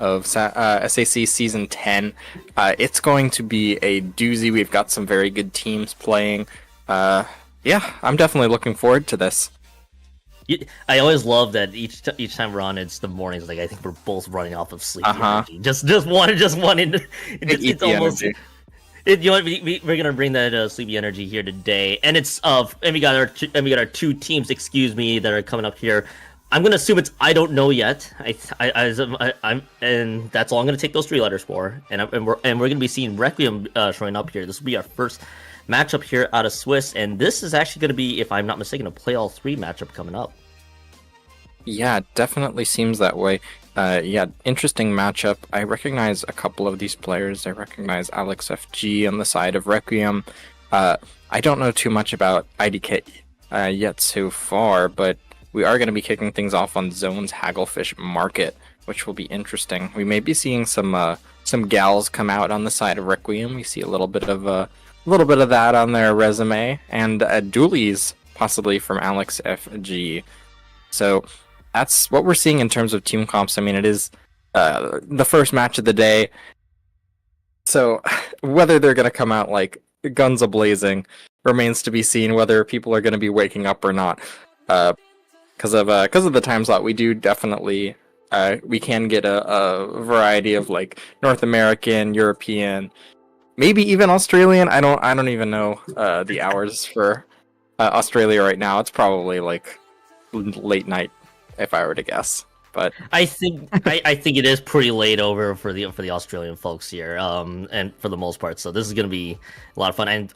of SAC Season 10. It's going to be a doozy. We've got some very good teams playing. Yeah, I'm definitely looking forward to this. I always love that each time we're on, it's the mornings. Like I think we're both running off of sleepy energy. Just one. It's almost. We're gonna bring that sleepy energy here today, and we got our two teams. Excuse me, that are coming up here. I'm gonna assume it's I don't know yet. I'm and that's all I'm gonna take those 3 letters for. And we're gonna be seeing Requiem showing up here. This will be our first matchup here out of Swiss, and this is actually gonna be, if I'm not mistaken, a play all 3 matchup coming up. Yeah, it definitely seems that way. Yeah, interesting matchup. I recognize a couple of these players. I recognize Alex FG on the side of Requiem. I don't know too much about IDK yet so far, but we are going to be kicking things off on Zone's Hagglefish Market, which will be interesting. We may be seeing some gals come out on the side of Requiem. We see a little bit of that on their resume, and dualies possibly from Alex FG. So that's what we're seeing in terms of team comps. I mean, it is the first match of the day, so whether they're going to come out like guns a-blazing remains to be seen, whether people are going to be waking up or not. Because of the time slot, we do definitely we can get a variety of like North American, European, maybe even Australian. I don't even know the hours for Australia right now. It's probably like late night if I were to guess. But I think it is pretty late over for the Australian folks here, and for the most part. So this is going to be a lot of fun. And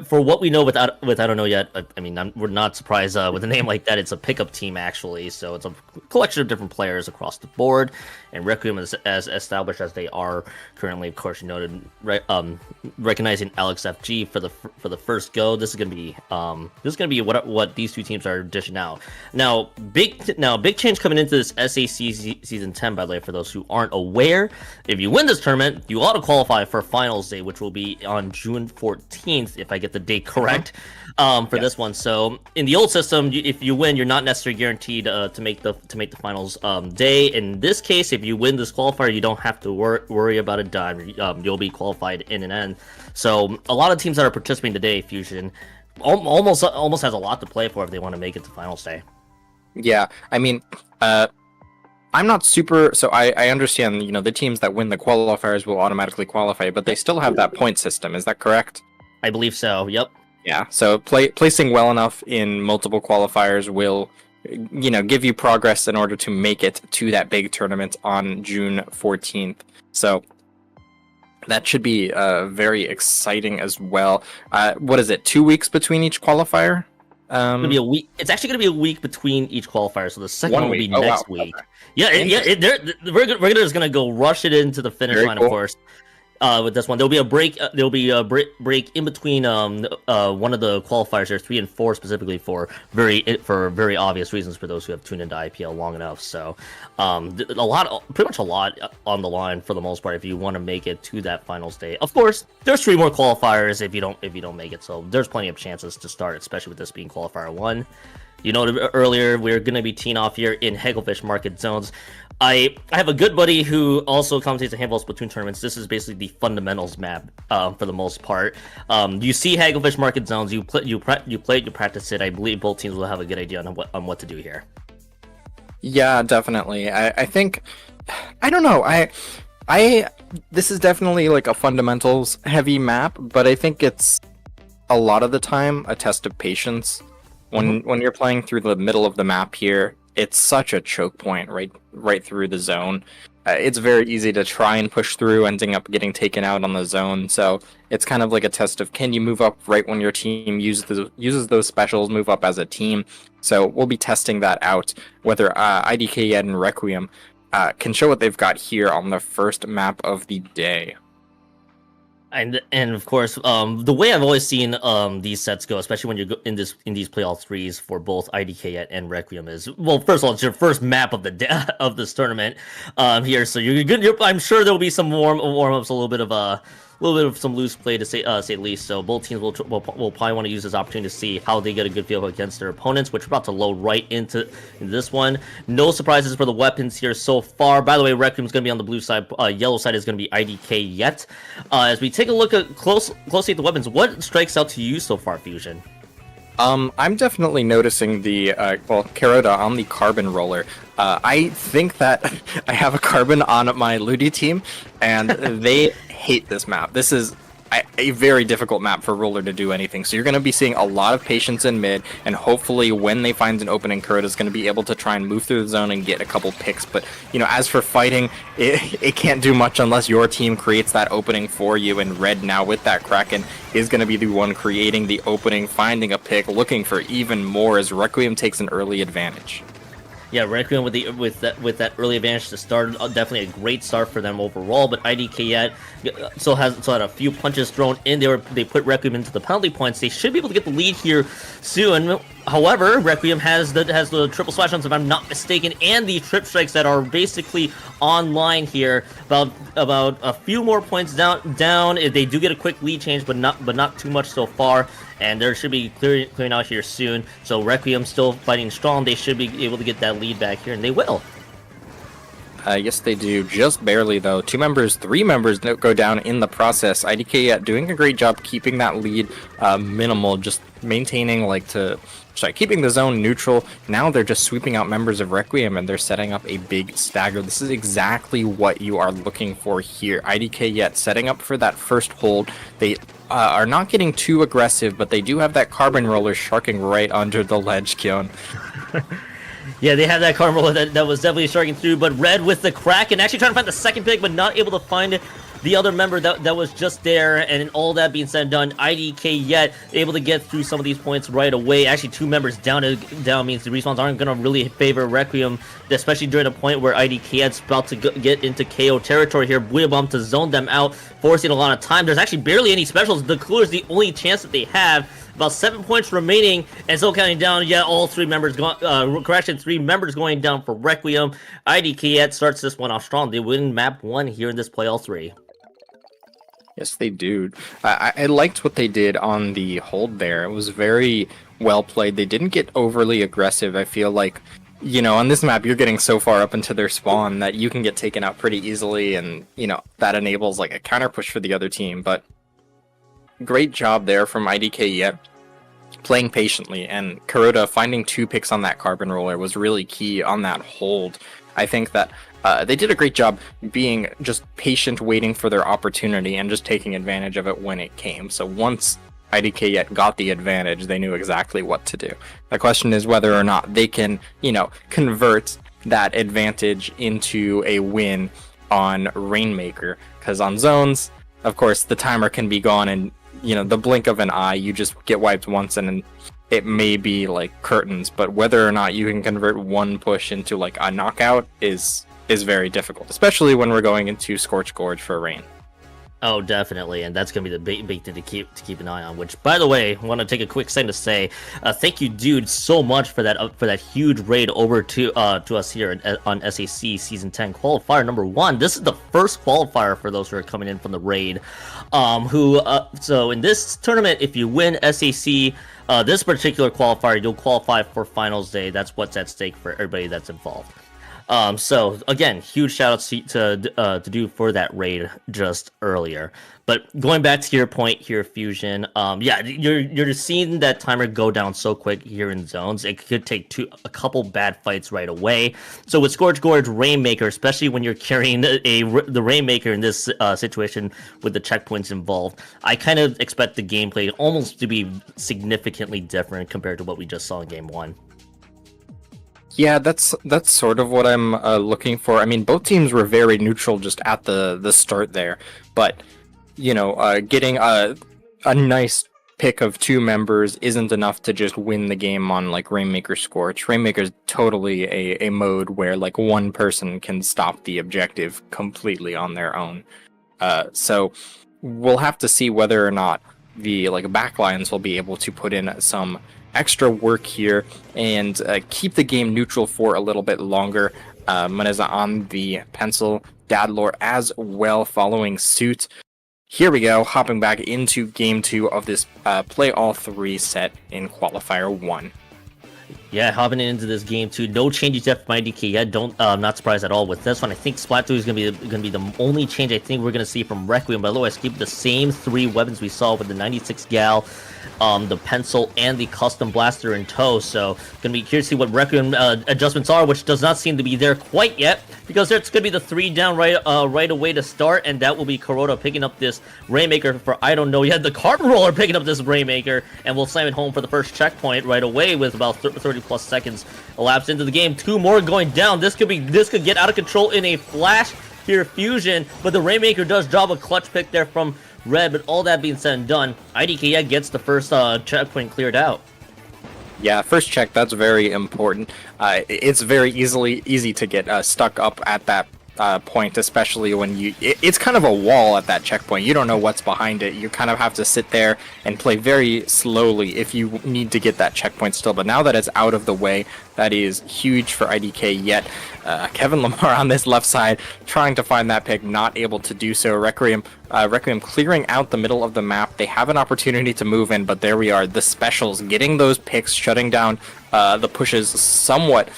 for what we know with I don't know yet. I mean, we're not surprised with a name like that. It's a pickup team actually, so it's a collection of different players across the board. And Requiem is as established as they are currently. Of course, you noted recognizing Alex FG for the first go. This is going to be what these two teams are dishing out. Now, big change coming into this SAC Season 10, by the way, for those who aren't aware. If you win this tournament, you auto qualify for Finals Day, which will be on June 14th, if I get the date correct, for this one. So in the old system, if you win, you're not necessarily guaranteed to make the Finals day. In this case, if you win this qualifier, you don't have to worry about a dime. You'll be qualified in and end. So a lot of teams that are participating today, Fusion, almost has a lot to play for if they want to make it to Finals Day. Yeah, I mean, I'm not super. So I understand, the teams that win the qualifiers will automatically qualify, but they still have that point system. Is that correct? I believe so. Yep. Yeah. So placing well enough in multiple qualifiers will, give you progress in order to make it to that big tournament on June 14th. So that should be very exciting as well. What is it? 2 weeks between each qualifier? It's gonna be a week. It's actually gonna be a week between each qualifier, so the second one will be next week. Okay. We're just gonna go rush it into the finish line, cool. Of course. With this one, there'll be a break. There'll be a break in between one of the qualifiers. There, 3 and 4 specifically for very obvious reasons for those who have tuned into IPL long enough. So, pretty much a lot on the line for the most part if you want to make it to that Finals Day. Of course, there's 3 more qualifiers if you don't make it. So there's plenty of chances to start, especially with this being qualifier 1. You noted earlier we're going to be teeing off here in Hagglefish Market Zones. I have a good buddy who also commentates a handful of Splatoon tournaments. This is basically the fundamentals map for the most part. You see Hagglefish Market Zones. You play it, you practice it. I believe both teams will have a good idea on what to do here. Yeah, definitely. I think, I don't know. This is definitely like a fundamentals heavy map, but I think it's a lot of the time a test of patience. When you're playing through the middle of the map here, it's such a choke point right through the zone. It's very easy to try and push through, ending up getting taken out on the zone. So it's kind of like a test of, can you move up right when your team uses those specials, move up as a team. So we'll be testing that out, whether IDK and Requiem can show what they've got here on the first map of the day. And of course, the way I've always seen these sets go, especially when you're in these play all 3s for both IDK and Requiem, is, well, first of all, it's your first map of of this tournament here, so you're good. I'm sure there will be some warm ups, a little bit of little bit of some loose play to say the least. So both teams will probably want to use this opportunity to see how they get a good feel against their opponents, which we're about to load right into this one. No surprises for the weapons here so far. By the way, Requiem is going to be on the blue side. Yellow side is going to be IDK yet. As we take a look at closely at the weapons, what strikes out to you so far, Fusion? I'm definitely noticing the, Carota on the carbon roller. I think that I have a carbon on my Ludi team, and they hate this map. This is a very difficult map for roller to do anything, so you're going to be seeing a lot of patience in mid, and hopefully when they find an opening, Carota is going to be able to try and move through the zone and get a couple picks. But, as for fighting, it can't do much unless your team creates that opening for you, and Red now with that Kraken is going to be the one creating the opening, finding a pick, looking for even more as Requiem takes an early advantage. Yeah, Requiem with that early advantage to start, definitely a great start for them overall. But IDK yet still had a few punches thrown in there. They put Requiem into the penalty points. They should be able to get the lead here soon. However, Requiem has the triple splash downs, if I'm not mistaken, and the trip strikes that are basically online here. About a few more points down. They do get a quick lead change, but not too much so far. And there should be clearing out here soon. So Requiem still fighting strong. They should be able to get that lead back here, and they will. Yes, they do. Just barely, though. 3 members go down in the process. IDK doing a great job keeping that lead minimal, just maintaining, keeping the zone neutral. Now they're just sweeping out members of Requiem, and they're setting up a big stagger. This is exactly what you are looking for here. IDK setting up for that first hold. They are not getting too aggressive, but they do have that carbon roller sharking right under the ledge, Kyon. Yeah, they have that carbon roller that was definitely sharking through, but Red with the crack and actually trying to find the second pick, but not able to find the other member that was just there. And all that being said and done, IDK able to get through some of these points right away. Actually, 2 members down means the respawns aren't going to really favor Requiem, especially during a point where IDK is about to get into KO territory here. Booyah Bomb to zone them out, forcing a lot of time. There's actually barely any specials. The cooler is the only chance that they have. About 7 points remaining, and still counting down. Yeah, all 3 members gone. Correction, 3 members going down for Requiem. IDK starts this one off strong. They win map 1 here in this play all 3. Yes, they do. I liked what they did on the hold there. It was very well played. They didn't get overly aggressive. I feel like, on this map, you're getting so far up into their spawn that you can get taken out pretty easily, and, that enables, a counter push for the other team. But great job there from IDK playing patiently, and Carota finding 2 picks on that carbon roller was really key on that hold. I think that they did a great job being just patient, waiting for their opportunity, and just taking advantage of it when it came. So once IDK got the advantage, they knew exactly what to do. The question is whether or not they can, convert that advantage into a win on Rainmaker, because on zones, of course, the timer can be gone in the blink of an eye. You just get wiped once and it may be curtains, but whether or not you can convert one push into a knockout is very difficult, especially when we're going into Scorch Gorge for Rain. Oh, definitely, and that's gonna be the big thing to keep an eye on. Which, by the way, I want to take a quick second to say thank you, dude, so much for that huge raid over to us here on SAC Season 10 Qualifier number 1. This is the first qualifier for those who are coming in from the raid. So in this tournament, if you win SAC, this particular qualifier, you'll qualify for Finals Day. That's what's at stake for everybody that's involved. So again, huge shout outs to do for that raid just earlier. But going back to your point here, Fusion, you're just seeing that timer go down so quick here in zones. It could take a couple bad fights right away. So with Scorch Gorge Rainmaker, especially when you're carrying the Rainmaker in this situation with the checkpoints involved, I kind of expect the gameplay almost to be significantly different compared to what we just saw in Game 1. Yeah, that's sort of what I'm looking for. I mean, both teams were very neutral just at the start there, but getting a nice pick of 2 members isn't enough to just win the game on Rainmaker Scorch. Rainmaker's totally a mode where one person can stop the objective completely on their own. So we'll have to see whether or not the backlines will be able to put in some extra work here and keep the game neutral for a little bit longer. Maneza on the pencil, Dadlore as well following suit. Here we go, hopping back into game 2 of this play all 3 set in Qualifier 1. Yeah, hopping into this game too. No changes yet from IDK yet. Not surprised at all with this one. I think Splatoon is gonna be the only change I think we're gonna see from Requiem. But otherwise, keep the same 3 weapons we saw with the 96 Gal, the pencil, and the custom blaster in tow. So gonna be curious to see what Requiem adjustments are, which does not seem to be there quite yet, because there's gonna be the 3 down right away to start, and that will be Kuroda picking up this Rainmaker for I don't know yet. The Carbon Roller picking up this Rainmaker, and we'll slam it home for the first checkpoint right away with about 30 plus seconds elapsed into the game. 2 more going down. This could get out of control in a flash here, Fusion, but the Rainmaker does drop a clutch pick there from Red. But all that being said and done, IDK gets the first checkpoint cleared out. Yeah, first check, that's very important. It's very easy to get stuck up at that point, especially when it's kind of a wall at that checkpoint. You don't know what's behind it. You kind of have to sit there and play very slowly if you need to get that checkpoint still. But now that it's out of the way, that is huge for IDK yet. Kevin Lamar on this left side trying to find that pick, not able to do so. Requiem clearing out the middle of the map. They have an opportunity to move in, but there we are. The specials getting those picks, shutting down the pushes somewhat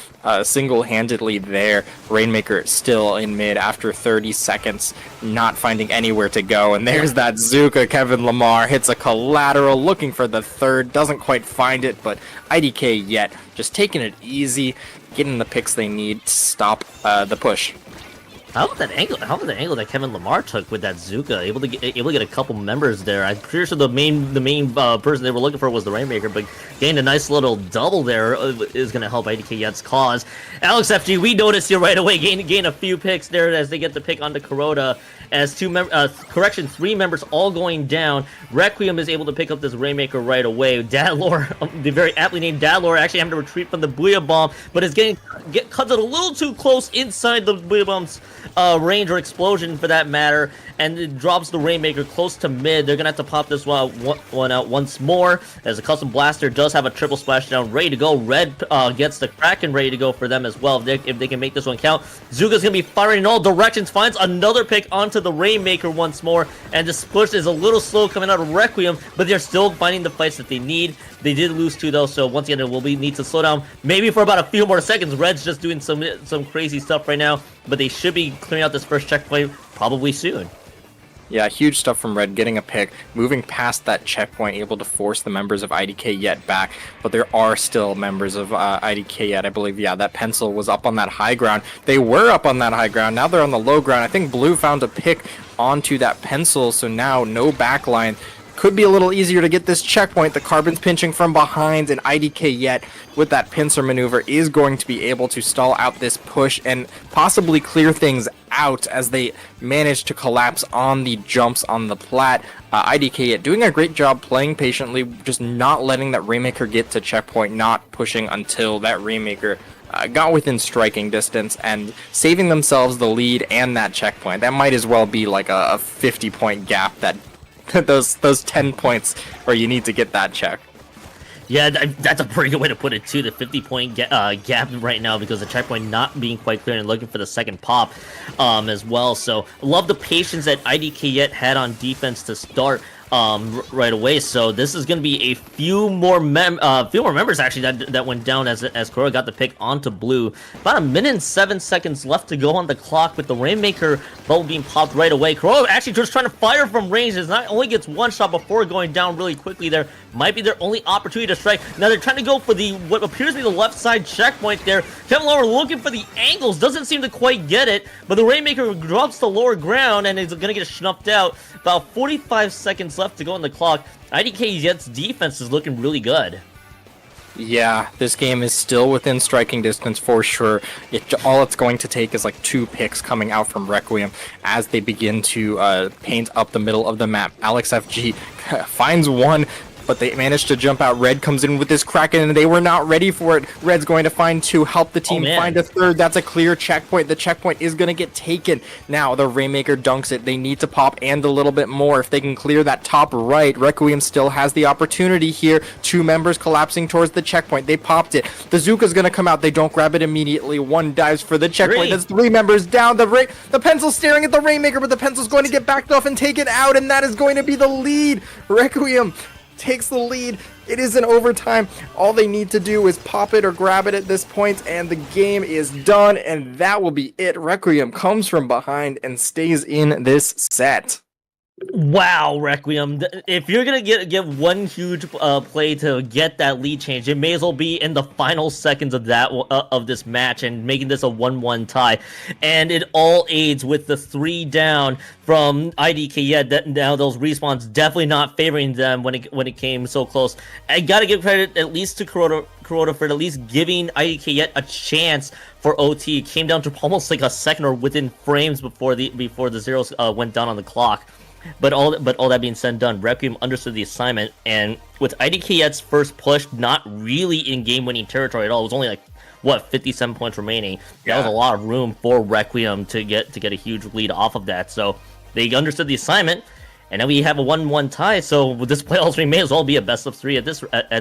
single-handedly there. Rainmaker still in mid after 30 seconds, not finding anywhere to go. And there's that Zuka. Kevin Lamar hits a collateral, looking for the third, doesn't quite find it, but IDK yet just taking it easy, getting the picks they need to stop the push. How about that angle? How about the angle that Kevin Lamar took with that Zuka? Able to get a couple members there. I'm pretty sure the main person they were looking for was the Rainmaker, but getting a nice little double there is going to help IDK Yet's cause. Alex FG, we noticed you right away gain a few picks there as they get the pick onto Kuroda. As 3 members all going down. Requiem is able to pick up this Rainmaker right away. Dadlore, the very aptly named Dadlore, actually having to retreat from the Booyah Bomb, but is cuts it a little too close inside the Booyah Bomb's range, or explosion for that matter, and it drops the Rainmaker close to mid. They're gonna have to pop this one out once more, as the custom blaster does have a triple splashdown ready to go. Red gets the Kraken ready to go for them as well, if they can make this one count. Zuka's gonna be firing in all directions, finds another pick onto the Rainmaker once more, and this push is a little slow coming out of Requiem, but they're still finding the fights that they need. They did lose 2 though, so once again it will need to slow down maybe for about a few more seconds. Red's just doing some crazy stuff right now, but they should be clearing out this first checkpoint probably soon. Yeah, huge stuff from Red, getting a pick, moving past that checkpoint, able to force the members of IDK Yet back, but there are still members of IDK Yet, I believe. Yeah, that pencil was up on that high ground. They were up on that high ground, now they're on the low ground. I think Blue found a pick onto that pencil, so now no backline. Could be a little easier to get this checkpoint. The Carbon's pinching from behind, and IDK Yet with that pincer maneuver is going to be able to stall out this push and possibly clear things out as they manage to collapse on the jumps on the plat. IDK Yet doing a great job playing patiently, just not letting that Rainmaker get to checkpoint, not pushing until that Rainmaker got within striking distance and saving themselves the lead and that checkpoint. That might as well be like a 50-point gap, that those 10 points where you need to get that check. Yeah, that's a pretty good way to put it too. The 50-point gap right now, because the checkpoint not being quite clear and looking for the second pop as well. So love the patience that IDK Yet had on defense to start right away. So this is going to be a few more members actually that went down as Kuroda got the pick onto Blue. About 1 minute and 7 seconds left to go on the clock, with the Rainmaker bubble being popped right away. Kuroda actually just trying to fire from range. It not only gets one shot before going down really quickly. There might be their only opportunity to strike. Now they're trying to go for what appears to be the left side checkpoint there. Kevin Lower looking for the angles, doesn't seem to quite get it, but the Rainmaker drops the lower ground and is going to get snuffed out. About 45 seconds left to go on the clock. IDK Jet's defense is looking really good. Yeah, this game is still within striking distance for sure. All it's going to take is like 2 picks coming out from Requiem as they begin to paint up the middle of the map. Alex FG finds one, but they managed to jump out. Red comes in with this Kraken, and they were not ready for it. Red's going to find 2, help the team find a 3rd. That's a clear checkpoint. The checkpoint is going to get taken. Now the Rainmaker dunks it. They need to pop and a little bit more. If they can clear that top right, Requiem still has the opportunity here. 2 members collapsing towards the checkpoint. They popped it. The Zuka's going to come out. They don't grab it immediately. 1 dives for the checkpoint. That's 3 members down. The pencil's staring at the Rainmaker, but the pencil's going to get backed off and taken out, and that is going to be the lead. Requiem takes the lead. It is in overtime. All they need to do is pop it or grab it at this point, and the game is done, and that will be it. Requiem comes from behind and stays in this set. Wow, Requiem. If you're going to get one huge play to get that lead change, it may as well be in the final seconds of that of this match and making this a 1-1 tie. And it all aids with the 3 down from IDK. Yeah, now those respawns definitely not favoring them when it came so close. I got to give credit at least to Kuroda for at least giving IDK yet a chance for OT. It came down to almost like a second or within frames before the zeros went down on the clock. But all that being said and done, Requiem understood the assignment, and with IDK's first push not really in game-winning territory at all, it was only like, what, 57 points remaining. Yeah. That was a lot of room for Requiem to get a huge lead off of that. So they understood the assignment, and now we have a 1-1 tie. So with this playoffs, we may as well be a best of 3 at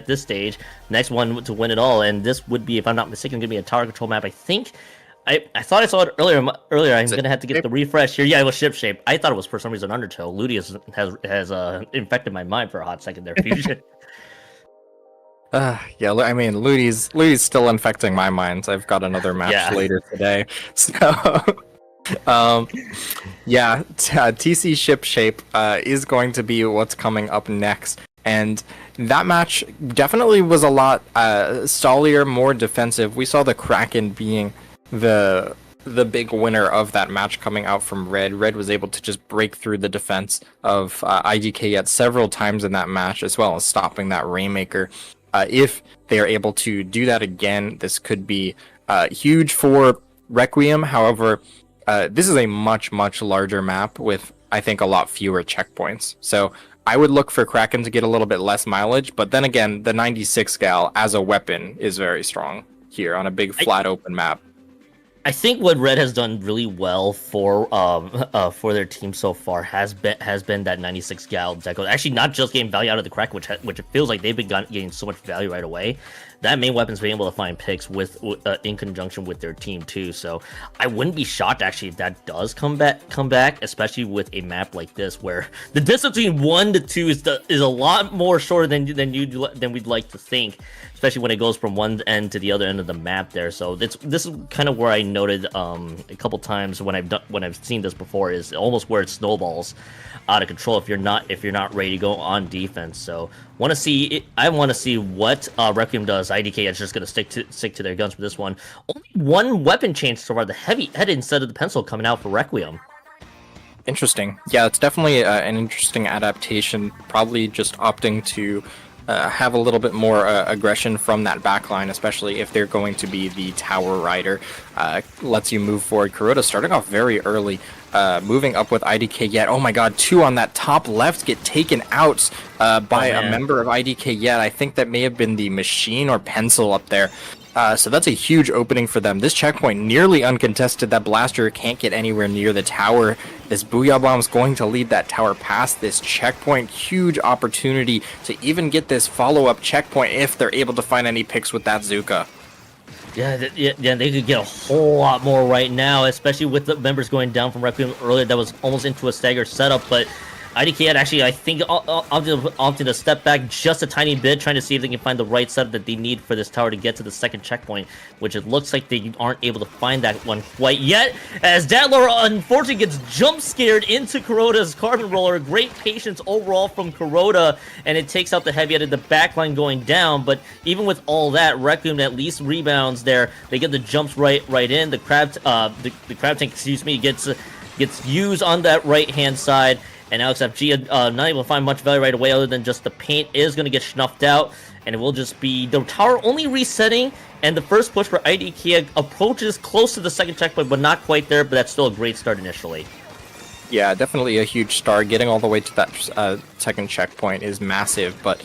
this stage. Next one to win it all, and this would be, if I'm not mistaken, going to be a tower control map. I think. I thought I saw it earlier. I'm gonna have to get the refresh here. Yeah, it was ship shape. I thought it was for some reason Undertow. Ludi has infected my mind for a hot second there. Fusion. Yeah. I mean, Ludi's still infecting my mind. I've got another match later today. So, yeah. TC ship shape is going to be what's coming up next. And that match definitely was a lot stallier, more defensive. We saw the Kraken being the big winner of that match coming out from Red. Red was able to just break through the defense of IDK yet several times in that match, as well as stopping that Rainmaker. If they are able to do that again, this could be huge for Requiem. However, this is a much, much larger map with, I think, a lot fewer checkpoints. So I would look for Kraken to get a little bit less mileage, but then again, the 96 gal as a weapon is very strong here on a big flat open map. I think what Red has done really well for their team so far has been that 96 gal deco. Actually, not just getting value out of the Kraken, which it feels like they've been getting so much value right away. That main weapon's been able to find picks with in conjunction with their team too. So I wouldn't be shocked actually if that does come back, especially with a map like this where the distance between 1 to 2 is a lot more shorter than we'd like to think, especially when it goes from one end to the other end of the map there. So this is kind of where I noted a couple times when I've seen this before, is almost where it snowballs out of control if you're not ready to go on defense. So I want to see what Requiem does. IDK is just going to stick to their guns for this one. Only one weapon change so far, the heavy head instead of the pencil coming out for Requiem. Interesting. Yeah, it's definitely an interesting adaptation. Probably just opting to have a little bit more aggression from that backline, especially if they're going to be the tower rider. Lets you move forward. Kuroda starting off very early, moving up with IDK yet. Oh my god, 2 on that top left get taken out by a member of IDK yet. I think that may have been the machine or pencil up there. So that's a huge opening for them. This checkpoint nearly uncontested. That blaster can't get anywhere near the tower. This Booyah Bomb's going to lead that tower past this checkpoint. Huge opportunity to even get this follow-up checkpoint if they're able to find any picks with that Zuka. Yeah, they could get a whole lot more right now, especially with the members going down from Requiem earlier. That was almost into a stagger setup, but IDK had actually, I think, opted to step back just a tiny bit, trying to see if they can find the right setup that they need for this tower to get to the second checkpoint, which it looks like they aren't able to find that one quite yet, as Datler unfortunately gets jump scared into Kuroda's carbon roller. Great patience overall from Kuroda, and it takes out the heavy out of the backline going down. But even with all that, Requiem at least rebounds there. They get the jumps right in. The crab tank, gets used on that right-hand side. And Alex FG not able to find much value right away other than just the paint is going to get snuffed out. And it will just be the tower only resetting. And the first push for IDK approaches close to the second checkpoint, but not quite there. But that's still a great start initially. Yeah, definitely a huge star. Getting all the way to that second checkpoint is massive, but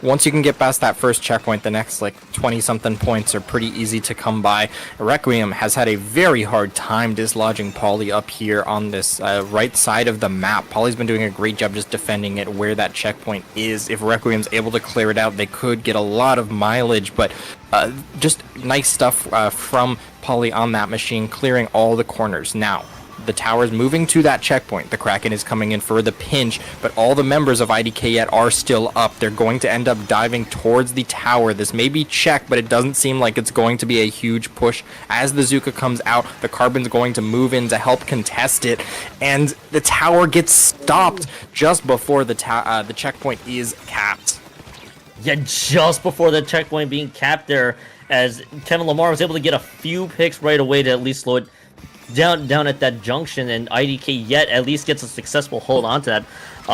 once you can get past that first checkpoint, the next like 20-something points are pretty easy to come by. Requiem has had a very hard time dislodging Polly up here on this right side of the map. Polly's been doing a great job just defending it where that checkpoint is. If Requiem's able to clear it out, they could get a lot of mileage, but just nice stuff from Polly on that machine, clearing all the corners. Now, the tower's moving to that checkpoint. The Kraken is coming in for the pinch, but all the members of IDK yet are still up. They're going to end up diving towards the tower. This may be check, but it doesn't seem like it's going to be a huge push. As the Zuka comes out, the Carbon's going to move in to help contest it, and the tower gets stopped just before the checkpoint is capped. Yeah, just before the checkpoint being capped there, as Kevin Lamar was able to get a few picks right away to at least slow it down at that junction, and IDK yet at least gets a successful hold onto that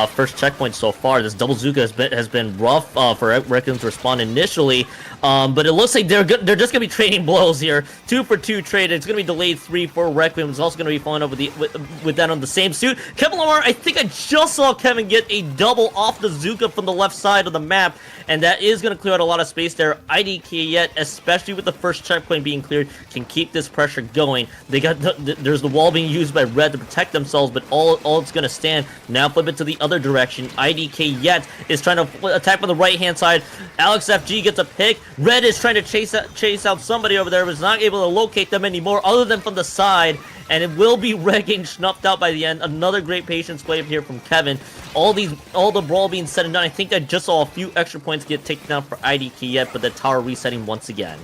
first checkpoint so far. This double Zuka has been rough for Requiem to respond initially, but it looks like they're just gonna be trading blows here. 2 for 2 trade. It's gonna be delayed 3 for Requiem. It's also gonna be following up with that on the same suit. Kevin Lamar, I think I just saw Kevin get a double off the Zuka from the left side of the map, and that is gonna clear out a lot of space there. IDK yet, especially with the first checkpoint being cleared, can keep this pressure going. They got there's the wall being used by Red to protect themselves, but all it's gonna stand now. Flip it to the other direction. IDK yet is trying to attack on the right hand side. Alex FG gets a pick. Red is trying to chase out somebody over there, but is not able to locate them anymore other than from the side, and it will be Red getting snuffed out by the end. Another great patience play here from Kevin. All the brawl being said and done, I think I just saw a few extra points get taken down for IDK yet, but the tower resetting once again.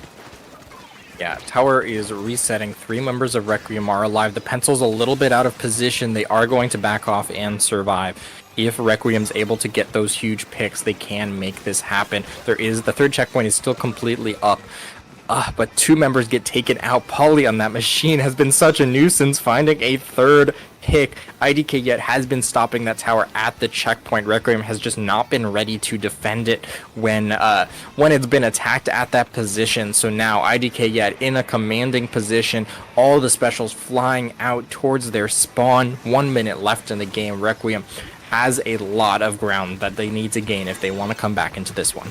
Yeah, tower is resetting. 3 members of Requiem are alive. The pencil's a little bit out of position. They are going to back off and survive. If Requiem's able to get those huge picks, they can make this happen. The third checkpoint is still completely up. But 2 members get taken out. Polly on that machine has been such a nuisance. Finding a third pick. IDK yet has been stopping that tower at the checkpoint. Requiem has just not been ready to defend it when it's been attacked at that position. So now IDK yet in a commanding position. All the specials flying out towards their spawn. 1 minute left in the game. Requiem has a lot of ground that they need to gain if they want to come back into this one.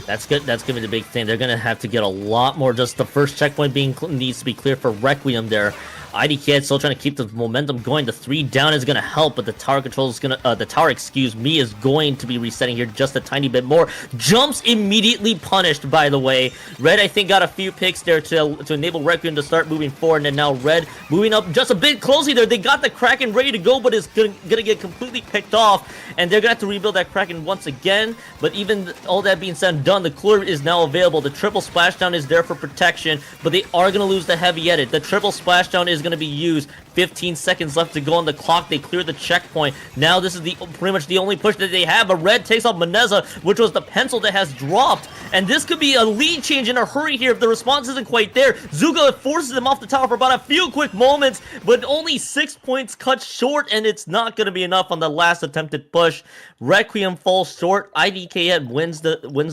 That's good. That's gonna be the big thing. They're gonna have to get a lot more. Just the first checkpoint needs to be clear for Requiem there. IDK is still trying to keep the momentum going. The 3 down is gonna help, but the tower control is gonna the tower, excuse me, is going to be resetting here just a tiny bit more. Jumps immediately punished, by the way. Red, I think, got a few picks there to enable Requiem to start moving forward, and now Red moving up just a bit closely there. They got the Kraken ready to go, but it's gonna get completely picked off, and they're gonna have to rebuild that Kraken once again. But even all that being said and done, the cooler is now available. The triple splashdown is there for protection, but they are gonna lose the heavy edit. The triple splashdown is going to be used. 15 seconds left to go on the clock. They cleared the checkpoint. Now this is pretty much the only push that they have. But Red takes out Maneza, which was the pencil that has dropped. And this could be a lead change in a hurry here if the response isn't quite there. Zuka forces him off the tower for about a few quick moments, but only 6 points cut short, and it's not going to be enough on the last attempted push. Requiem falls short. IDK wins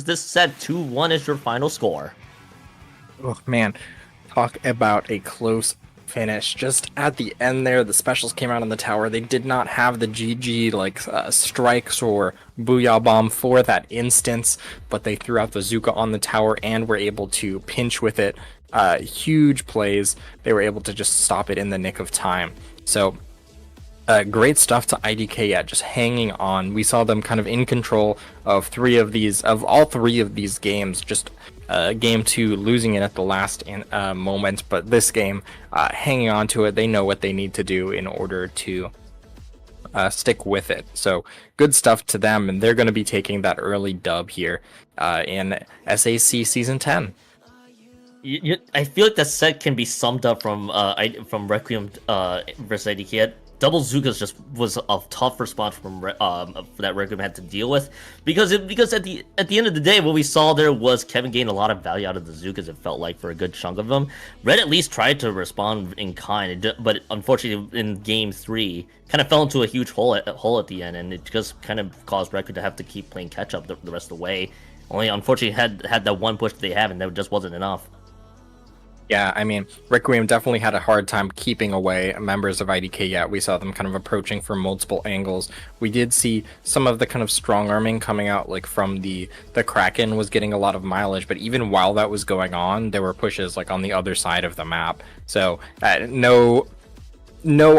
this set. 2-1 is your final score. Oh man, talk about a close finish. Just at the end there, the specials came out on the tower. They did not have the GG strikes or Booyah Bomb for that instance, but they threw out the Zuka on the tower and were able to pinch with it. Huge plays. They were able to just stop it in the nick of time. So great stuff to IDK yet, just hanging on. We saw them kind of in control of all three of these games. Just game 2 losing it at the last moment, but this game hanging on to it. They know what they need to do in order to stick with it. So good stuff to them, and they're going to be taking that early dub here in SAC Season 10. I feel like that set can be summed up from Requiem versus IDK. Double Zukas just was a tough response from that Requiem had to deal with, because at the end of the day, what we saw there was Kevin gained a lot of value out of the Zukas. It felt like for a good chunk of them. Red at least tried to respond in kind, but unfortunately in game 3 kind of fell into a huge hole at the end, and it just kind of caused Requiem to have to keep playing catch up the rest of the way. Only unfortunately had that one push that they have, and that just wasn't enough. Yeah, I mean, Requiem definitely had a hard time keeping away members of IDK. Yeah, we saw them kind of approaching from multiple angles. We did see some of the kind of strong arming coming out, like from the Kraken was getting a lot of mileage, but even while that was going on, there were pushes like on the other side of the map. So no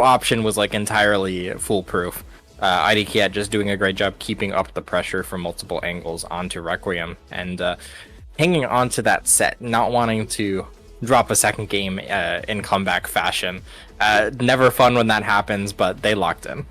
option was like entirely foolproof. IDK just doing a great job keeping up the pressure from multiple angles onto Requiem and hanging on to that set, not wanting to drop a second game in comeback fashion. Never fun when that happens, but they locked in.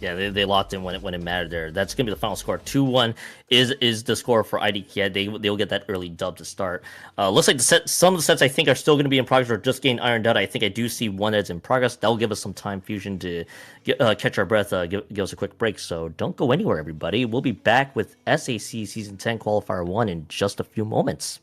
Yeah, they locked in when it mattered there. That's gonna be the final score. 2-1 is the score for IDK. They'll get that early dub to start. Looks like some of the sets I think are still gonna be in progress or just getting ironed out. I think I do see one that's in progress. That'll give us some time, Fusion, to catch our breath, give us a quick break. So don't go anywhere, everybody. We'll be back with SAC Season 10 Qualifier 1 in just a few moments.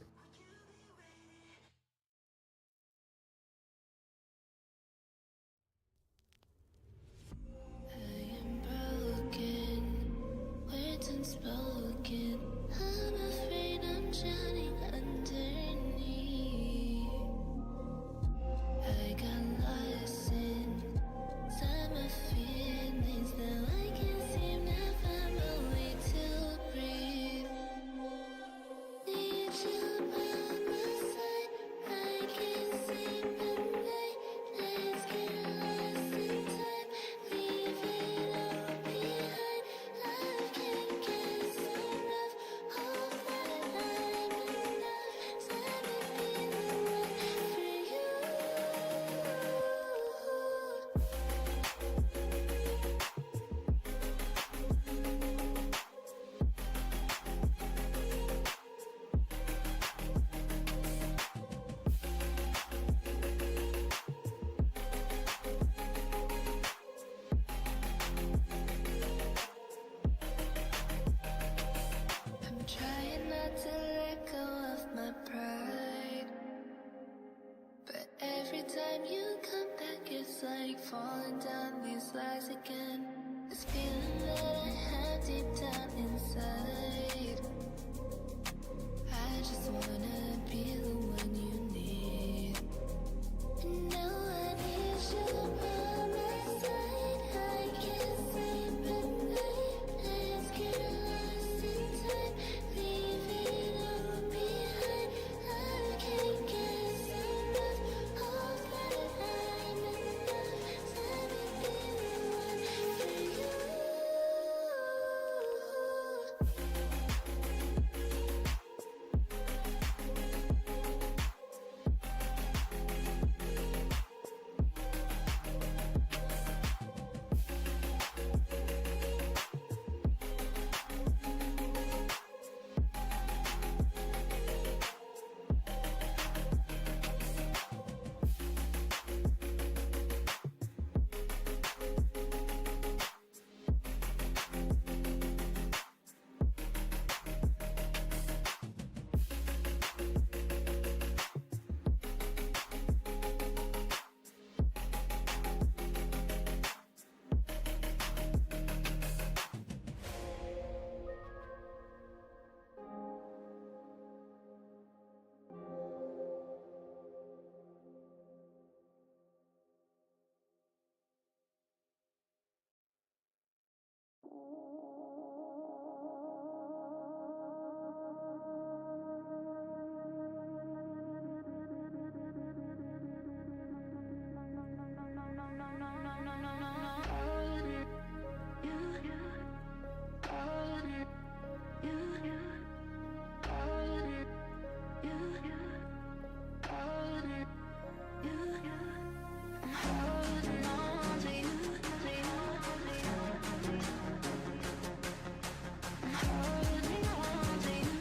Falling down these lies again. This feeling that I have deep down inside. I just wanna be the one you need. And now I need you by my side. I can't sleep at night. Let's get lost in time. Leave it all behind. I can't get enough of that. I'm enough.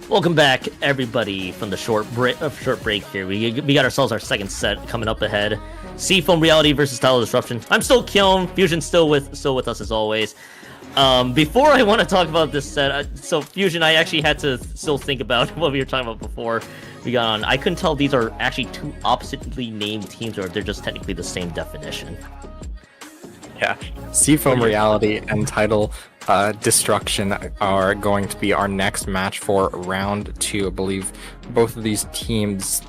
Welcome back, everybody, from the short break here. We got ourselves our second set coming up ahead. Seafoam Reality versus Tidal Disruption. I'm still Kiln. Fusion's still with us as always. Before I want to talk about this set, so Fusion, I actually had to still think about what we were talking about before we got on. I couldn't tell if these are actually two oppositely named teams or if they're just technically the same definition. Yeah, Seafoam Reality and Tidal Destruction are going to be our next match for round 2. I believe both of these teams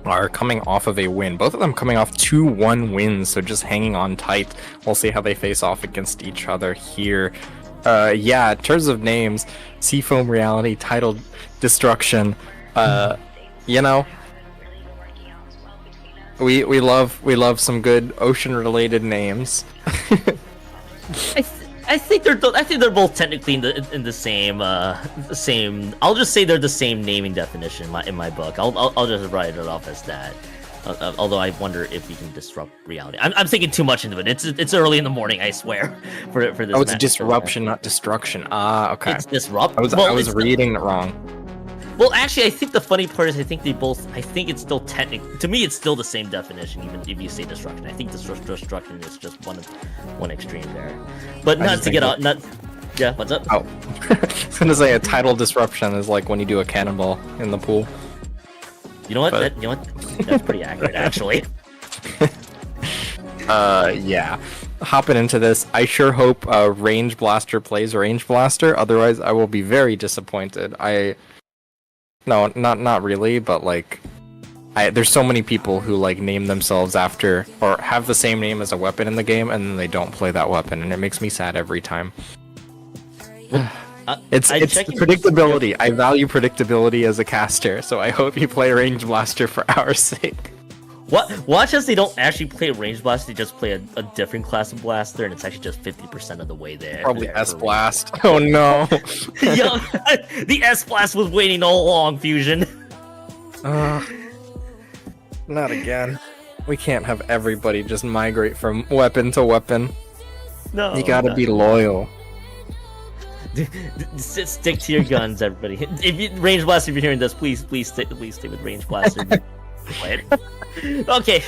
are coming off of a win. Both of them coming off 2-1 wins, so just hanging on tight. We'll see how they face off against each other here. Yeah, in terms of names, Seafoam Reality, Tidal Destruction, you know, we love some good ocean-related names. I think they're both technically in the same. I'll just say they're the same naming definition in my book. I'll just write it off as that. Although I wonder if we can disrupt reality. I'm thinking too much into it. It's early in the morning, I swear. For this. Oh, it's match. disruption, not destruction. Ah, okay. It's disrupt. I was reading it wrong. Well, actually, I think the funny part is I think it's still to me, it's still the same definition, even if you say destruction. I think destruction is just one extreme there. But not to get out. Yeah, what's up? Oh, I was gonna say a tidal disruption is like when you do a cannonball in the pool. You know what? That's pretty accurate, actually. Yeah. Hopping into this, I sure hope Range Blaster plays Range Blaster. Otherwise, I will be very disappointed. No, not really, but like, there's so many people who like name themselves after or have the same name as a weapon in the game, and then they don't play that weapon, and it makes me sad every time. It's predictability. I value predictability as a caster, so I hope you play Range Blaster for our sake. Watch as they don't actually play Range Blaster, they just play a different class of blaster, and it's actually just 50% of the way there. Probably S-Blast. Oh no. Yo, the S-Blast was waiting all along, Fusion. Not again. We can't have everybody just migrate from weapon to weapon. No. You gotta be loyal. Stick to your guns, everybody. Range Blaster, if you're hearing this, please stay with Range Blaster. Okay.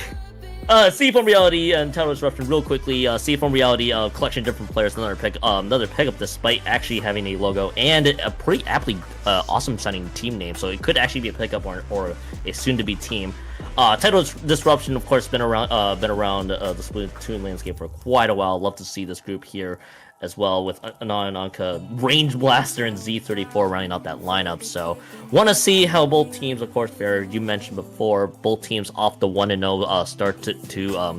Seafoam Reality and Tidal Disruption real quickly. Seafoam Reality, collection of different players, another pickup despite actually having a logo and a pretty aptly awesome sounding team name, so it could actually be a pickup or a soon-to-be team. Tidal Disruption, of course, been around the Splatoon landscape for quite a while. Love to see this group here as well, with Anon and Anka, Range Blaster, and Z34 rounding out that lineup. So, want to see how both teams, of course, fare. You mentioned before, both teams off the 1-0 start to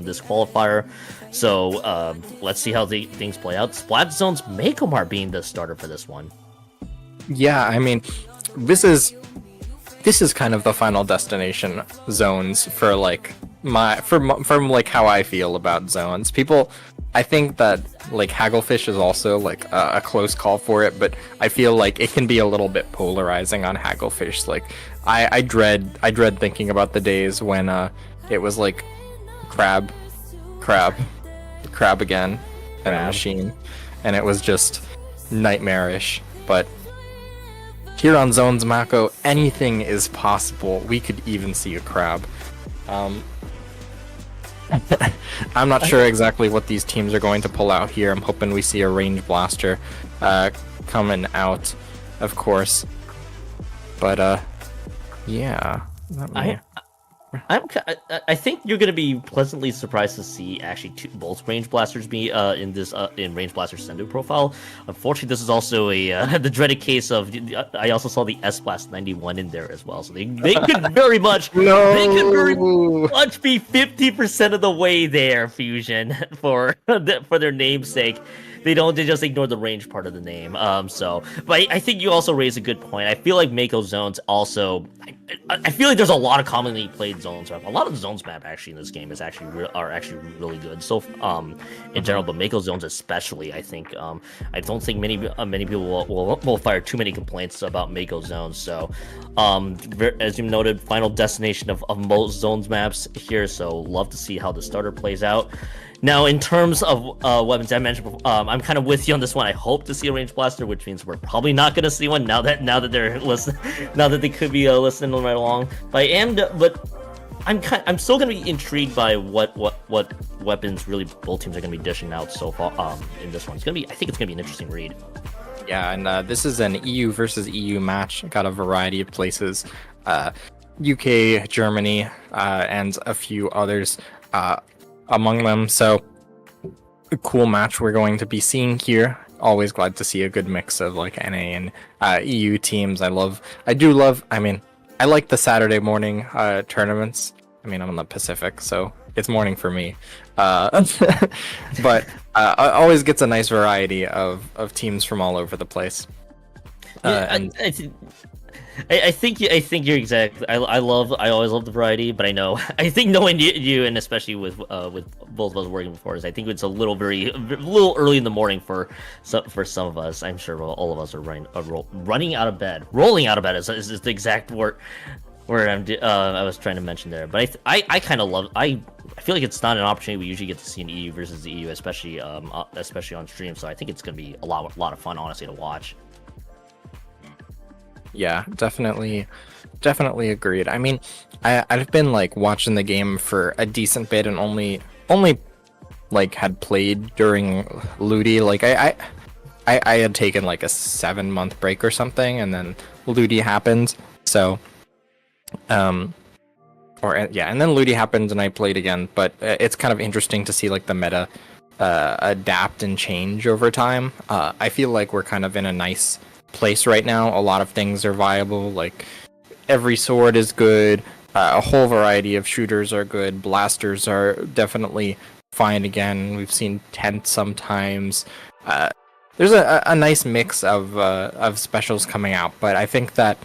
this qualifier. So, let's see how things play out. Splatzone's Makomar being the starter for this one. Yeah, I mean, this is kind of the final destination zones for like from like how I feel about zones. People, I think that like Hagglefish is also like a close call for it, but I feel like it can be a little bit polarizing on Hagglefish. Like I dread thinking about the days when it was like crab again and a machine, and it was just nightmarish. But here on Zones Mako, anything is possible. We could even see a crab. I'm not sure exactly what these teams are going to pull out here. I'm hoping we see a Range Blaster coming out, of course. But yeah. I think you're gonna be pleasantly surprised to see actually both Range Blasters be in Range Blaster Sendu profile. Unfortunately, this is also the dreaded case of I also saw the S-Blast 91 in there as well, so they could very much be 50% of the way there, Fusion, for their namesake. They just ignore the range part of the name. But I think you also raise a good point. I feel like Mako Zones also. I feel like there's a lot of commonly played zones map. A lot of the zones map actually in this game are actually really good. So in general, but Mako Zones especially, I think I don't think many people will fire too many complaints about Mako Zones. So as you noted, final destination of most zones maps here. So love to see how the starter plays out. Now, in terms of weapons, I mentioned before, I'm kind of with you on this one. I hope to see a Range Blaster, which means we're probably not going to see one now that they're listening, now that they could be listening right along. But I'm still going to be intrigued by what weapons really both teams are going to be dishing out so far in this one. I think it's going to be an interesting read. Yeah, and this is an EU versus EU match. Got a variety of places, UK, Germany, and a few others. Among them, so a cool match we're going to be seeing here. Always glad to see a good mix of like NA and EU teams. I mean, I like the Saturday morning tournaments. I mean, I'm on the Pacific, so it's morning for me. But always gets a nice variety of teams from all over the place. I think you're exactly. I always love the variety, but I think knowing you and especially with both of us working before us, I think it's a little early in the morning for some of us. I'm sure all of us are rolling out of bed is the exact word I was trying to mention there. But I kind of love. I feel like it's not an opportunity we usually get to see in EU versus the EU, especially on stream. So I think it's gonna be a lot of fun, honestly, to watch. Yeah, definitely agreed. I mean, I've been like watching the game for a decent bit and only like had played during Ludi. Like I had taken like a 7-month break or something, and then Ludi happened. So, and then Ludi happened, and I played again. But it's kind of interesting to see like the meta adapt and change over time. I feel like we're kind of in a nice place right now. A lot of things are viable, like every sword is good, a whole variety of shooters are good, blasters are definitely fine again. We've seen tent sometimes. There's a nice mix of specials coming out, but I think that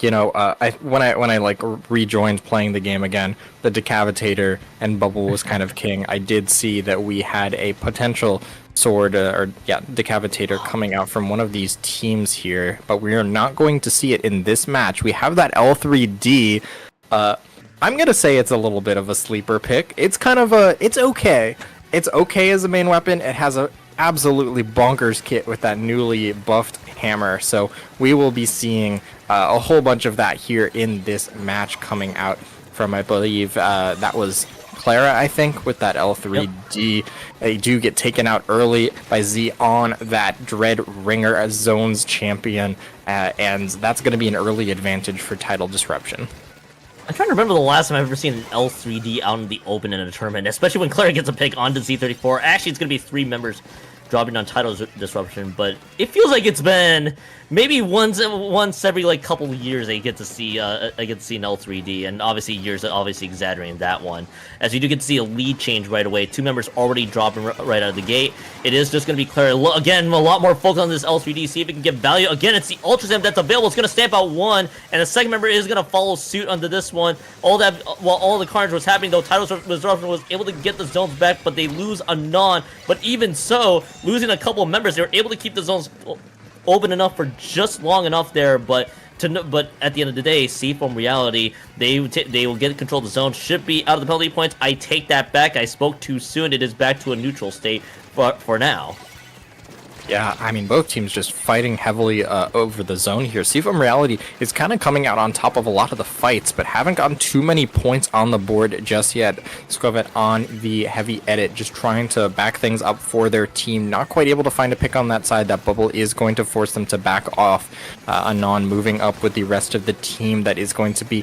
when I like rejoined playing the game again, the Decavitator and Bubble was kind of king. I did see that we had a potential sword Decavitator coming out from one of these teams here, but we are not going to see it in this match. We have that L3D. I'm gonna say it's a little bit of a sleeper pick. It's kind of it's okay. It's okay as a main weapon. It has a absolutely bonkers kit with that newly buffed hammer, so we will be seeing a whole bunch of that here in this match coming out from, I believe, that was Clara, I think, with that L3D. Yep. They do get taken out early by Z on that Dread Ringer as Zones champion, and that's going to be an early advantage for Tidal Disruption. I'm trying to remember the last time I've ever seen an L3D out in the open in a tournament, especially when Clara gets a pick onto Z34. Actually, it's going to be 3 members dropping on Tidal Disruption, but it feels like it's been maybe once every like couple of years I get to see an L3D, and obviously years obviously exaggerating that one, as you do get to see a lead change right away. 2 members already dropping right out of the gate. It is just going to be Clara again, a lot more focus on this L3D, see if it can get value. Again, it's the Ultrazam that's available. It's going to stamp out 1, and the second member is going to follow suit onto this one. All that while all the carnage was happening, though, Tidal Disruption was able to get the zones back, but they lose a non. But even so, losing a couple of members, they were able to keep the zones open enough for just long enough there, but at the end of the day, Seafoam Reality, they will get control of the zone, should be out of the penalty points. I take that back. I spoke too soon. It is back to a neutral state for now. Yeah, I mean, both teams just fighting heavily over the zone here. Seafoam Reality is kind of coming out on top of a lot of the fights, but haven't gotten too many points on the board just yet. Squid on the heavy edit, just trying to back things up for their team. Not quite able to find a pick on that side. That bubble is going to force them to back off. Anon moving up with the rest of the team. That is going to be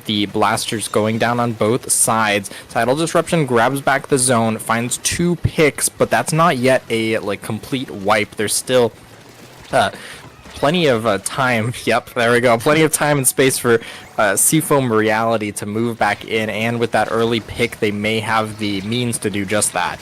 the blasters going down on both sides. Tidal Disruption grabs back the zone, finds 2 picks, but that's not yet a complete wipe. There's still plenty of time. Yep, there we go. Plenty of time and space for Seafoam Reality to move back in, and with that early pick, they may have the means to do just that.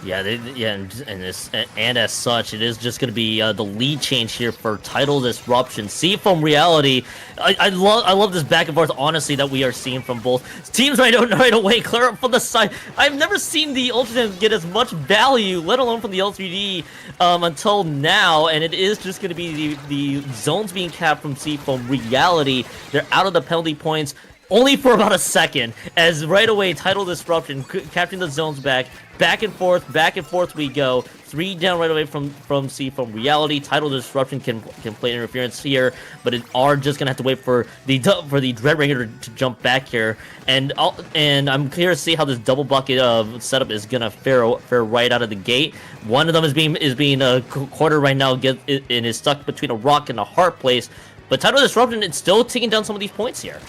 Yeah, and as such, it is just going to be the lead change here for Tidal Disruption. Seafoam Reality, I love this back and forth, honestly, that we are seeing from both teams right away. Clear up from the side. I've never seen the Ultrazam get as much value, let alone from the L3D, until now, and it is just going to be the zones being capped from Seafoam Reality. They're out of the penalty points only for about a second, as right away Tidal Disruption capturing the zones back and forth we go. 3 down right away from Seafoam Reality. Tidal Disruption can play interference here, but it are just gonna have to wait for the Dreadringer to jump back here, and I'm curious to see how this double bucket setup is gonna fare right out of the gate. One of them is being quartered right now, and is stuck between a rock and a hard place, but Tidal Disruption is still taking down some of these points here.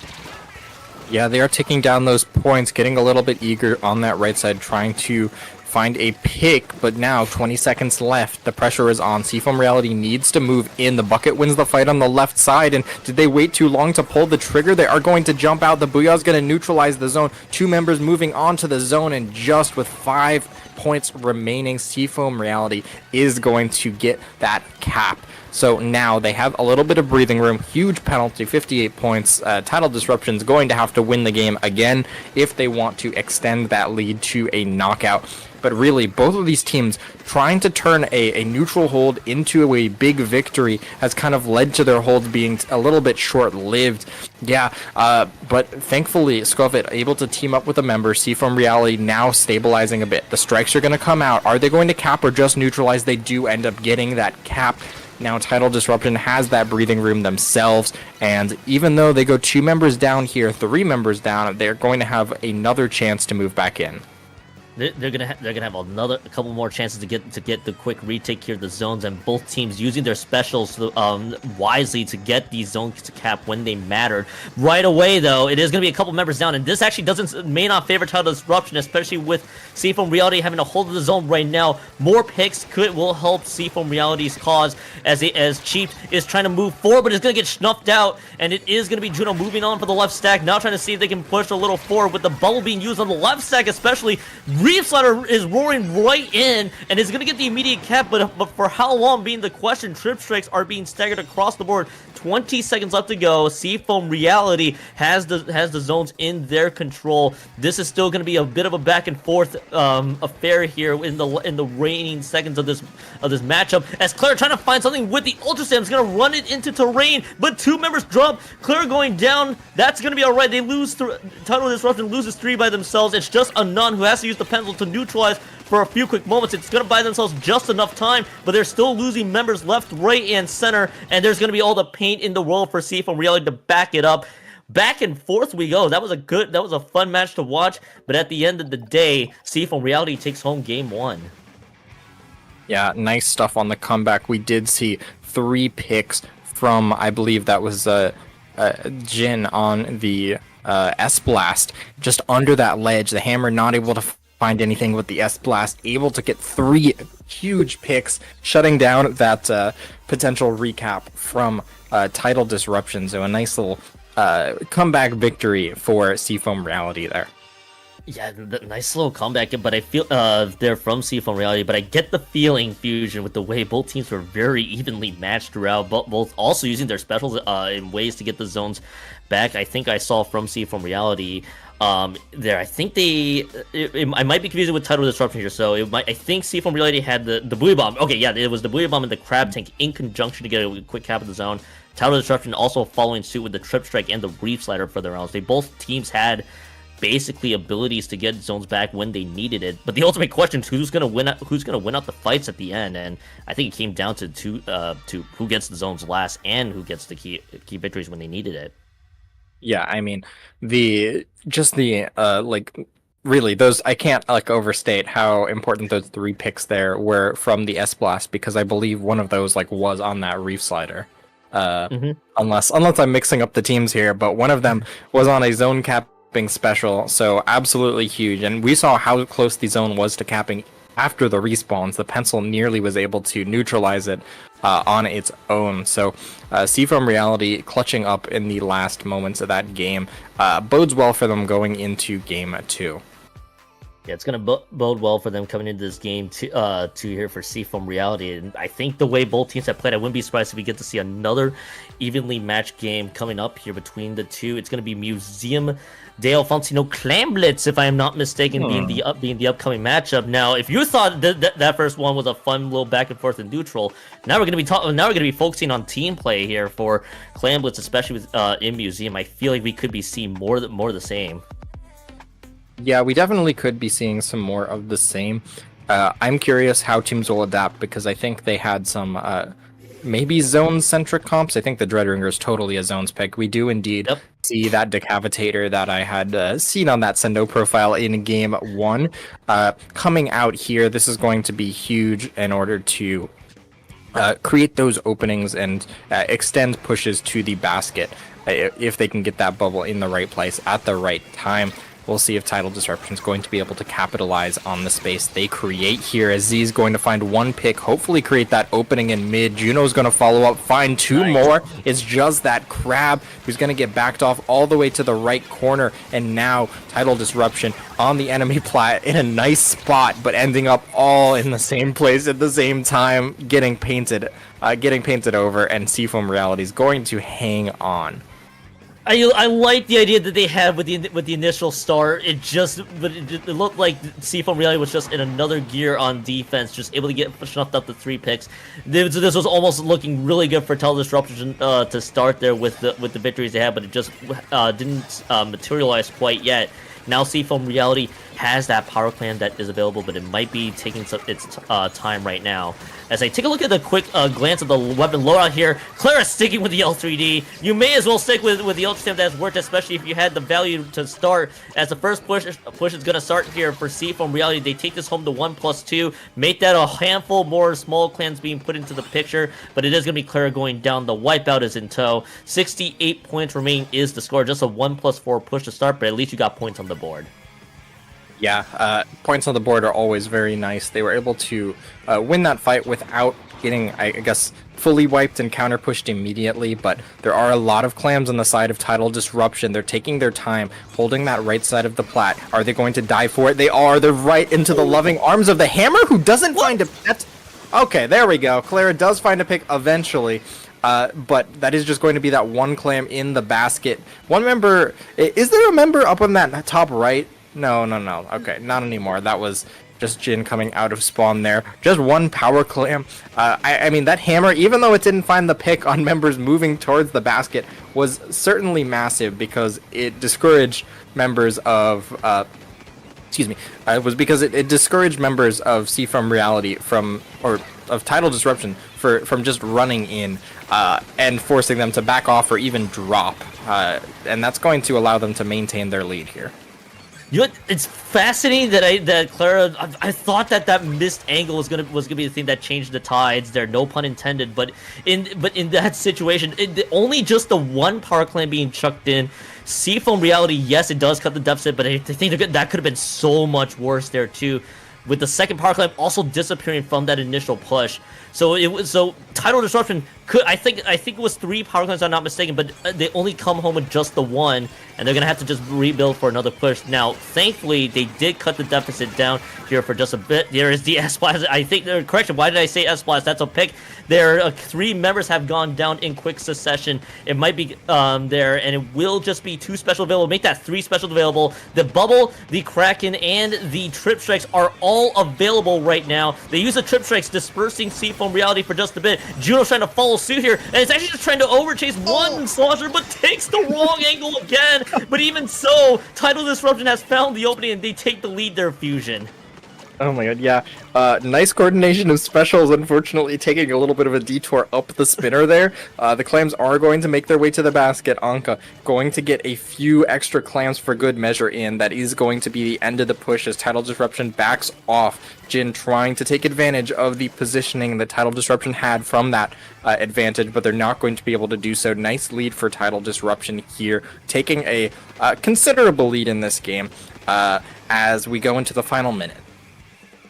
Yeah, they are ticking down those points, getting a little bit eager on that right side, trying to find a pick, but now 20 seconds left. The pressure is on. Seafoam Reality needs to move in. The bucket wins the fight on the left side, and did they wait too long to pull the trigger? They are going to jump out. The Booyah is going to neutralize the zone. 2 members moving on to the zone, and just with 5 points remaining, Seafoam Reality is going to get that cap. So now they have a little bit of breathing room. Huge penalty, 58 points. Tidal Disruption is going to have to win the game again if they want to extend that lead to a knockout. But really, both of these teams trying to turn a neutral hold into a big victory has kind of led to their holds being a little bit short-lived. Yeah, but thankfully, Scovet able to team up with a member. Seafoam Reality now stabilizing a bit. The strikes are going to come out. Are they going to cap or just neutralize? They do end up getting that cap. Now Tidal Disruption has that breathing room themselves, and even though they go 2 members down here, 3 members down, they're going to have another chance to move back in. They're gonna have a couple more chances to get the quick retake here of the zones, and both teams using their specials wisely to get these zones to cap when they mattered. Right away though, it is gonna be a couple members down, and this actually may not favor Tidal Disruption, especially with Seafoam Reality having a hold of the zone right now. More picks will help Seafoam Reality's cause as Chief is trying to move forward, but it's gonna get snuffed out, and it is gonna be Juno moving on for the left stack, now trying to see if they can push a little forward with the bubble being used on the left stack, especially. Reefslider is roaring right in and is going to get the immediate cap, but for how long being the question. Trip strikes are being staggered across the board. 20 seconds left to go. Seafoam Reality has the zones in their control. This is still going to be a bit of a back and forth affair here in the reigning seconds of this matchup. As Claire trying to find something with the Ultra Slam is going to run it into terrain, but 2 members drop. Claire going down. That's going to be all right. They lose. Tidal Disruption loses 3 by themselves. It's just a Nun who has to use the pencil to neutralize for a few quick moments. It's going to buy themselves just enough time, but they're still losing members left, right, and center, and there's going to be all the paint in the world for Seafoam Reality to back it up. Back and forth we go. That was a fun match to watch, but at the end of the day, Seafoam Reality takes home game 1. Yeah, nice stuff on the comeback. We did see 3 picks from, I believe that was Jin on the S-Blast, just under that ledge. The Hammer not able to find anything with the S-Blast, able to get 3 huge picks, shutting down that potential recap from Tidal Disruption. So a nice little comeback victory for Seafoam Reality there. Yeah, nice little comeback, but I feel they're from Seafoam Reality, but I get the feeling, Fusion, with the way both teams were very evenly matched throughout, both also using their specials in ways to get the zones back. I think I saw from Seafoam Reality there. I think I might be confusing with Tidal Disruption here, so I think Seafoam Reality had the Buoy Bomb. Okay, yeah, it was the Buoy Bomb and the Crab Tank in conjunction to get a quick cap of the zone. Tidal Disruption also following suit with the Trip Strike and the Reef Slider for their rounds. Both teams had basically abilities to get zones back when they needed it, but the ultimate question is who's gonna win out the fights at the end, and I think it came down to who gets the zones last and who gets the key victories when they needed it. Yeah, I mean, really, those, I can't overstate how important those 3 picks there were from the S-Blast, because I believe one of those was on that Reef Slider. Unless I'm mixing up the teams here, but one of them was on a zone capping special, so absolutely huge. And we saw how close the zone was to capping after the respawns. The pencil nearly was able to neutralize it on its own. So Seafoam Reality clutching up in the last moments of that game bodes well for them going into game 2. Yeah, it's going to bode well for them coming into this game to here for Seafoam Reality. And I think the way both teams have played, I wouldn't be surprised if we get to see another evenly matched game coming up here between the two. It's going to be Museum de Alfonsino Clamblitz, if I am not mistaken, being the upcoming matchup. Now, if you thought that first one was a fun little back and forth and neutral, now we're going to be focusing on team play here for Clamblitz, especially with in Museum. I feel like we could be seeing more of the same. Yeah, we definitely could be seeing some more of the same. I'm curious how teams will adapt, because I think they had some maybe zone-centric comps. I think the Dreadringer is totally a zones pick. We do indeed see that Decavitator that I had seen on that Sendo profile in game 1 coming out here. This is going to be huge in order to create those openings and extend pushes to the basket if they can get that bubble in the right place at the right time. We'll see if Tidal Disruption is going to be able to capitalize on the space they create here, as Z is going to find one pick, hopefully create that opening in mid. Juno's going to follow up, find two more. It's just that Crab who's going to get backed off all the way to the right corner, and now Tidal Disruption on the enemy plat in a nice spot, but ending up all in the same place at the same time, getting painted over, and Seafoam Reality is going to hang on. I like the idea that they had with the initial start. It looked like Seafoam Reality was just in another gear on defense, just able to get snuffed up the 3 picks. This was almost looking really good for Tidal Disruption to start there with the victories they had, but it just didn't materialize quite yet. Now Seafoam Reality has that power clan that is available, but it might be taking its time right now. As I take a look at the quick glance of the weapon loadout here, Clara sticking with the L3D. You may as well stick with the Ultra Stamp that's worked, especially if you had the value to start. As the first push is going to start here for Seafoam Reality. They take this home to 1+2, make that a handful more small clans being put into the picture, but it is going to be Clara going down. The wipeout is in tow. 68 points remaining is the score. Just a 1+4 push to start, but at least you got points on the board. Yeah, points on the board are always very nice. They were able to win that fight without getting, I guess, fully wiped and counter pushed immediately, but there are a lot of clams on the side of Tidal Disruption. They're taking their time, holding that right side of the plat. Are they going to die for it? They are. They're right into the loving arms of the Hammer, who doesn't find a... Okay, there we go. Clara does find a pick eventually. But that is just going to be that one clam in the basket. One member... Is there a member up on that top right? No. Okay, not anymore. That was just Jin coming out of spawn there. Just one power clam. I mean, that Hammer, even though it didn't find the pick on members moving towards the basket, was certainly massive because it discouraged members of... it was because it discouraged members of Seafoam Reality or of Tidal Disruption from just running in and forcing them to back off or even drop. And that's going to allow them to maintain their lead here. You know, it's fascinating that Clara. I thought that missed angle was gonna be the thing that changed the tides. There, no pun intended. But in that situation, only just the one power clan being chucked in. Seafoam Reality, yes, it does cut the deficit, but I think that could have been so much worse there too. With the second power clamp also disappearing from that initial push. So Tidal Disruption could, I think it was 3 power clamps, if I'm not mistaken, but they only come home with just the one, and they're gonna have to just rebuild for another push. Now, thankfully, they did cut the deficit down here for just a bit. There is the S-Blast. I think, correction, why did I say S-Blast? That's a pick. There, 3 members have gone down in quick succession. It might be there, and it will just be 2 special available. Make that 3 special available. The Bubble, the Kraken, and the Trip Strikes are all available right now. They use the Trip Strikes, dispersing Seafoam Reality for just a bit. Juno's trying to follow suit here, and it's actually just trying to overchase one Slosher, but takes the wrong angle again. But even so, Tidal Disruption has found the opening, and they take the lead there, Fusion. Oh my god, yeah. Nice coordination of specials, unfortunately taking a little bit of a detour up the spinner there. The clams are going to make their way to the basket. Anka going to get a few extra clams for good measure in. That is going to be the end of the push as Tidal Disruption backs off. Jin trying to take advantage of the positioning that Tidal Disruption had from that advantage, but they're not going to be able to do so. Nice lead for Tidal Disruption here, taking a considerable lead in this game as we go into the final minute.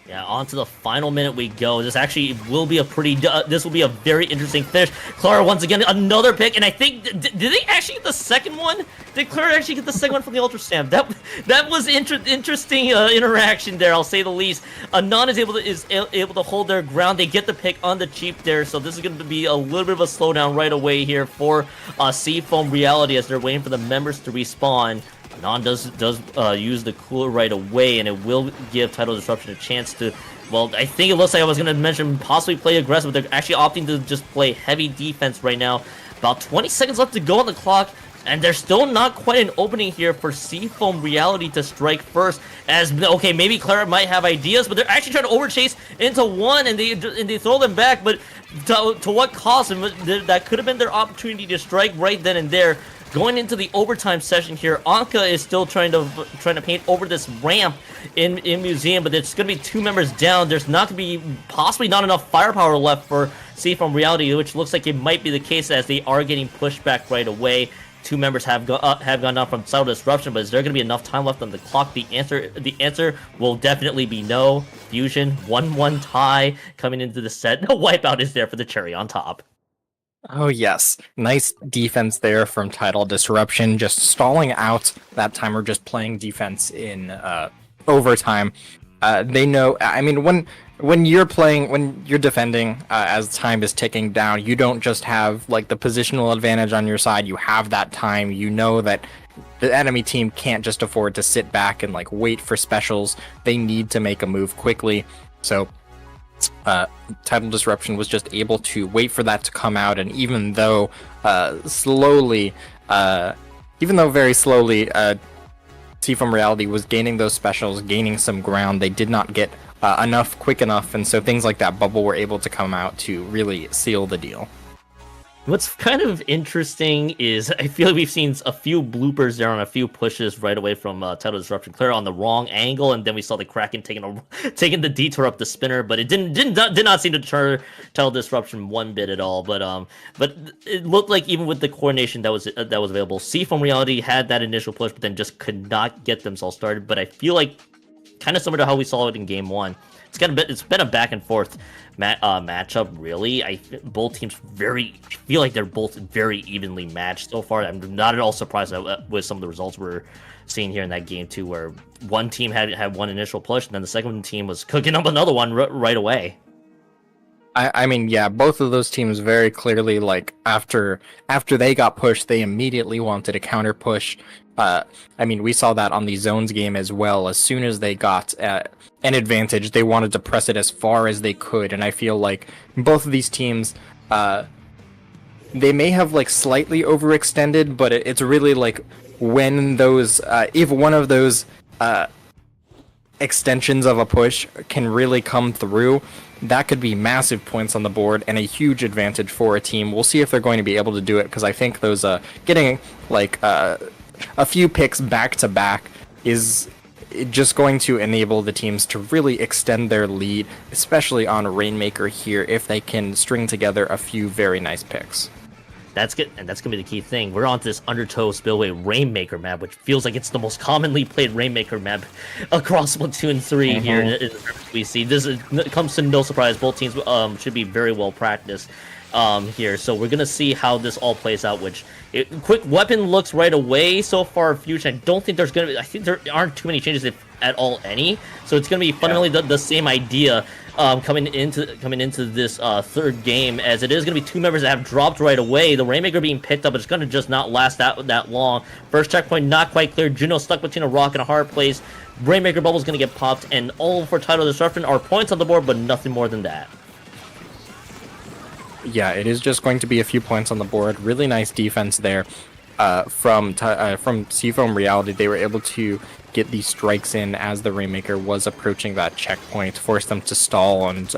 Yeah, on to the final minute we go. This actually will be this will be a very interesting finish. Clara, once again, another pick, and I think, did they actually get the second one? Did Clara actually get the second one from the Ultra Stamp? That was interesting interaction there, I'll say the least. Anon is able to hold their ground. They get the pick on the cheap there, so this is going to be a little bit of a slowdown right away here for Seafoam Reality as they're waiting for the members to respawn. Anon does use the cooler right away, and it will give Tidal Disruption a chance to, well, I think it looks like I was going to mention possibly play aggressive, but they're actually opting to just play heavy defense right now. About 20 seconds left to go on the clock, and there's still not quite an opening here for Seafoam Reality to strike first. As, okay, maybe Clara might have ideas, but they're actually trying to overchase into one, and they throw them back, but to what cost? And that could have been their opportunity to strike right then and there. Going into the overtime session here, Anka is still trying to paint over this ramp in Museum, but there's going to be 2 members down. There's not going to be possibly not enough firepower left for Seafoam Reality, which looks like it might be the case as they are getting pushed back right away. two members have gone down from Tidal Disruption, but is there going to be enough time left on the clock? The answer will definitely be no. Fusion 1-1 tie coming into the set. No wipeout is there for the cherry on top. Oh yes, nice defense there from Tidal Disruption, just stalling out that time or just playing defense in overtime. They know. I mean, when you're defending as time is ticking down, you don't just have like the positional advantage on your side. You have that time. You know that the enemy team can't just afford to sit back and like wait for specials. They need to make a move quickly. So Tidal Disruption was just able to wait for that to come out, and even though very slowly, Seafoam Reality was gaining those specials, gaining some ground, they did not get enough quick enough, and so things like that bubble were able to come out to really seal the deal. What's kind of interesting is I feel like we've seen a few bloopers there on a few pushes right away from Tidal Disruption. Clear on the wrong angle, and then we saw the Kraken taking the detour up the spinner, but it did not seem to deter Tidal Disruption one bit at all. But it looked like even with the coordination that was available, Seafoam Reality had that initial push, but then just could not get themselves started. But I feel like kind of similar to how we saw it in Game 1. It's been a back and forth matchup, really. Both teams feel like they're both very evenly matched so far. I'm not at all surprised with some of the results we're seeing here in that game too, where one team had one initial push, and then the second team was cooking up another one right away. I mean, yeah, both of those teams very clearly, like, after they got pushed, they immediately wanted a counter push. I mean, we saw that on the Zones game as well. As soon as they got an advantage, they wanted to press it as far as they could, and I feel like both of these teams, they may have, like, slightly overextended, but it's really, like, when those, if one of those extensions of a push can really come through, that could be massive points on the board and a huge advantage for a team. We'll see if they're going to be able to do it, because I think those getting like a few picks back to back is just going to enable the teams to really extend their lead, especially on Rainmaker here, if they can string together a few very nice picks. That's good, and that's gonna be the key thing. We're on this Undertow Spillway Rainmaker map, which feels like it's the most commonly played Rainmaker map across Splatoon 3 here in we see. It comes to no surprise. Both teams should be very well practiced here, so we're gonna see how this all plays out. Quick weapon looks right away so far. Fusion, I don't think there's gonna be. I think there aren't too many changes, if at all any. So it's gonna be fundamentally the same idea. Coming into this third game, as it is going to be two members that have dropped right away. The Rainmaker being picked up, but it's going to just not last that long. First checkpoint not quite clear. Juno stuck between a rock and a hard place. Rainmaker bubble is going to get popped, and all for Tidal Disruption are points on the board, but nothing more than that. Yeah, it is just going to be a few points on the board. Really nice defense there from Seafoam Reality. They were able to get these strikes in as the Rainmaker was approaching that checkpoint, force them to stall and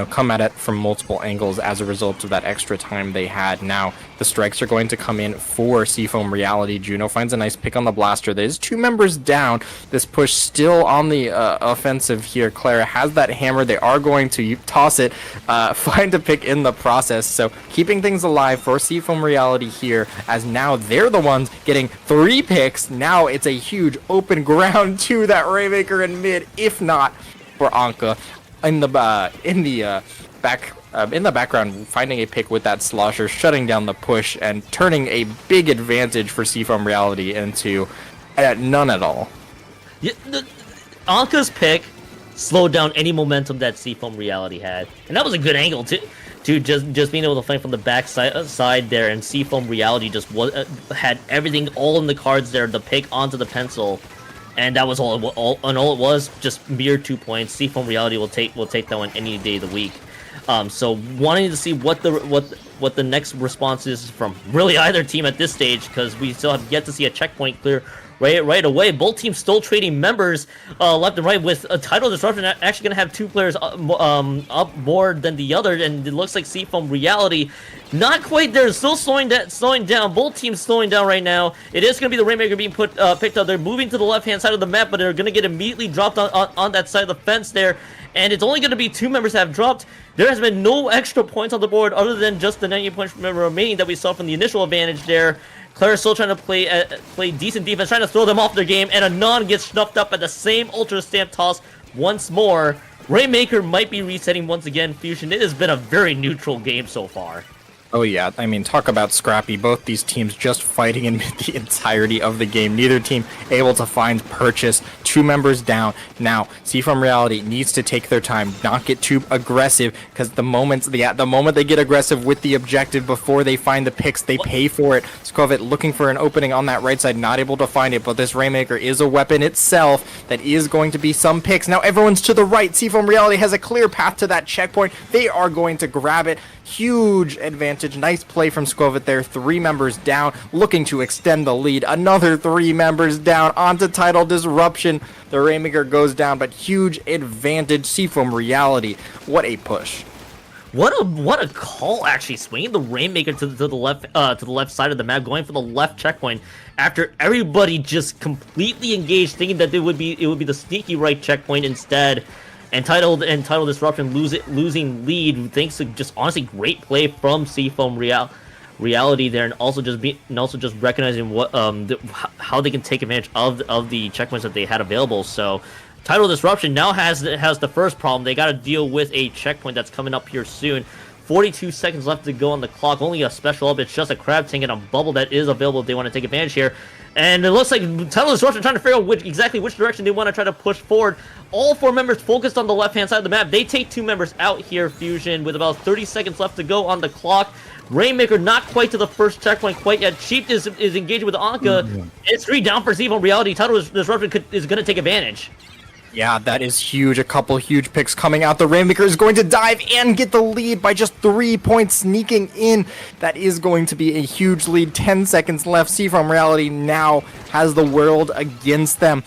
come at it from multiple angles as a result of that extra time they had. Now the strikes are going to come in for Seafoam Reality. Juno finds a nice pick on the blaster. There's two members down. This push still on the offensive here. Clara has that hammer. They are going to toss it, find a pick in the process. So keeping things alive for Seafoam Reality here, as now they're the ones getting 3 picks. Now it's a huge open ground to that Rainmaker in mid, if not for Anka in the background, finding a pick with that slosher, shutting down the push and turning a big advantage for Seafoam Reality into none at all. Yeah, Anka's pick slowed down any momentum that Seafoam Reality had, and that was a good angle too. Just being able to fight from the back side there, and Seafoam Reality just had everything all in the cards there. The pick onto the pencil, and that was all it was. Just mere 2 points. Seafoam Reality will take that one any day of the week. So wanting to see what the next response is from really either team at this stage, because we still have yet to see a checkpoint clear right away. Both teams still trading members left and right, with a Tidal Disruption actually going to have 2 players up more than the other, and it looks like Seafoam Reality not quite there, still slowing down. Both teams slowing down right now. It is going to be the Rainmaker being picked up. They're moving to the left-hand side of the map, but they're going to get immediately dropped on that side of the fence there, and it's only going to be 2 members that have dropped. There has been no extra points on the board other than just the 98 points remaining that we saw from the initial advantage there. Claire's still trying to play decent defense, trying to throw them off their game, and Anon gets snuffed up at the same Ultra Stamp toss once more. Rainmaker might be resetting once again. Fusion, it has been a very neutral game so far. Oh yeah, I mean, talk about scrappy. Both these teams just fighting in the entirety of the game. Neither team able to find purchase. 2 members down. Now, Seafoam Reality needs to take their time, not get too aggressive, because the moment they get aggressive with the objective before they find the picks, they pay for it. Skovit looking for an opening on that right side, not able to find it, but this Rainmaker is a weapon itself that is going to be some picks. Now everyone's to the right. Seafoam Reality has a clear path to that checkpoint. They are going to grab it. Huge advantage. Nice play from Skovit there. 3 members down, looking to extend the lead. Another 3 members down onto Tidal Disruption. The Rainmaker goes down, but huge advantage. Seafoam Reality. What a push. What a call, actually, swinging the Rainmaker to the left side of the map, going for the left checkpoint after everybody just completely engaged, thinking that it would be the sneaky right checkpoint instead. And Tidal Disruption losing lead thanks to just honestly great play from Seafoam Reality there, and also just recognizing what how they can take advantage of the checkpoints that they had available. So Tidal Disruption now has the first problem. They got to deal with a checkpoint that's coming up here soon. 42 seconds left to go on the clock. Only a special up. It's just a crab tank and a bubble that is available if they want to take advantage here. And it looks like Tidal Disruption trying to figure out exactly which direction they want to try to push forward. All 4 members focused on the left-hand side of the map. They take 2 members out here, Fusion, with about 30 seconds left to go on the clock. Rainmaker not quite to the first checkpoint quite yet. Sheep is engaging with Anka. It's 3 down for Seafoam Reality. Tidal Disruption is going to take advantage. Yeah, that is huge. A couple huge picks coming out. The Rainmaker is going to dive and get the lead by just 3 points sneaking in. That is going to be a huge lead. 10 seconds left. Seafoam Reality now has the world against them.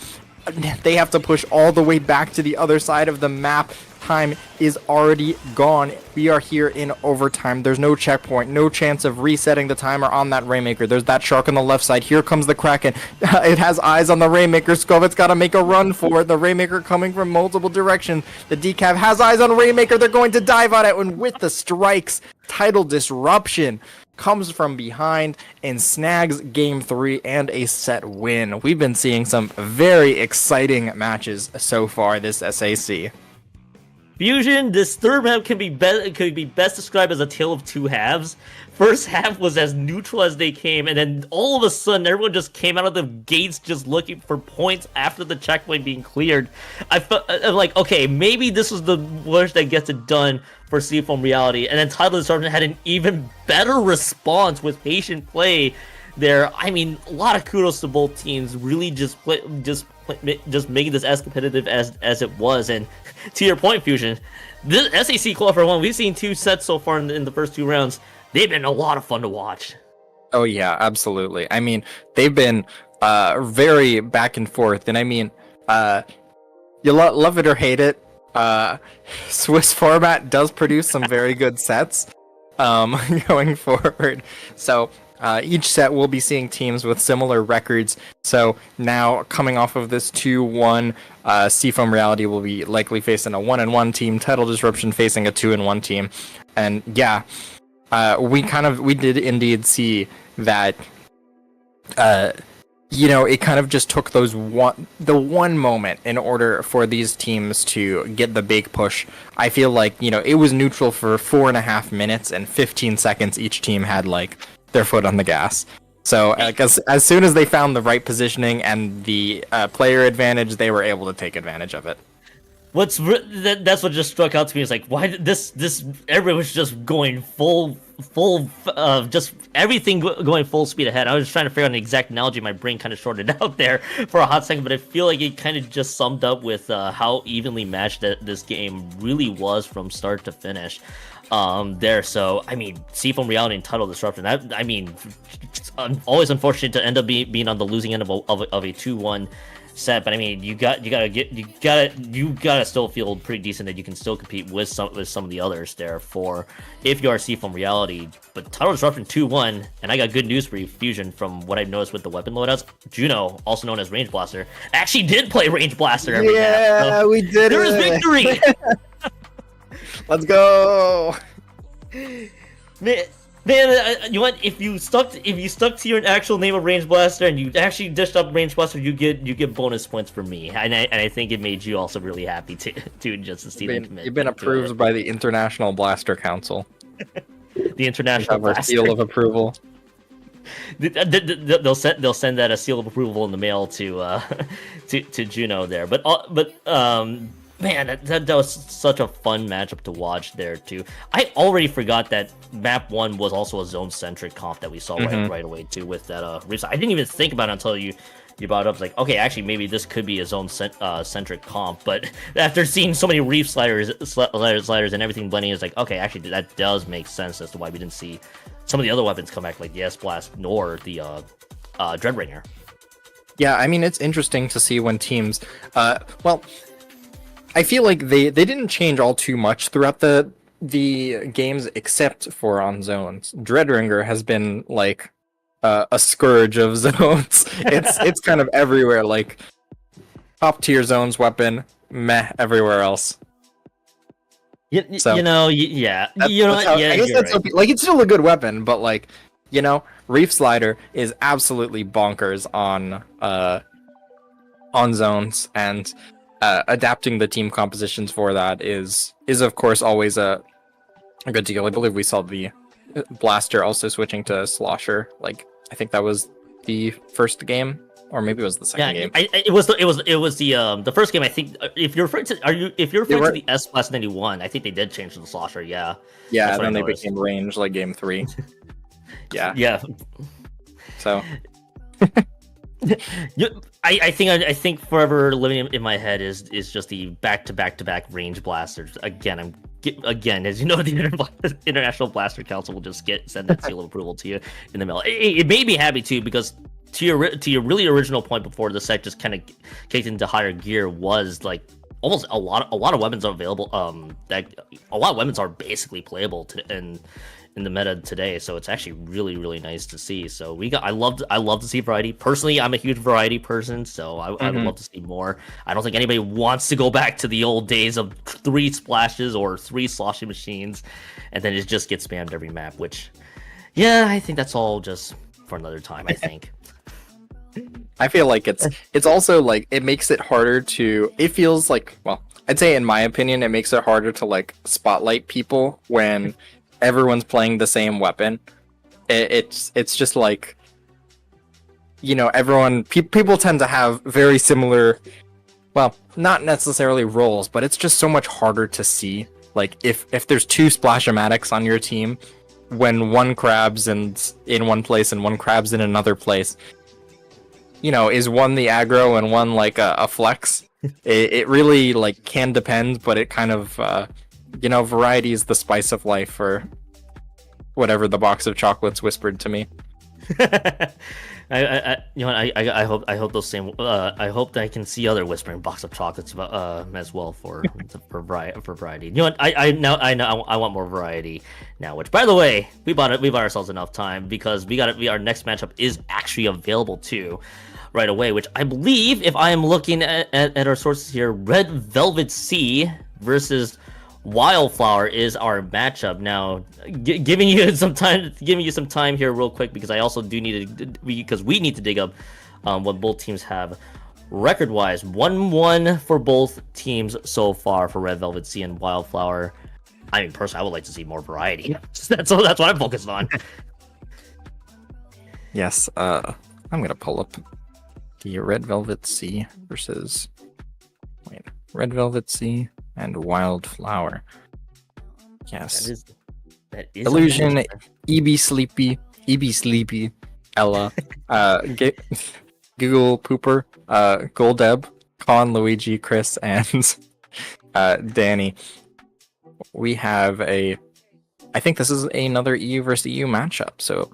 They have to push all the way back to the other side of the map. Time is already gone. We are here in overtime. There's no checkpoint, no chance of resetting the timer on that Rainmaker. There's that shark on the left side. Here comes the Kraken. It has eyes on the Rainmaker. Skovit's got to make a run for it. The Rainmaker coming from multiple directions. The Decav has eyes on Rainmaker. They're going to dive on it, and with the strikes, Tidal Disruption comes from behind and snags game 3 and a set win. We've been seeing some very exciting matches so far this SAC. Fusion, this third map could be best described as a tale of 2 halves. First half was as neutral as they came, and then all of a sudden, everyone just came out of the gates just looking for points after the checkpoint being cleared. I felt like, okay, maybe this was the worst that gets it done for Seafoam Reality, and then Tidal Disruption had an even better response with patient play there. I mean, a lot of kudos to both teams, really just making this as competitive as it was. And to your point, Fusion, this SAC Qualifier 1, we've seen 2 sets so far in the first 2 rounds. They've been a lot of fun to watch. Oh yeah, absolutely. I mean, they've been very back and forth, and I mean, you love it or hate it. Swiss format does produce some very good sets going forward. So each set we'll be seeing teams with similar records. So now coming off of this 2-1, Seafoam Reality will be likely facing a 1-1 team, Tidal Disruption facing a 2-1 team. And yeah, we did indeed see that it kind of just took the one moment in order for these teams to get the big push. I feel like, it was neutral for 4.5 minutes and 15 seconds each team had their foot on the gas. So as soon as they found the right positioning and the player advantage, they were able to take advantage of it. That's what just struck out to me, is like, why did this everyone was just going full just everything going full speed ahead. I was trying to figure out an exact analogy. My brain kind of shorted out there for a hot second, but I feel like it kind of just summed up with how evenly matched this game really was from start to finish there. So I mean, Seafoam Reality and Tidal Disruption, I mean, it's always unfortunate to end up being on the losing end of a 2-1 set, but I mean, you gotta still feel pretty decent that you can still compete with some of the others there for if you are Seafoam Reality. But Tidal Disruption 2-1, and I got good news for you, Fusion, from what I've noticed with the weapon loadouts. Juno, also known as Range Blaster, actually did play Range Blaster every half. So we did there is victory. Let's go. Man, Man, you know what? If you stuck to your actual name of Range Blaster and you actually dished up Range Blaster, you get bonus points for me, and I think it made you also really happy to just to see that commit. You've been approved by the International Blaster Council. The International Have our Blaster seal of approval. They'll send that a seal of approval in the mail to Juno there, but man, that was such a fun matchup to watch there too. I already forgot that map 1 was also a zone centric comp that we saw right away too with that Reef. I didn't even think about it until you brought it up. It's like, okay, actually maybe this could be a zone centric comp, but after seeing so many Reef sliders and everything blending, it's like, okay, actually that does make sense as to why we didn't see some of the other weapons come back, like the S-Blast nor the Dreadringer. Yeah, I mean, it's interesting to see when teams well, I feel like they didn't change all too much throughout the games except for on zones. Dreadringer has been like a scourge of zones. It's kind of everywhere, like top tier zones weapon, meh everywhere else. Yeah. I guess that's right. like, it's still a good weapon, but like, you know, Reef Slider is absolutely bonkers on zones, and adapting the team compositions for that is of course always a good deal. I believe we saw the Blaster also switching to Slosher. Like, I think that was the first game, or maybe it was the second game. It was the first game. I think if you're referring to the S Blast 91, I think they did change to the Slosher. Yeah, and then they became range like game 3. Yeah. So I think forever living in my head is just the back to back range blasters. Again, as you know, the International Blaster Council will just send that seal of approval to you in the mail. It made me happy too, because to your really original point before the set just kind of kicked into higher gear was like almost a lot of weapons are available. That a lot of weapons are basically playable in the meta today, so it's actually really nice to see. So I love to see variety. Personally, I'm a huge variety person, so I would love to see more. I don't think anybody wants to go back to the old days of 3 splashes or 3 sloshing machines, and then it just gets spammed every map. Which, yeah, I think that's all just for another time. I think. I feel like it's also like it makes it harder to. It feels like, well, I'd say in my opinion, it makes it harder to like spotlight people when everyone's playing the same weapon. It's just like, you know, people tend to have very similar, well, not necessarily roles, but it's just so much harder to see. Like if there's 2 Splashamatics on your team, when one crabs in one place and one crabs in another place, you know, is one the aggro and one like a flex? It really like can depend, but it kind of you know, variety is the spice of life, or whatever the box of chocolates whispered to me. I hope those same. I hope that I can see other whispering box of chocolates as well for variety. You know what? I want more variety now. Which, by the way, we bought ourselves enough time, because our next matchup is actually available too, right away. Which I believe, if I am looking at our sources here, Red Velvet Sea versus Wildflower is our matchup. Now, giving you some time here real quick, because I also do need to, because we need to dig up what both teams have record wise. 1-1 for both teams so far for Red Velvet Sea and Wildflower. I mean, personally, I would like to see more variety. That's what I'm focused on. Yes, I'm gonna pull up the Red Velvet Sea versus Red Velvet Sea and Wildflower. Yes. That is Illusion, EB Sleepy, Ella, Google Pooper, Goldeb, Con, Luigi, Chris, and Danny. We have I think this is another EU versus EU matchup, so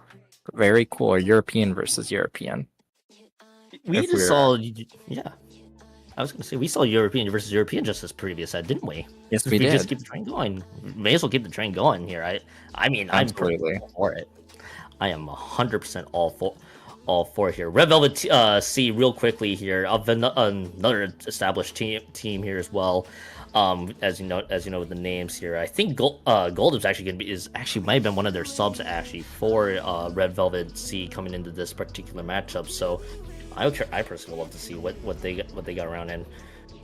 very cool. European versus European. We just saw, yeah. I was going to say, we saw European versus European just this previous set, didn't we? Yes, we did. Just keep the train going. May as well keep the train going here. I mean, absolutely. I'm for it. I am 100% all for it here. Red Velvet Sea, real quickly here, another established team here as well. As you know with the names here, I think Gold is actually might have been one of their subs actually for Red Velvet Sea coming into this particular matchup. So I personally would love to see what they got around. And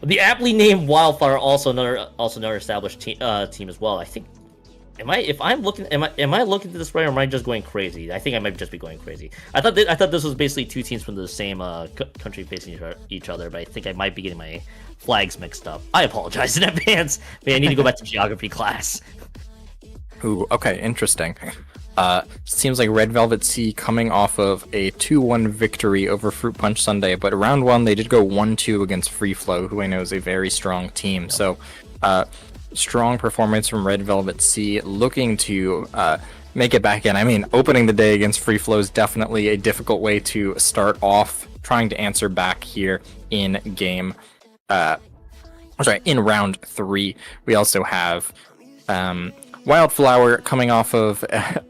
the aptly named Wildflower, also another established team as well. I think. Am I looking at this right, or am I just going crazy? I think I might just be going crazy. I thought this was basically two teams from the same country facing each other, but I think I might be getting my flags mixed up. I apologize in advance. Man, I need to go back to geography class. Ooh, okay, interesting. Seems like Red Velvet Sea coming off of a 2-1 victory over Fruit Punch Sunday, but round 1 they did go 1-2 against FreeFlow, who I know is a very strong team. So, strong performance from Red Velvet Sea, looking to make it back in. I mean, opening the day against FreeFlow is definitely a difficult way to start off, trying to answer back here in game. In round 3. We also have Wildflower coming off of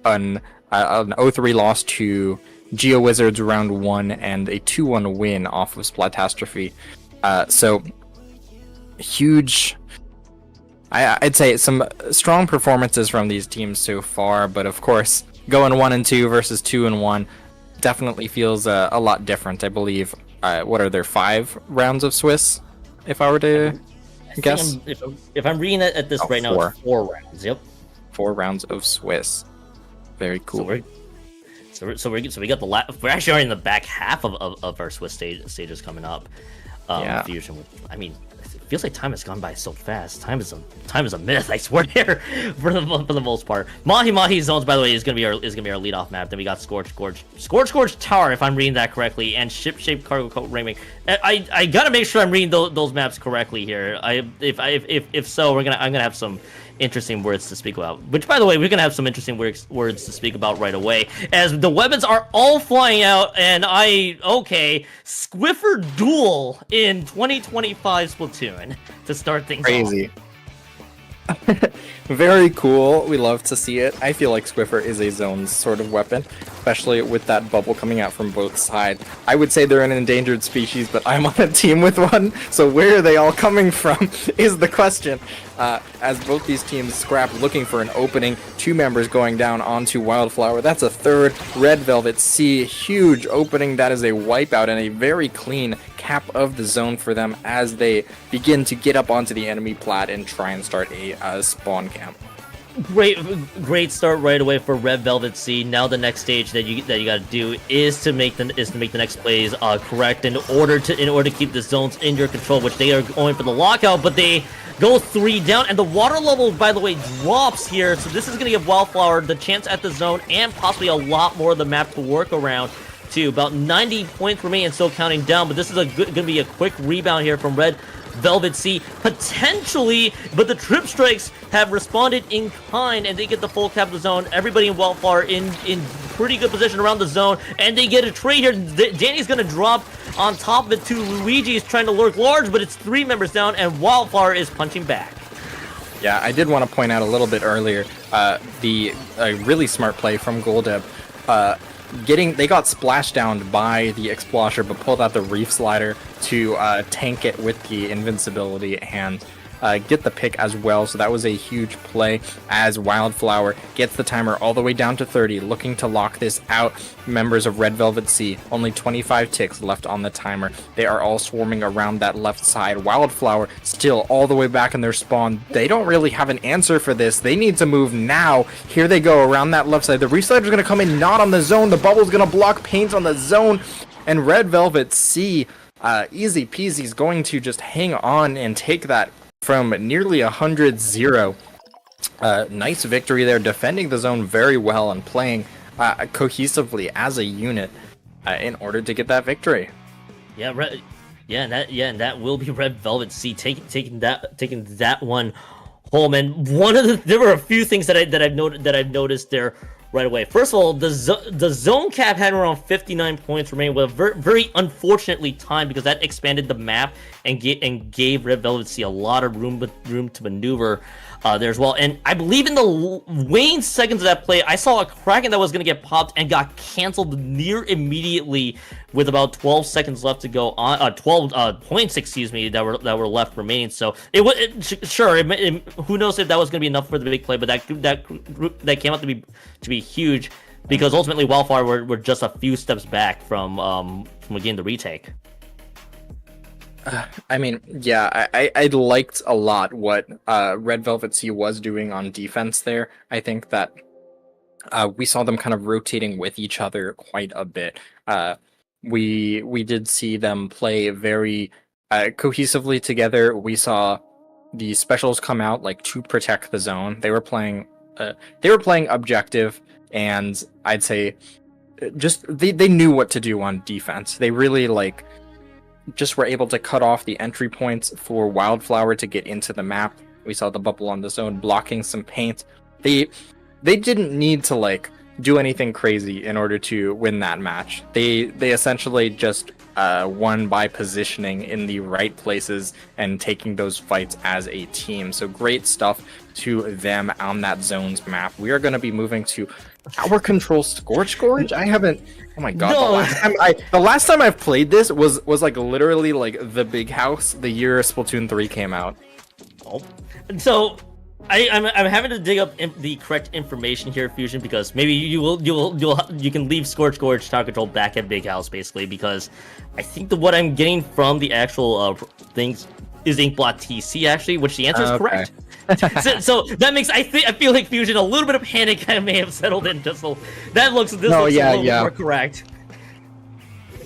an 0-3 loss to Geo Wizards round 1 and a 2-1 win off of Splatastrophe. So huge. I'd say some strong performances from these teams so far, but of course, going 1-2 versus 2-1 definitely feels a lot different. I believe. What are there, 5 rounds of Swiss? If I were to guess, if I'm reading it at this right now, it's 4 rounds. Yep, 4 rounds of Swiss. Very cool. So we got we're actually already in the back half of our Swiss stages coming up. Fusion. I mean, it feels like time has gone by so fast. Time is a myth, I swear here, for the most part. Mahi Zones, by the way, is gonna be our leadoff map. Then we got Scorch Tower, if I'm reading that correctly, and Ship Shaped Cargo Coat Ringwing. I gotta make sure I'm reading those maps correctly here. If so, I'm gonna have some interesting words to speak about. Which, by the way, we're gonna have some interesting words to speak about right away, as the weapons are all flying out. And Squiffer Duel in 2025 Splatoon to start things crazy. Very cool. We love to see it. I feel like Squiffer is a zones sort of weapon, especially with that bubble coming out from both sides. I would say they're an endangered species, but I'm on a team with one, so where are they all coming from is the question. As both these teams scrap looking for an opening, 2 members going down onto Wildflower. That's a 3rd. Red Velvet Sea, huge opening. That is a wipeout and a very clean cap of the zone for them as they begin to get up onto the enemy plat and try and start a spawn camp. Great start right away for Red Velvet Sea. Now the next stage that you got to do is to make the next plays correct in order to keep the zones in your control, which they are going for the lockout, but they go 3 down, and the water level, by the way, drops here. So this is going to give Wildflower the chance at the zone and possibly a lot more of the map to work around. To about 90 points remaining and still counting down, but this is going to be a quick rebound here from Red Velvet Sea, potentially, but the Trip Strikes have responded in kind, and they get the full cap of the zone. Everybody in Wildflower in pretty good position around the zone, and they get a trade here. Danny's going to drop on top of it to Luigi's trying to lurk large, but it's 3 members down, and Wildflower is punching back. Yeah, I did want to point out a little bit earlier, the really smart play from Goldeb. They got splashed down by the Explosher, but pulled out the Reef Slider to tank it with the invincibility and get the pick as well. So that was a huge play as Wildflower gets the timer all the way down to 30, looking to lock this out. Members of Red Velvet Sea, only 25 ticks left on the timer. They are all swarming around that left side. Wildflower still all the way back in their spawn. They don't really have an answer for this. They need to move now. Here they go around that left side. The Reef Slider is going to come in, not on the zone. The bubble's going to block paint on the zone. And Red Velvet Sea, easy peasy, is going to just hang on and take that from nearly 100-0. Nice victory there, defending the zone very well and playing cohesively as a unit in order to get that victory. And that will be Red Velvet Sea taking that one home. And there were a few things that I've noticed there right away. First of all, the zone cap had around 59 points remaining, with a very unfortunately timed, because that expanded the map and gave Red Velvet Sea a lot of room to maneuver. there as well. And I believe in the waning seconds of that play, I saw a Kraken that was going to get popped and got canceled near immediately with about 12 seconds left to go on. 12 points, excuse me, that were left remaining. So who knows if that was going to be enough for the big play, but that came out to be huge because ultimately Wildflower were just a few steps back from getting the retake. I mean, yeah, I liked a lot what Red Velvet Sea was doing on defense there. I think that we saw them kind of rotating with each other quite a bit. We did see them play very cohesively together. We saw the specials come out like to protect the zone. They were playing objective, and I'd say just they knew what to do on defense. They really just were able to cut off the entry points for Wildflower to get into the map. We saw the bubble on the zone blocking some paint. They didn't need to do anything crazy in order to win that match. They essentially just won by positioning in the right places and taking those fights as a team. So great stuff to them on that zones map. We are going to be moving to Tower Control Scorch Gorge. I haven't. Oh my god! No. The last time I've played this was literally the big house the year Splatoon 3 came out. Oh. So I'm having to dig up the correct information here, Fusion, because maybe you can leave Scorch Gorge Tower Control back at Big House basically, because I think what I'm getting from the actual things is Inkblot TC actually, which the answer is correct. so that makes I feel like Fusion, a little bit of panic kind of may have settled in. This looks a little bit more correct.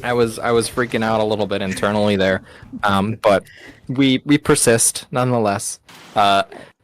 I was freaking out a little bit internally there, but we persist nonetheless.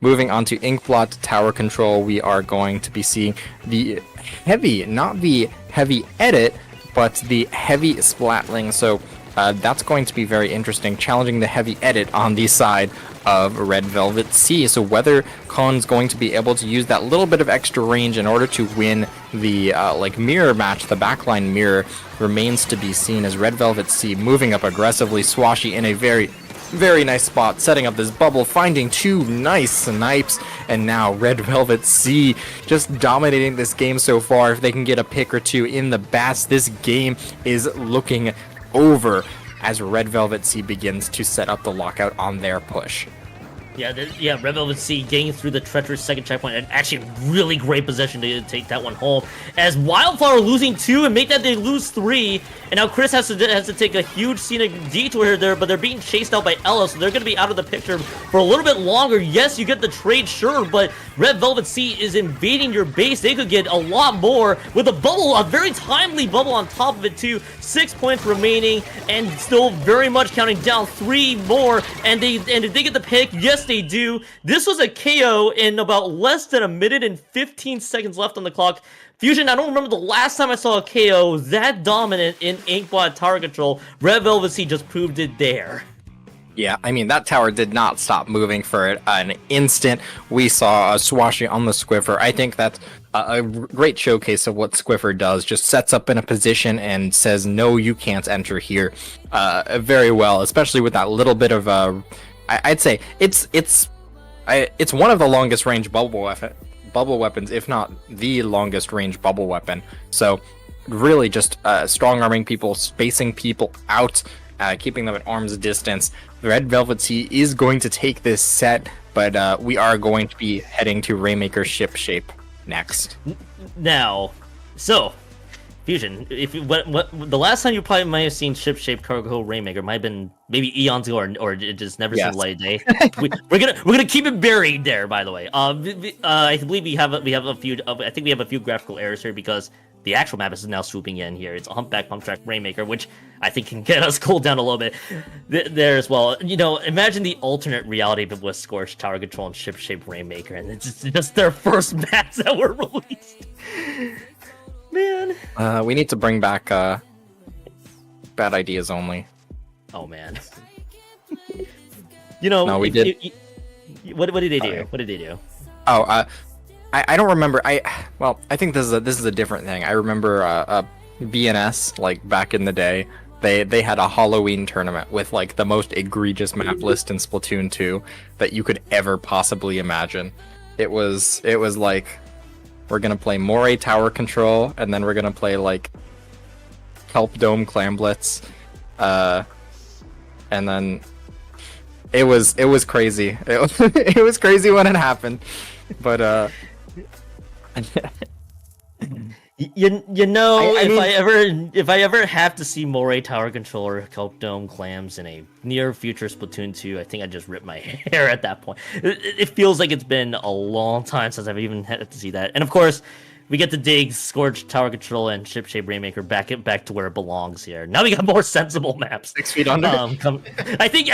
Moving on to Inkblot Tower Control, we are going to be seeing the heavy, not the heavy edit, but the heavy splatling. So that's going to be very interesting, challenging the heavy edit on the side of Red Velvet Sea. So whether Khan's going to be able to use that little bit of extra range in order to win the mirror match, the backline mirror, remains to be seen, as Red Velvet Sea moving up aggressively. Swashy in a very, very nice spot, setting up this bubble, finding two nice snipes, and now Red Velvet Sea just dominating this game so far. If they can get a pick or two in the bats, this game is looking over as Red Velvet Sea begins to set up the lockout on their push. Yeah, Red Velvet Sea getting through the treacherous second checkpoint, and actually really great possession to take that one home. As Wildflower losing 2 and make that they lose 3, and now Chris has to take a huge scenic detour there, but they're being chased out by Ella, so they're going to be out of the picture for a little bit longer. Yes, you get the trade, sure, but Red Velvet Sea is invading your base. They could get a lot more with a bubble, a very timely bubble on top of it too. 6 points remaining, and still very much counting down 3 more, and if they get the pick, yes, they do. This was a KO in about less than a minute and 15 seconds left on the clock. Fusion, I don't remember the last time I saw a KO that dominant in Inkblot Tower Control. Red Velvet Sea just proved it there. Yeah, I mean, that tower did not stop moving for an instant. We saw a Swashy on the Squiffer. I think that's a great showcase of what Squiffer does. Just sets up in a position and says, no, you can't enter here very well, especially with that little bit of I'd say it's one of the longest range bubble weapons, if not the longest range bubble weapon. So really just strong arming people, spacing people out, keeping them at arm's distance. Red Velvet Sea is going to take this set, but we are going to be heading to Rainmaker Ship Shape next. Now, so Fusion, if you, what the last time you probably might have seen Ship Shape Cargo Rainmaker might have been maybe eons ago, or it just never seen the light of day. We're gonna keep it buried there. By the way, I believe we have a few. I think we have a few graphical errors here because the actual map is now swooping in here. It's a Humpback Pump Track Rainmaker, which I think can get us cooled down a little bit there as well. You know, imagine the alternate reality if it was Scorch Tower Control and Ship Shape Rainmaker, and it's just their first maps that were released. Man. We need to bring back bad ideas only. Oh man. You know, no, we did. What did they do? What did they do? Oh, I don't remember. I think this is a different thing. I remember BNS like back in the day. They had a Halloween tournament with like the most egregious map list in Splatoon 2 that you could ever possibly imagine. It was like, we're gonna play Moray Tower Control, and then we're gonna play like Kelp Dome Clam Blitz, and then it was crazy. It was crazy when it happened, but You know, I mean, if I ever have to see Moray Tower Control or Kelp Dome Clams in a near future Splatoon 2, I think I just rip my hair at that point. It feels like it's been a long time since I've even had to see that. And of course, we get to dig Scorch Tower Control and Ship Shape Rainmaker back to where it belongs here. Now we got more sensible maps. 6 feet under. I think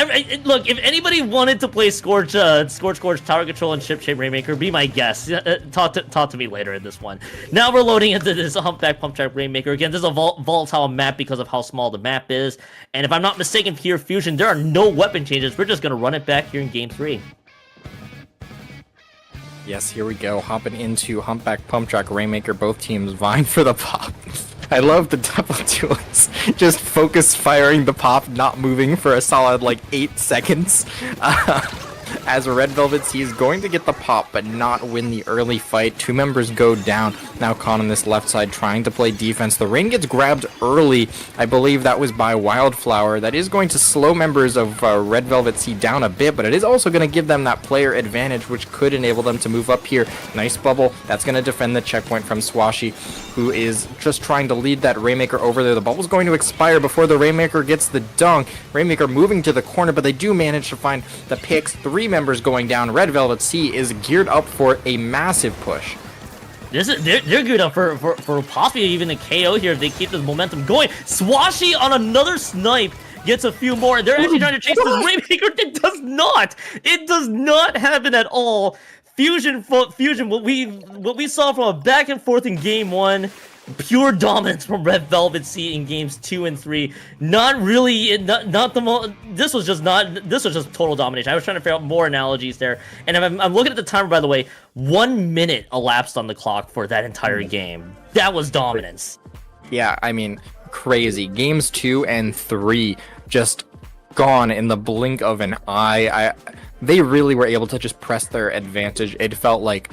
look, if anybody wanted to play Scorch Tower Control and Ship Shape Rainmaker, be my guest. Talk to me later in this one. Now we're loading into this Humpback Pump Track Rainmaker. Again, this is a volatile map because of how small the map is. And if I'm not mistaken, here Fusion, there are no weapon changes. We're just gonna run it back here in Game 3. Yes, here we go, hopping into Humpback Pump Track Rainmaker, both teams vying for the pop. I love the double duels. Just focus firing the pop, not moving for a solid like 8 seconds. As Red Velvet Sea is going to get the pop, but not win the early fight. 2 members go down. Now Con on this left side trying to play defense. The rain gets grabbed early. I believe that was by Wildflower. That is going to slow members of Red Velvet Sea down a bit, but it is also going to give them that player advantage, which could enable them to move up here. Nice bubble. That's going to defend the checkpoint from Swashy, who is just trying to lead that Rainmaker over there. The bubble's going to expire before the Rainmaker gets the dunk. Rainmaker moving to the corner, but they do manage to find the picks. 3 members going down. Red Velvet Sea is geared up for a massive push. They're geared up for possibly even a KO here if they keep this momentum going. Swashy on another snipe gets a few more. They're actually trying to chase this Rainmaker. It does not happen at all. Fusion, what we saw from a back and forth in game 1. Pure dominance from Red Velvet Sea in games 2 and 3. Not really, not the most. This was just total domination. I was trying to figure out more analogies there, and I'm looking at the timer, by the way. 1 minute elapsed on the clock for that entire game. That was dominance. Yeah, I mean, crazy. Games 2 and 3 just gone in the blink of an eye. They really were able to just press their advantage. It felt like,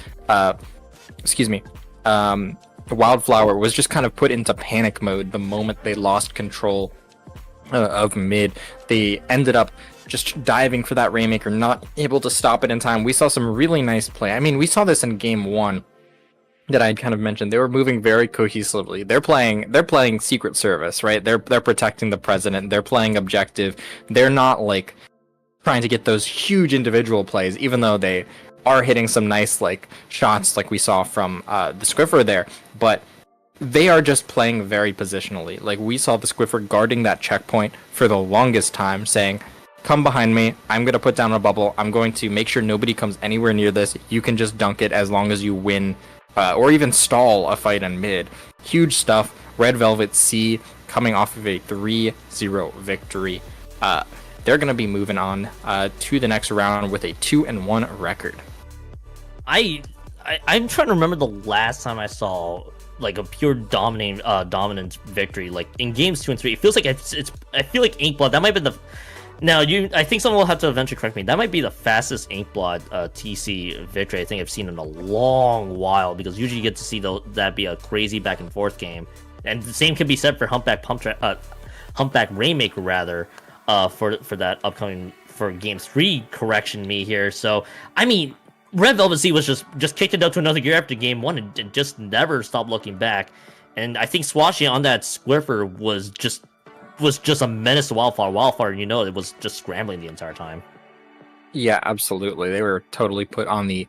Wildflower was just kind of put into panic mode the moment they lost control of mid. They ended up just diving for that Rainmaker, not able to stop it in time. We saw some really nice play. I mean, we saw this in game 1 that I kind of mentioned. They were moving very cohesively. They're playing Secret Service, right? They're protecting the president. They're playing objective. They're not like trying to get those huge individual plays, even though they are hitting some nice like shots like we saw from the Squiffer there, but they are just playing very positionally. Like we saw the Squiffer guarding that checkpoint for the longest time, saying, come behind me, I'm going to put down a bubble, I'm going to make sure nobody comes anywhere near this, you can just dunk it as long as you win, or even stall a fight in mid. Huge stuff. Red Velvet Sea coming off of a 3-0 victory. They're going to be moving on to the next round with a 2-1 record. I'm trying to remember the last time I saw like a pure dominant victory. Like in games 2 and 3, it feels like I feel like Inkblood. That might be the. Now I think someone will have to eventually correct me. That might be the fastest Inkblood TC victory I think I've seen in a long while, because usually you get to see that be a crazy back and forth game. And the same can be said for Humpback Rainmaker rather, for that upcoming for game 3 correction me here. So I mean, Red Velvet Sea was just kicked it up to another gear after game 1 and just never stopped looking back. And I think Swashy on that Squiffer was just a menace to Wildflower. Wildflower, it was just scrambling the entire time. Yeah, absolutely. They were totally put on the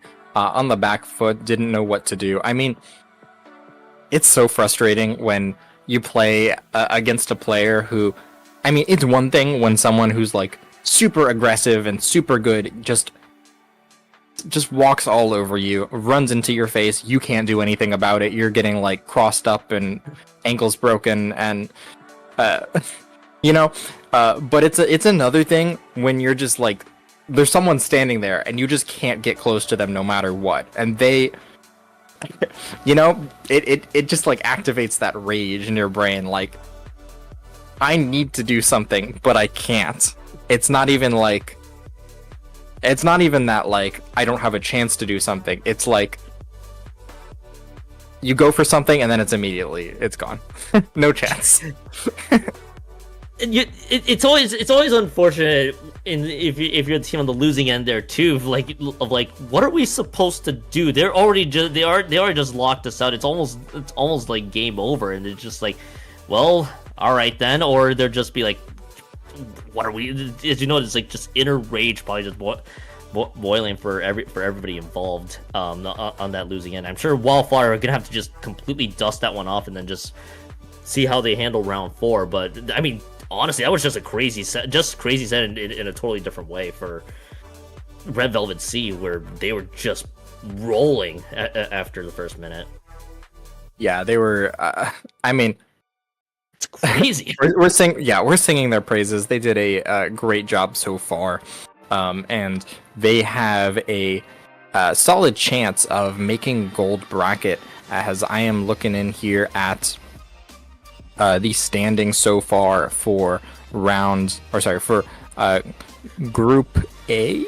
back foot, didn't know what to do. I mean, it's so frustrating when you play against a player who, I mean, it's one thing when someone who's like super aggressive and super good just walks all over you, runs into your face, you can't do anything about it, you're getting like crossed up and ankles broken and but it's another thing when you're just like, there's someone standing there and you just can't get close to them no matter what, and they it just like activates that rage in your brain. Like I need to do something, but I can't. It's not even like, it's not even that like I don't have a chance to do something. It's like you go for something and then it's gone. No chance. It's always unfortunate if you're the team on the losing end there too. Like what are we supposed to do? They already just locked us out. It's almost like game over, and it's just like, well, all right then, or they'll just be like, what are we? As you know, it's like just inner rage, probably just boiling for everybody involved on that losing end. I'm sure Wildflower are gonna have to just completely dust that one off and then just see how they handle round 4. But I mean, honestly, that was just a crazy set in a totally different way for Red Velvet Sea, where they were just rolling after the first minute. Yeah, they were. I mean, it's crazy. we're singing their praises. They did a great job so far, and they have a solid chance of making gold bracket. As I am looking in here at the standings so far for Group A. Yep.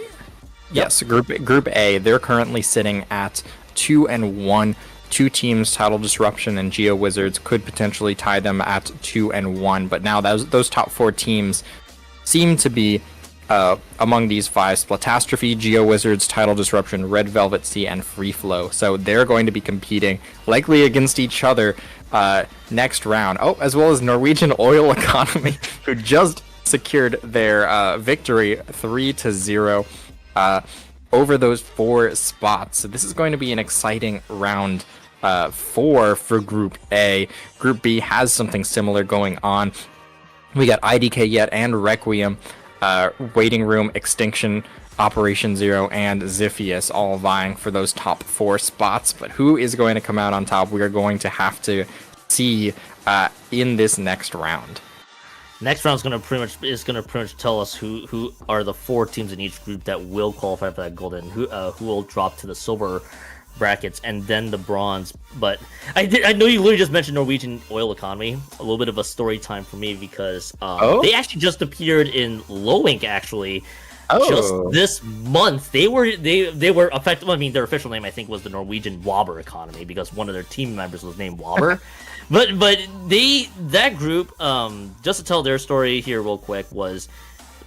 Yes, Group A. They're currently sitting at 2-1. Two teams, Tidal Disruption and Geo Wizards, could potentially tie them at 2-1. But now those top 4 teams seem to be among these 5: Splatastrophe, Geo Wizards, Tidal Disruption, Red Velvet Sea, and FreeFlow. So they're going to be competing likely against each other next round. Oh, as well as Norwegian Oil Economy, who just secured their victory 3-0 over those 4 spots. So this is going to be an exciting round 4 for Group A. Group B has something similar going on. We got IDK Yet and Requiem, Waiting Room, Extinction, Operation Zero, and Ziphius all vying for those top 4 spots. But who is going to come out on top? We are going to have to see in this next round. Next round is gonna pretty much tell us who are the 4 teams in each group that will qualify for that golden, who will drop to the silver brackets and then the bronze. But I know you literally just mentioned Norwegian Oil Economy. A little bit of a story time for me because they actually just appeared in Low Ink actually. Just this month. They were effective. I mean, their official name I think was the Norwegian Wobber Economy because one of their team members was named Wobber. but that group, just to tell their story here real quick, was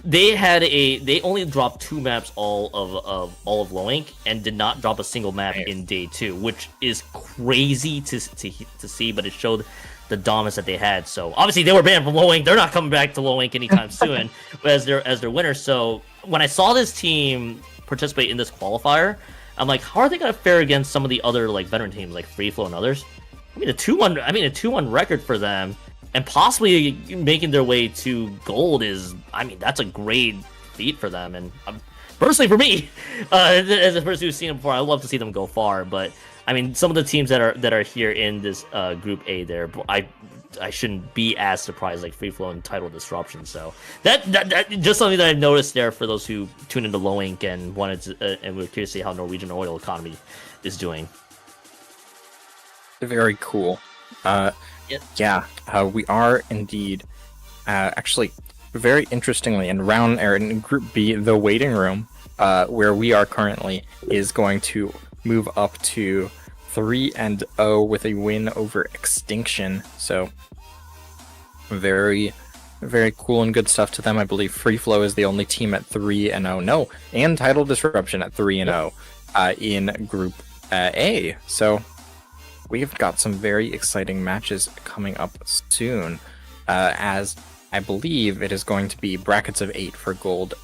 they only dropped 2 maps all of Low Ink and did not drop a single map in day 2, which is crazy to see, but it showed the dominance that they had. So obviously they were banned from Low Ink. They're not coming back to Low Ink anytime soon as their winners. So when I saw this team participate in this qualifier, I'm like, how are they gonna fare against some of the other like veteran teams like FreeFlow and others? I mean, a 2-1 record for them and possibly making their way to gold is, I mean, that's a great feat for them. And personally for me, as a person who's seen them before, I love to see them go far. But I mean, some of the teams that are here in this Group A, there, I shouldn't be as surprised like FreeFlow and Tidal Disruption. So that just something that I've noticed there for those who tune into Low Ink and wanted to and we're curious to see how Norwegian Oil Economy is doing. Very cool. Yeah, we are indeed actually very interestingly in Group B, the Waiting Room, where we are currently, is going to move up to 3-0 with a win over Extinction. So very, very cool and good stuff to them. I believe FreeFlow is the only team at 3-0. No, and Tidal Disruption at 3-0 in Group A. So we've got some very exciting matches coming up soon, as I believe it is going to be brackets of 8 for gold,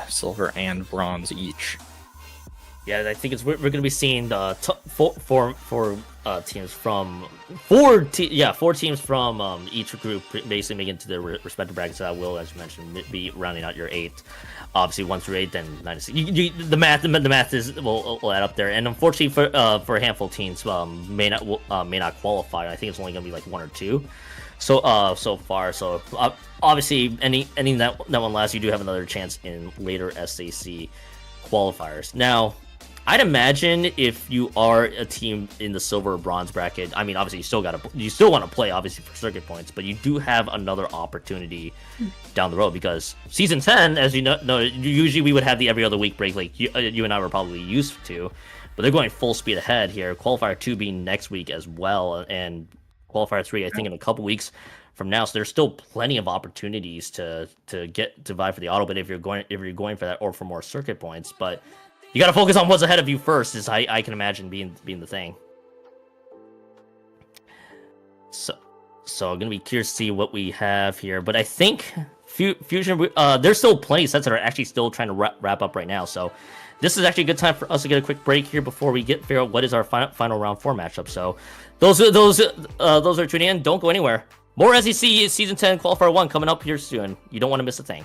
silver, and bronze each. Yeah, I think we're going to be seeing four teams from 4 teams from each group basically making it to their respective brackets. That will, as you mentioned, be rounding out your 8. Obviously, 1 through 8, then 9 to 6. The math will add up there. And unfortunately for a handful of teams, may not qualify. I think it's only going to be like 1 or 2. So far. So obviously, ending that one last, you do have another chance in later SAC qualifiers. Now, I'd imagine if you are a team in the silver or bronze bracket, I mean, obviously you still want to play obviously for circuit points, but you do have another opportunity down the road because season 10, as you know, usually we would have the every other week break like you and I were probably used to, but they're going full speed ahead here. Qualifier 2 being next week as well, and Qualifier 3 I think in a couple weeks from now. So there's still plenty of opportunities to vie for the auto, but if you're going for that or for more circuit points, but you got to focus on what's ahead of you first, is I can imagine being the thing. So I'm gonna be curious to see what we have here, but I think Fusion, there's still plenty of sets that are actually still trying to wrap up right now. So this is actually a good time for us to get a quick break here before we figure out what is our final round 4 matchup. So those are tuning in. Don't go anywhere. More SEC Season 10 Qualifier 1 coming up here soon. You don't want to miss a thing.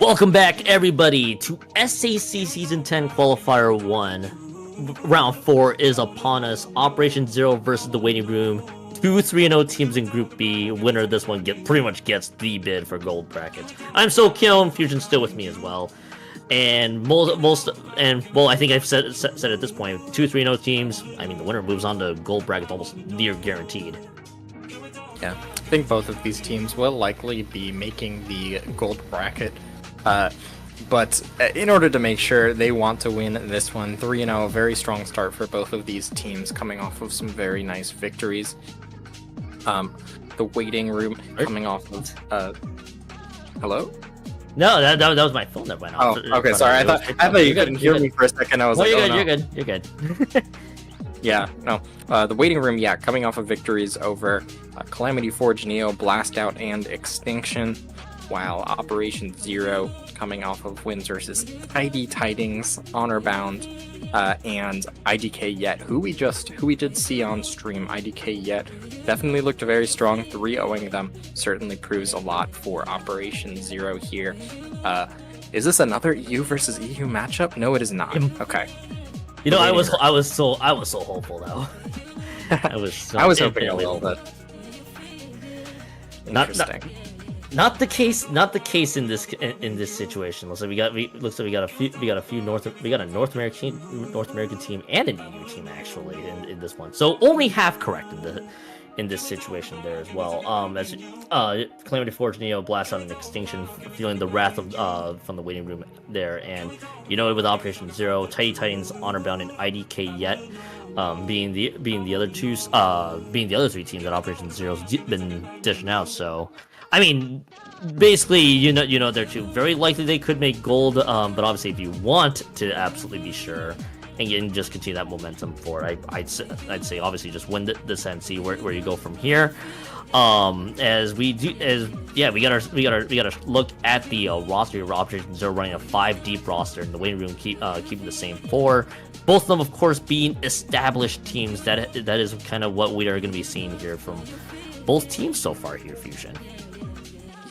Welcome back, everybody, to SAC Season 10 Qualifier 1. Round 4 is upon us. Operation Zero versus the Waiting Room. 2 3-0 teams in Group B. Winner of this one pretty much gets the bid for gold brackets. I'm So Kiln. Fusion's still with me as well. And I think I've said at this point, 2 3-0 teams. I mean, the winner moves on to gold brackets almost near guaranteed. Yeah, I think both of these teams will likely be making the gold bracket. But in order to make sure, they want to win this one. 3-0, a very strong start for both of these teams, coming off of some very nice victories. The Waiting Room coming off of... Hello? No, that was my phone that went off. Oh, okay, sorry. I thought you couldn't hear me for a second. I was like, you're good. You're good. Yeah, no. The Waiting Room, yeah, coming off of victories over Calamity Forge, Neo, Blast Out, and Extinction, while Operation Zero coming off of wins versus Tidy Tidings, Honor Bound, and IDK Yet, who we did see on stream. IDK Yet definitely looked very strong. 3-0ing them certainly proves a lot for Operation Zero here. Is this another EU versus EU matchup? No, it is not. Okay. You know, I was so hopeful though. I was hoping a little bit. Interesting. Not the case in this situation. Looks like we got a North American team and an EU team actually in this one. So only half correct in this situation there as well. As Calamity Forge, Neo, Blast Out, and Extinction feeling the wrath of from the Waiting Room there, and with Operation Zero, Tidy Titans, Honor Bound, and IDK Yet being the other three teams that Operation Zero's been dishing out. So, I mean, basically, they're two. Very likely they could make gold, but obviously, if you want to absolutely be sure and just continue that momentum forward, I'd say obviously just win this and see where you go from here. We gotta look at the roster of Operation Zero running a 5 deep roster, and the Waiting Room keeping the same 4. Both of them, of course, being established teams. That is kind of what we are going to be seeing here from both teams so far here, Fusion.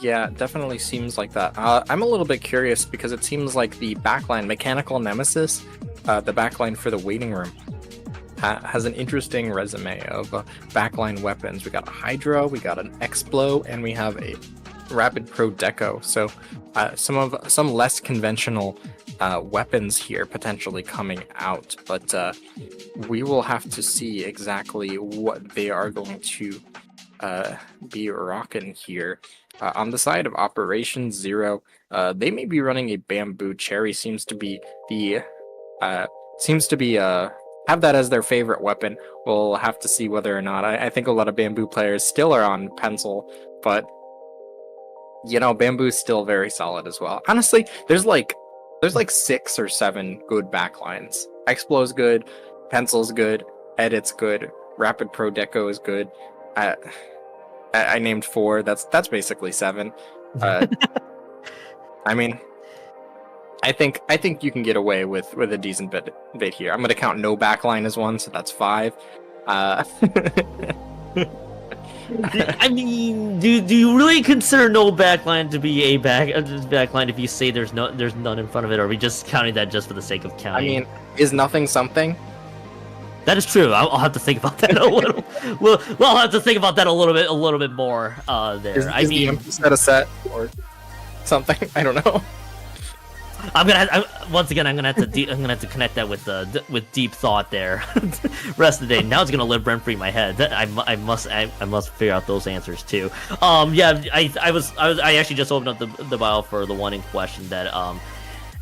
Yeah, definitely seems like that. I'm a little bit curious because it seems like the backline, Mechanical Nemesis, the backline for the Waiting Room, has an interesting resume of backline weapons. We got a Hydra, we got an Explo, and we have a Rapid Pro Deco. So some less conventional weapons here potentially coming out, but we will have to see exactly what they are going to be rocking here. On the side of Operation Zero, they may be running a Bamboo Cherry. Seems to be have that as their favorite weapon. We'll have to see whether or not. I think a lot of Bamboo players still are on Pencil, but Bamboo's still very solid as well. Honestly, there's like 6 or 7 good backlines. Explo's good, Pencil's good, Edit's good, Rapid Pro Deco is good. I named 4. That's basically 7. I mean, I think you can get away with a decent bit here. I'm going to count no backline as 1, so that's 5. I mean, do you really consider no backline to be a backline if you say there's none in front of it, or are we just counting that just for the sake of counting? I mean, is nothing something? That is true. I'll have to think about that a little. I'll have to think about that a little bit more. There. Is the empty set a set or something? I don't know. I'm gonna have to connect that with deep thought there. Rest of the day. Now it's gonna live rent free in my head. I must figure out those answers too. Yeah. I actually just opened up the bio for the one in question that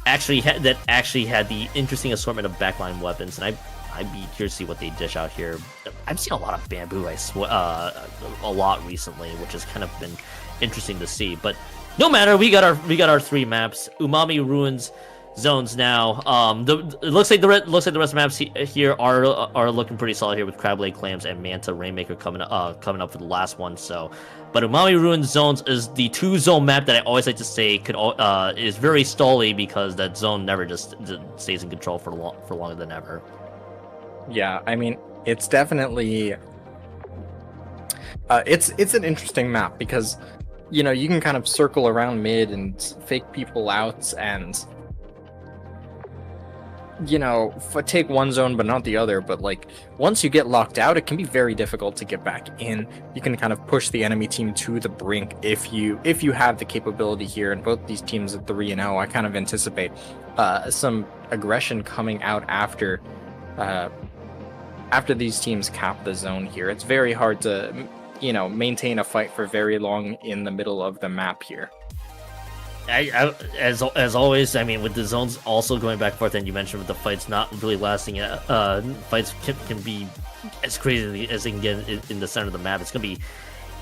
actually had the interesting assortment of backline weapons, and I'd be curious to see what they dish out here. I've seen a lot of Bamboo, a lot recently, which has kind of been interesting to see. But no matter, we got our 3 maps. Umami Ruins zones now. It looks like the rest of the maps here are looking pretty solid here with Crab Lake Clams and Manta Rainmaker coming up for the last one. So, but Umami Ruins zones is the 2-zone map that I always like to say is very stally because that zone never just stays in control for longer than ever. Yeah, I mean, it's definitely it's an interesting map because you know, you can kind of circle around mid and fake people out and, you know, take one zone but not the other. But like once you get locked out, it can be very difficult to get back in. You can kind of push the enemy team to the brink if you have the capability here. And both these teams at 3-0, I kind of anticipate some aggression coming out after these teams cap the zone here. It's very hard to, you know, maintain a fight for very long in the middle of the map here. As always, I mean, with the zones also going back and forth, and you mentioned with the fights not really lasting, fights can be as crazy as they can get in the center of the map. It's gonna be,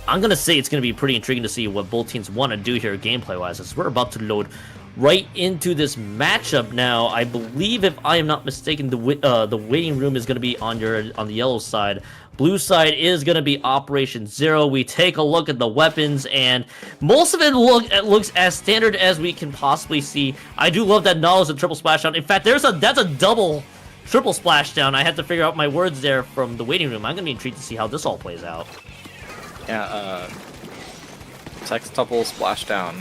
I'm gonna say it's gonna be pretty intriguing to see what both teams want to do here gameplay wise, as we're about to load right into this matchup now. I believe, if I am not mistaken, the waiting room is gonna be on the yellow side. Blue side is going to be Operation Zero. We take a look at the weapons, and most of it looks as standard as we can possibly see. I do love that Knowledge and triple splashdown. In fact, that's a double triple splashdown. I had to figure out my words there from the waiting room. I'm going to be intrigued to see how this all plays out. Yeah, sextuple splashdown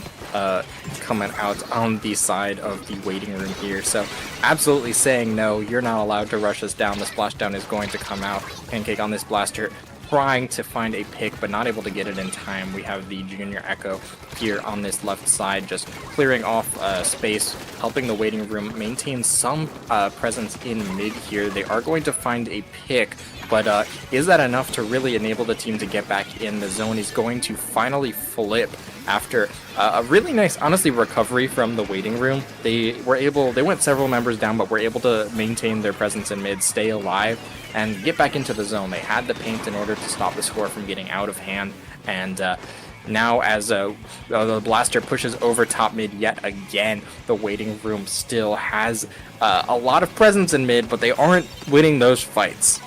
coming out on the side of the waiting room here. So absolutely saying no, you're not allowed to rush us down. The splashdown is going to come out. Pancake on this blaster trying to find a pick but not able to get it in time. We have the Junior Echo here on this left side just clearing off space, helping the waiting room maintain some presence in mid here. They are going to find a pick, but is that enough to really enable the team to get back in? The zone is going to finally flip after a really nice, honestly, recovery from the waiting room. They went several members down, but were able to maintain their presence in mid, stay alive, and get back into the zone. They had the paint in order to stop the score from getting out of hand, and now as the blaster pushes over top mid yet again, the waiting room still has a lot of presence in mid, but they aren't winning those fights.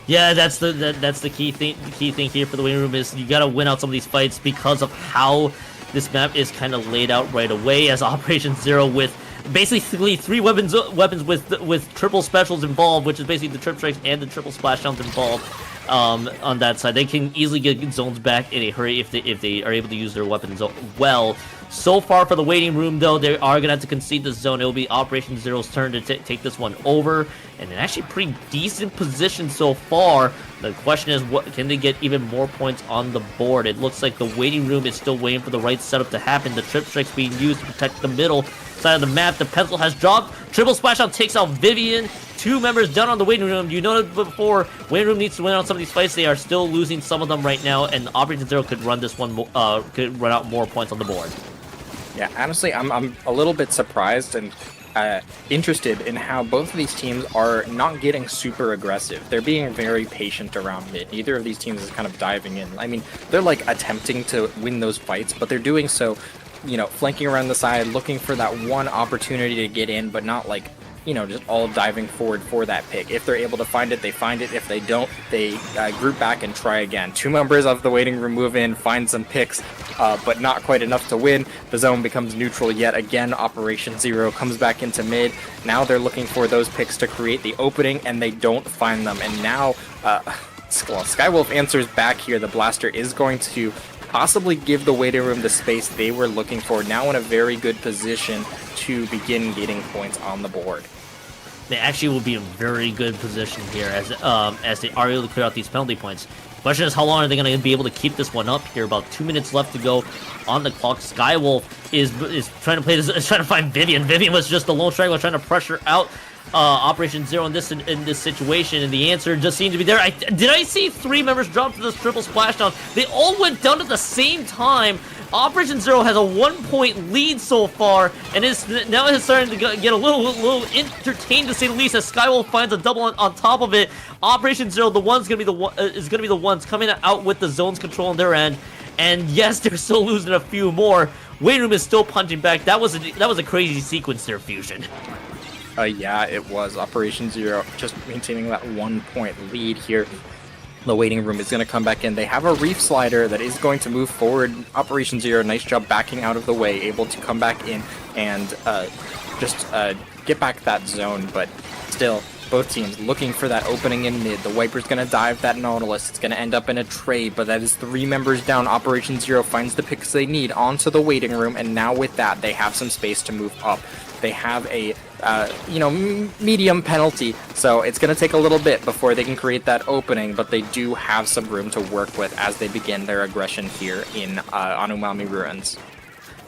Yeah, that's the key thing here for the waiting room is you gotta win out some of these fights because of how this map is kind of laid out right away as Operation Zero, with basically three weapons with triple specials involved, which is basically the trip strikes and the triple splashdowns involved. On that side, they can easily get zones back in a hurry if they are able to use their weapons well. So far for the waiting room, though, they are gonna have to concede the zone. It will be Operation Zero's turn to take this one over, and an actually pretty decent position so far. The question is, what can they get even more points on the board? It looks like the waiting room is still waiting for the right setup to happen. The trip strikes being used to protect the middle side of the map. The pencil has dropped. Triple splashdown takes out Vivian. 2 members down on the waiting room. You noted before, waiting room needs to win out some of these fights. They are still losing some of them right now, and Operation Zero could run this one, could run out more points on the board. Yeah, honestly, I'm a little bit surprised and interested in how both of these teams are not getting super aggressive. They're being very patient around mid. Neither of these teams is kind of diving in. I mean, they're like attempting to win those fights, but they're doing so, you know, flanking around the side, looking for that one opportunity to get in, but not like, you know, just all diving forward for that pick. If they're able to find it, they find it. If they don't, they group back and try again. 2 members of the waiting room move in, find some picks, but not quite enough to win. The zone becomes neutral yet again. Operation Zero comes back into mid. Now they're looking for those picks to create the opening, and they don't find them. And now Skywolf answers back here. The blaster is going to possibly give the waiting room the space they were looking for, now in a very good position to begin getting points on the board. They actually will be in very good position here as they are able to clear out these penalty points. Question is, how long are they going to be able to keep this one up here? About 2 minutes left to go on the clock. Skywolf is trying to play this, is trying to find Vivian. Vivian was just the lone straggler trying to pressure out Operation Zero in this situation, and the answer just seemed to be there. Did I see 3 members drop to this triple splashdown? They all went down at the same time. Operation Zero has a 1-point lead so far, and now it's starting to get a little entertained, to say the least, as Skywolf finds a double on top of it. Operation Zero, is gonna be the ones coming out with the zones control on their end, and yes, they're still losing a few more. Waiting room is still punching back. That was a crazy sequence there, Fusion. Yeah, it was. Operation Zero just maintaining that 1-point lead here. The waiting room is going to come back in. They have a reef slider that is going to move forward. Operation Zero, nice job backing out of the way, able to come back in and just get back that zone, but still Both teams looking for that opening in mid. The Wiper's going to dive that Nautilus. It's going to end up in a trade, but that is 3 members down. Operation Zero finds the picks they need onto the waiting room, and now with that, they have some space to move up. They have a, medium penalty, so it's going to take a little bit before they can create that opening, but they do have some room to work with as they begin their aggression here in Anomami Ruins.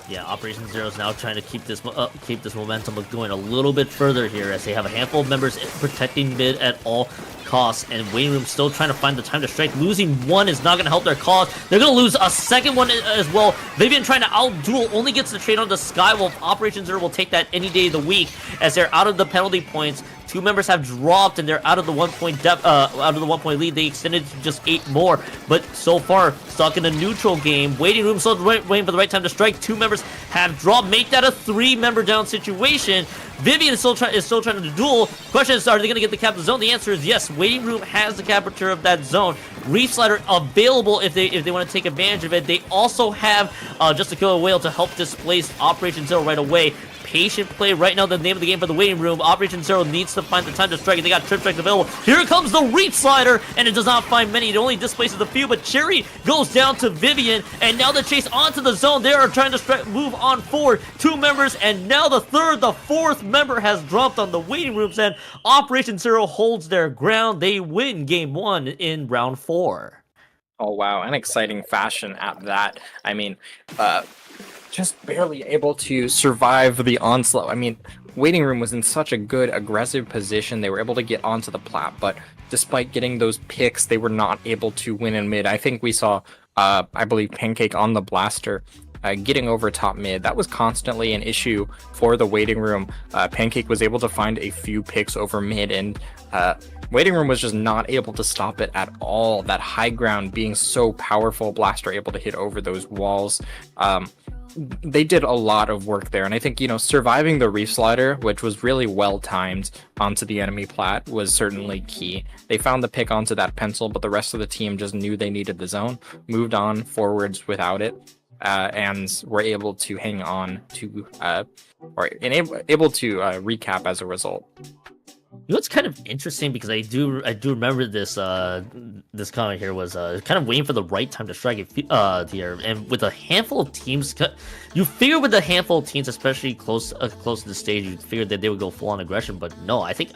Yeah, Operation Zero is now trying to keep this momentum going a little bit further here, as they have a handful of members protecting mid at all costs, and Waiting Room still trying to find the time to strike. Losing one is not going to help their cause. They're going to lose a second one as well. Vivian trying to out-duel only gets the trade on the Skywolf. Operation Zero will take that any day of the week, as they're out of the penalty points. 2 members have dropped, and they're out of the 1 point lead. They extended to just 8 more, but so far stuck in a neutral game. Waiting Room still waiting for the right time to strike. 2 members have dropped, make that a 3-member down situation. Vivian is still trying to duel. Question is, are they going to get the cap of the zone? The answer is yes. Waiting Room has the capture of that zone. Reef Slider available if they want to take advantage of it. They also have Just a Killer Whale to help displace Operation Zero right away. Patient play right now, the name of the game for the Waiting Room. Operation Zero needs to find the time to strike, and they got trip strikes available. Here comes the Reach Slider, and it does not find many. It only displaces a few, but Cherry goes down to Vivian, and now the chase onto the zone. They are trying to move on forward. 2 members, and now the 4th member has dropped on the Waiting Room's end. Operation Zero holds their ground. They win game 1 in round 4. Oh, wow. An exciting fashion at that. I mean, just barely able to survive the onslaught. I mean, Waiting Room was in such a good aggressive position. They were able to get onto the plat, but despite getting those picks, they were not able to win in mid. I think we saw, I believe, Pancake on the blaster getting over top mid. That was constantly an issue for the Waiting Room. Pancake was able to find a few picks over mid, and Waiting Room was just not able to stop it at all. That high ground being so powerful, blaster able to hit over those walls. They did a lot of work there, and I think, surviving the Reef Slider, which was really well timed onto the enemy plat, was certainly key. They found the pick onto that pencil, but the rest of the team just knew they needed the zone, moved on forwards without it, and were able to hang on to, able to recap as a result. You know what's kind of interesting, because I do remember this this comment here was kind of waiting for the right time to strike it here, and with a handful of teams, you figure with a handful of teams, especially close to the stage, you figured that they would go full on aggression, but no, I think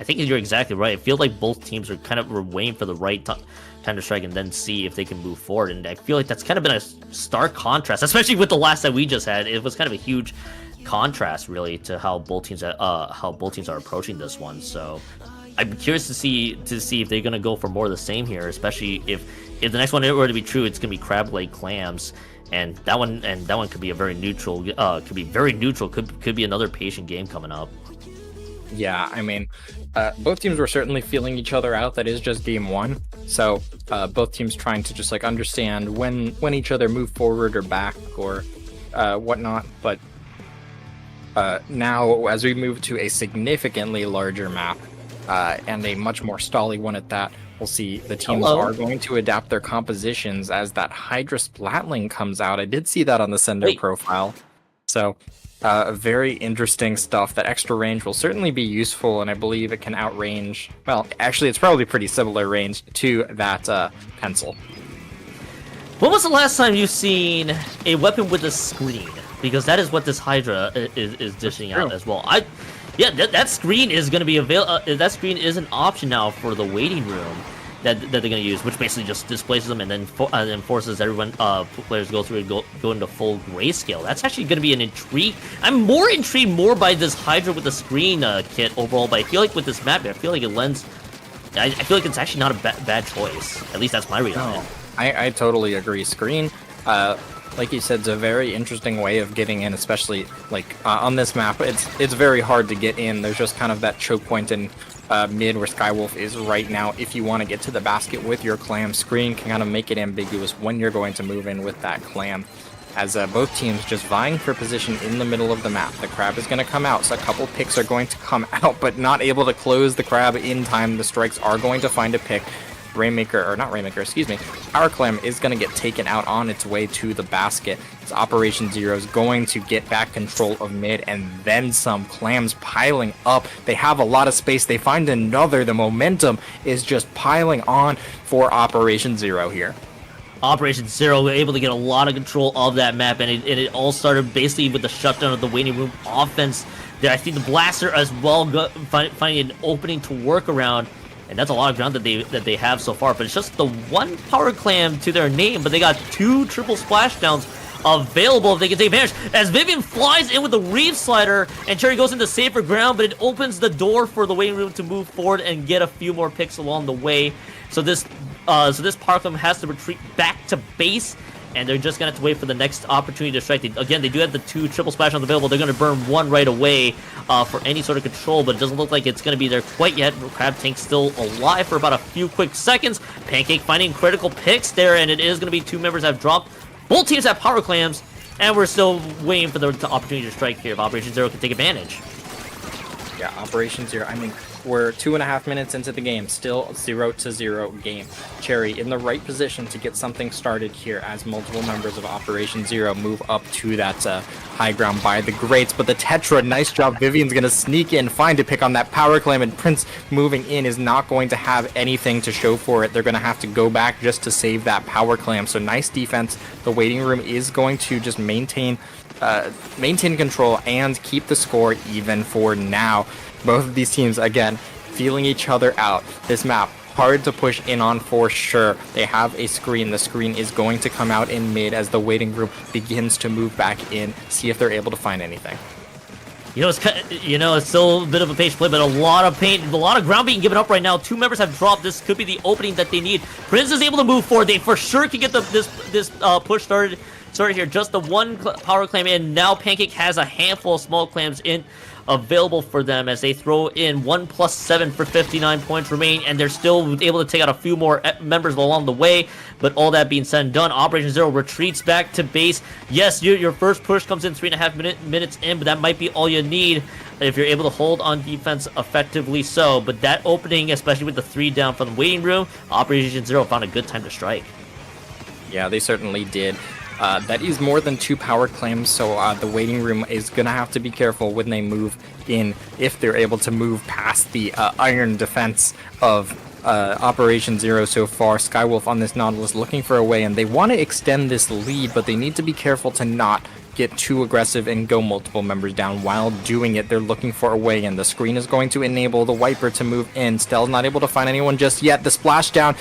you're exactly right. I feel like both teams are kind of waiting for the right time to strike and then see if they can move forward, and I feel like that's kind of been a stark contrast, especially with the last that we just had. It was kind of a huge contrast, really, to how both teams are approaching this one. So I'm curious to see if they're gonna go for more of the same here, especially if the next one were to be true. It's gonna be crab leg clams, and that one could be a very neutral. Could be another patient game coming up. Yeah, I mean, both teams were certainly feeling each other out. That is just game 1, so both teams trying to just understand when each other move forward or back or whatnot, but. Now, as we move to a significantly larger map, and a much more stally one at that, we'll see the teams are going to adapt their compositions as that Hydra Splatling comes out. I did see that on the sender profile. So, very interesting stuff. That extra range will certainly be useful, and I believe it can outrange... Well, actually, it's probably pretty similar range to that pencil. When was the last time you've seen a weapon with a screen? Because that is what this Hydra is dishing out as well. That screen is going to be that screen is an option now for the Waiting Room that they're going to use, which basically just displaces them and then forces everyone players go through and go into full grayscale. That's actually going to be an intrigue. I'm more intrigued by this Hydra with the screen kit overall, but I feel like with this map, I feel like it's actually not a bad choice. At least that's my read on it. I totally agree. Screen, like you said, it's a very interesting way of getting in, especially on this map. It's very hard to get in. There's just kind of that choke point in mid where Skywolf is right now. If you want to get to the basket with your clam, screen can kind of make it ambiguous when you're going to move in with that clam. As both teams just vying for position in the middle of the map. The crab is going to come out, so a couple picks are going to come out, but not able to close the crab in time. The strikes are going to find a pick. Rainmaker, or not Rainmaker, excuse me, Power Clam is going to get taken out on its way to the basket. So Operation Zero is going to get back control of mid, and then some. Clams piling up. They have a lot of space. They find another. The momentum is just piling on for Operation Zero here. Operation Zero were able to get a lot of control of that map, and it all started basically with the shutdown of the waiting room offense. There, I think the Blaster as well finding an opening to work around, and that's a lot of ground that they have so far. But it's just the one Power Clam to their name, but they got 2 triple splashdowns available if they can take advantage. As Vivian flies in with the Reef Slider, and Cherry goes into safer ground, but it opens the door for the waiting room to move forward and get a few more picks along the way. So this Power Clam has to retreat back to base, and they're just gonna have to wait for the next opportunity to strike. Again, they do have the 2 triple splashdowns available. They're gonna burn 1 right away for any sort of control, but it doesn't look like it's gonna be there quite yet. Crab Tank's still alive for about a few quick seconds. Pancake finding critical picks there, and it is gonna be 2 members that have dropped. Both teams have Power Clams, and we're still waiting for the opportunity to strike here if Operation Zero can take advantage. Yeah, Operation Zero. I mean, we're 2.5 minutes into the game, still 0-0 game. Cherry in the right position to get something started here as multiple members of Operation Zero move up to that high ground by the grates. But the Tetra, nice job. Vivian's going to sneak in, find a pick on that Power Clam, and Prince moving in is not going to have anything to show for it. They're going to have to go back just to save that Power Clam. So nice defense. The waiting room is going to just maintain control and keep the score even for now. Both of these teams, again, feeling each other out. This map, hard to push in on for sure. They have a screen. The screen is going to come out in mid as the waiting room begins to move back in, see if they're able to find anything. It's still a bit of a patient play, but a lot of ground being given up right now. 2 members have dropped. This could be the opening that they need. Prince is able to move forward. They for sure can get this push started here. Just the 1 Power Clam in. Now Pancake has a handful of small clams in available for them as they throw in 1+7 for 59 points remaining, and they're still able to take out a few more members along the way. But all that being said and done, Operation Zero retreats back to base. Yes, your first push comes in 3.5 minutes in, but that might be all you need if you're able to hold on defense effectively so. But that opening, especially with the 3 down from the waiting room, Operation Zero found a good time to strike. Yeah, they certainly did. That is more than 2 Power Clams, so the waiting room is going to have to be careful when they move in, if they're able to move past the iron defense of Operation Zero so far. Skywolf on this Nautilus looking for a way, and they want to extend this lead, but they need to be careful to not get too aggressive and go multiple members down. While doing it, they're looking for a way, and the screen is going to enable the Wiper to move in. Stell's not able to find anyone just yet. The splashdown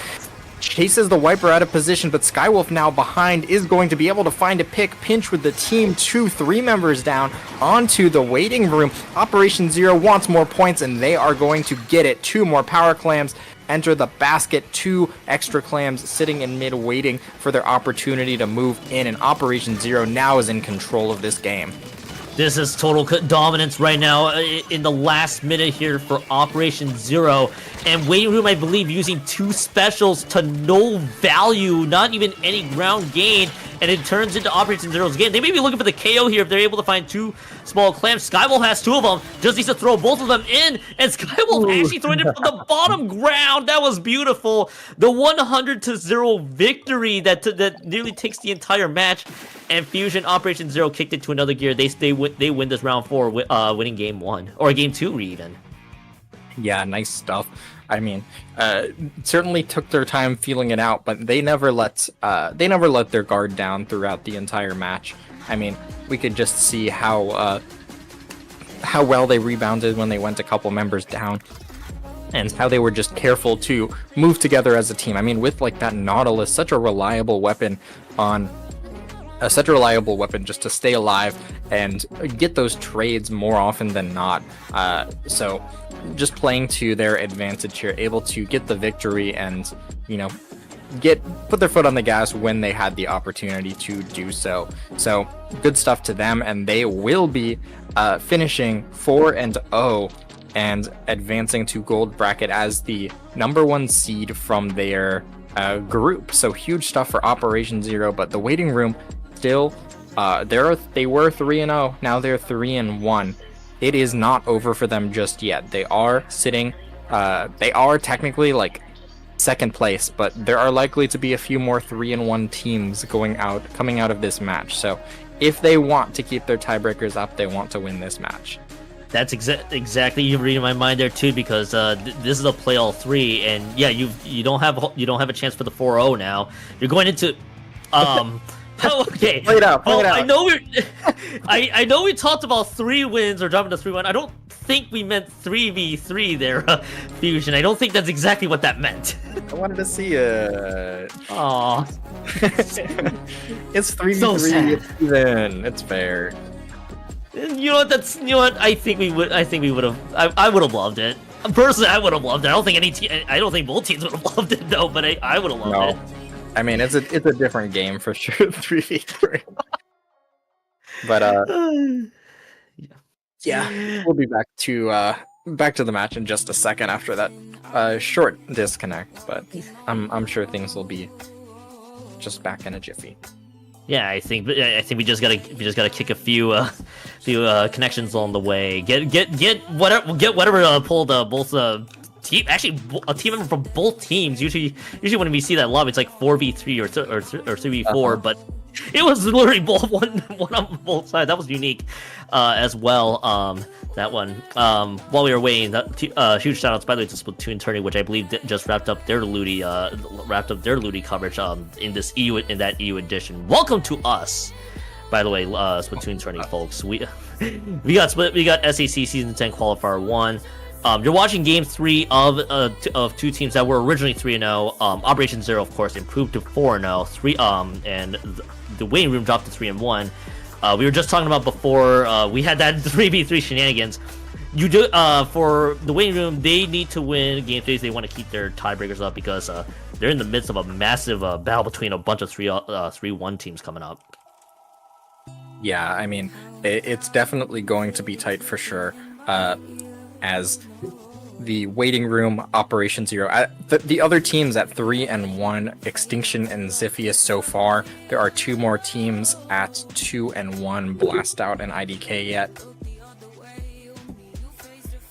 chases the Wiper out of position, but Skywolf now behind is going to be able to find a pick. Pinch with the team, 2-3 members down onto the waiting room. Operation Zero wants more points, and they are going to get it. 2 more Power Clams enter the basket. 2 extra Clams sitting in mid waiting for their opportunity to move in, and Operation Zero now is in control of this game. This is total dominance right now in the last minute here for Operation Zero. And waiting room, I believe, using 2 specials to no value, not even any ground gain, and it turns into Operation Zero's game. They may be looking for the KO here if they're able to find 2 small clams. Skywolf has 2 of them, just needs to throw both of them in, and Skywolf actually throwing it from the bottom ground. That was beautiful. The 100-0 victory that nearly takes the entire match. And Fusion Operation Zero kicked it to another gear. They win this round 4, winning game 1 or game 2 even. Yeah, nice stuff. I mean, certainly took their time feeling it out, but they never let their guard down throughout the entire match. I mean, we could just see how well they rebounded when they went a couple members down, and how they were just careful to move together as a team. I mean, with like that Nautilus, such a reliable weapon just to stay alive and get those trades more often than not. So just playing to their advantage here, able to get the victory and, put their foot on the gas when they had the opportunity to do so. So good stuff to them, and they will be finishing 4-0 and advancing to gold bracket as the #1 seed from their group. So huge stuff for Operation Zero, but the waiting room still, they were 3-0. Now they're 3-1. It is not over for them just yet. They are sitting. They are technically like second place, but there are likely to be a few more 3-1 teams coming out of this match. So if they want to keep their tiebreakers up, they want to win this match. That's exactly, you're reading my mind there too, because this is a play all three, and yeah, you don't have a chance for the 4-0 now. You're going into okay. Play it out. I know I know we talked about 3 wins or dropping to 3-1. I don't think we meant 3v3 there, Fusion. I don't think that's exactly what that meant. I wanted to see it. Aw. It's 3v3. So sad. It's even. It's fair. You know what? I think we would have. I would have loved it. Personally, I would have loved it. I don't think both teams would have loved it though. But I would have loved it. I mean, it's a different game for sure. 3v3. But yeah, we'll be back to the match in just a second after that short disconnect. But I'm sure things will be just back in a jiffy. Yeah, I think we just gotta kick a few connections along the way. Get whatever pulled both team, actually a team member from both teams. Usually when we see that lobby, it's like 4v3 or 3v4, but it was literally one on both sides. That was unique as well. That one. While we were waiting, huge shout outs by the way to Splatoon Tourney, which I believe just wrapped up their Ludi coverage in that EU edition. Welcome to us, by the way, Splatoon Tourney folks. We got SAC Season 10 Qualifier 1. You're watching Game 3 of 2 teams that were originally 3-0. Operation Zero, of course, improved to 4-0. And the waiting room dropped to 3-1. We were just talking about before we had that 3v3 shenanigans. You do for the waiting room, they need to win Game 3 if they want to keep their tiebreakers up, because they're in the midst of a massive battle between a bunch of 3-1 teams coming up. Yeah, I mean, it's definitely going to be tight for sure. As the waiting room, Operation Zero, the other teams at 3-1, Extinction and Ziphius so far. There are 2 more teams at 2-1, Blast Out and IDK yet.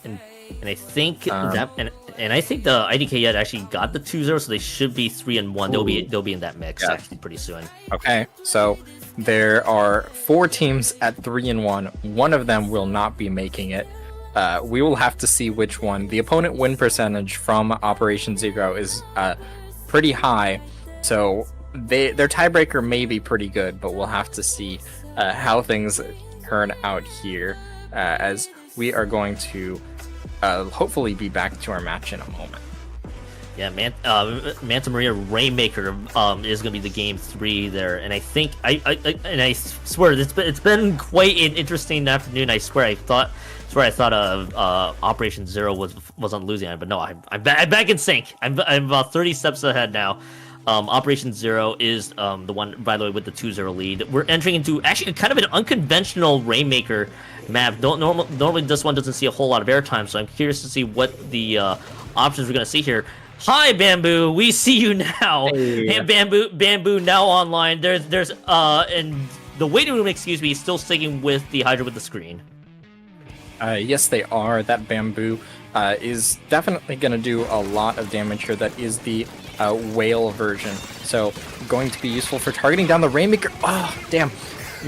And I think I think the IDK yet actually got the 2-0, so they should be 3-1. They'll be in that mix actually pretty soon. Okay, so there are 4 teams at 3-1. One of them will not be making it. We will have to see which one. The opponent win percentage from Operation Zero is pretty high, so their tiebreaker may be pretty good, but we'll have to see how things turn out here, as we are going to hopefully be back to our match in a moment. Yeah, Manta Maria Rainmaker is going to be the Game 3 there, and I think I swear it's been quite an interesting afternoon. I swear I thought Operation Zero was on losing end, but no, I'm back in sync. I'm about 30 steps ahead now. Operation Zero is the one, by the way, with the 2-0 lead. We're entering into actually kind of an unconventional Rainmaker map. Normally this one doesn't see a whole lot of airtime, so I'm curious to see what the options we're going to see here. Hi, Bamboo. We see you now. Hey. And Bamboo now online. There's and the waiting room, excuse me, is still sticking with the Hydra with the screen. Yes, they are. That Bamboo is definitely going to do a lot of damage here. That is the whale version, so going to be useful for targeting down the Rainmaker. Oh, damn.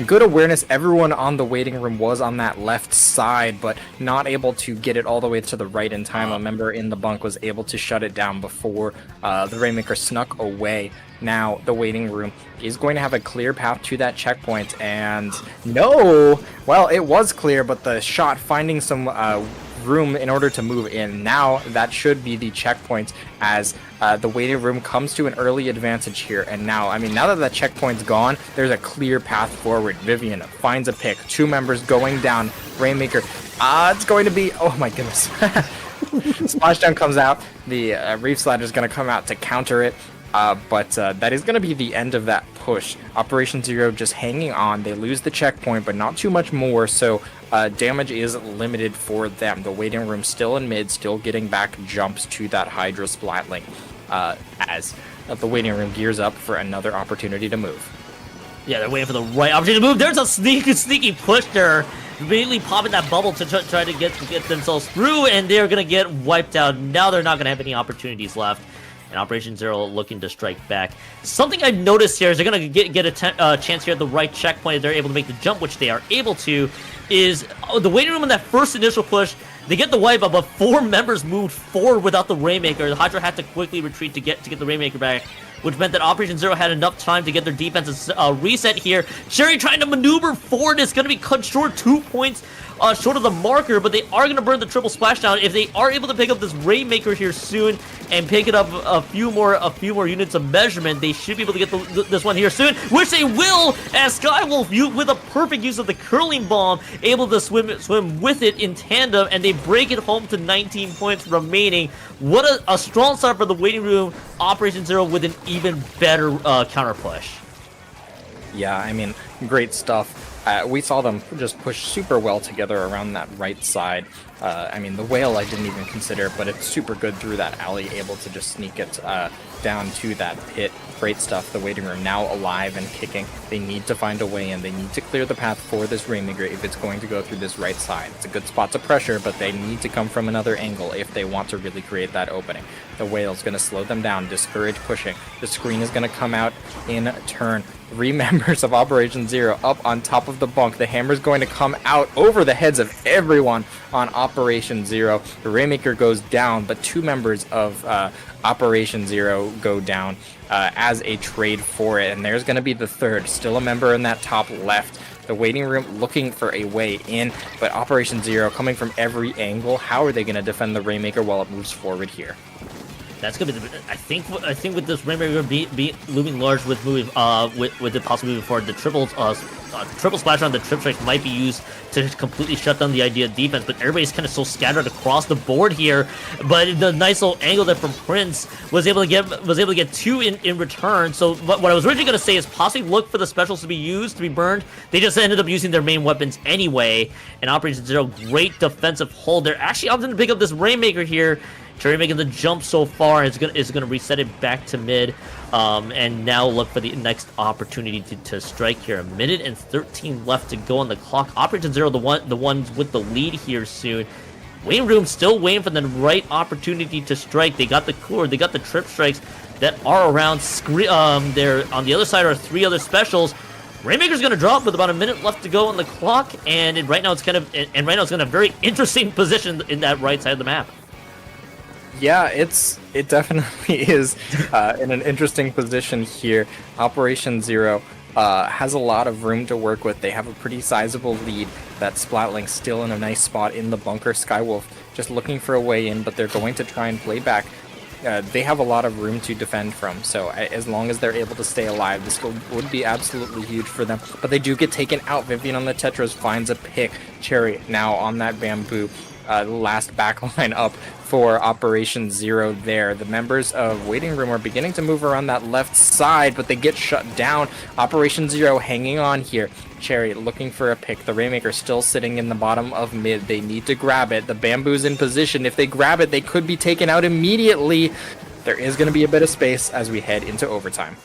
Good awareness. Everyone on the waiting room was on that left side, but not able to get it all the way to the right in time. A member in the bunk was able to shut it down before the Rainmaker snuck away. Now the waiting room is going to have a clear path to that checkpoint, and no! Well, it was clear, but the shot finding some room in order to move in. Now that should be the checkpoint, as the waiting room comes to an early advantage here. And now, I mean, now that checkpoint's gone, there's a clear path forward. Vivian finds a pick. 2 members going down. Rainmaker, it's going to be, oh my goodness. Splashdown comes out. The Reef Slider is going to come out to counter it. But that is going to be the end of that push. Operation Zero just hanging on. They lose the checkpoint, but not too much more, so damage is limited for them. The waiting room still in mid, still getting back jumps to that Hydra Splatling, as the waiting room gears up for another opportunity to move. Yeah, they're waiting for the right opportunity to move. There's a sneaky push there. Immediately popping that bubble to try to get themselves through, and they're going to get wiped out. Now they're not going to have any opportunities left. and Operation Zero looking to strike back. Something I've noticed here is they're going to get a chance here at the right checkpoint if they're able to make the jump, which they are able to, is the waiting room in that first initial push. They get the wipe up, but 4 members moved forward without the Rainmaker. The Hydra had to quickly retreat to get the Rainmaker back, which meant that Operation Zero had enough time to get their defenses reset here. Cherry trying to maneuver forward is going to be cut short, 2 points short of the marker, but they are going to burn the triple splashdown. If they are able to pick up this Rainmaker here soon and pick it up a few more units of measurement, they should be able to get this one here soon, which they will, as Skywolf, with a perfect use of the curling bomb, able to swim with it in tandem, and they break it home to 19 points remaining. What a strong start for the waiting room. Operation Zero with an even better counter push. Yeah, I mean, great stuff. We saw them just push super well together around that right side. I mean, the whale I didn't even consider, but it's super good through that alley, able to just sneak it down to that pit. Great stuff. The waiting room now alive and kicking. They need to find a way in. They need to clear the path for this Rainmaker if it's going to go through this right side. It's a good spot to pressure, but they need to come from another angle if they want to really create that opening. The whale's going to slow them down, discourage pushing. The screen is going to come out in turn. 3 members of Operation Zero up on top of the bunk. The hammer's going to come out over the heads of everyone on Operation Zero. The Rainmaker goes down, but 2 members of Operation Zero go down as a trade for it. And there's going to be the third, still a member in that top left. The waiting room looking for a way in, but Operation Zero coming from every angle. How are they going to defend the Rainmaker while it moves forward here? That's gonna be I think with this Rainmaker be looming large with moving with it possibly moving forward, the triple splash on the trip strike might be used to completely shut down the idea of defense. But everybody's kind of so scattered across the board here. But the nice little angle there from Prince was able to get 2 in return. So what I was originally gonna say is possibly look for the specials to be used, to be burned. They just ended up using their main weapons anyway. And Operation Zero, great defensive hold. They're actually opting to pick up this Rainmaker here. Cherry making the jump so far is gonna reset it back to mid, and now look for the next opportunity to strike here. 1:13 left to go on the clock. Operation Zero, the ones with the lead here soon. Waiting room still waiting for the right opportunity to strike. They got the core, they got the trip strikes that are around. There on the other side are 3 other specials. Rainmaker's gonna drop with about a minute left to go on the clock, and right now it's in a very interesting position in that right side of the map. Yeah, it definitely is in an interesting position here. Operation Zero has a lot of room to work with. They have a pretty sizable lead. That Splatling still in a nice spot in the bunker. Skywolf just looking for a way in, but they're going to try and play back. They have a lot of room to defend from, so as long as they're able to stay alive, this would be absolutely huge for them. But they do get taken out. Vivian on the Tetras finds a pick. Cherry now on that bamboo. Last backline up for Operation Zero there. The members of Waiting Room are beginning to move around that left side, but they get shut down. Operation Zero hanging on here. Cherry looking for a pick. The Rainmaker still sitting in the bottom of mid. They need to grab it. The bamboo's in position. If they grab it, they could be taken out immediately. There is going to be a bit of space as we head into overtime.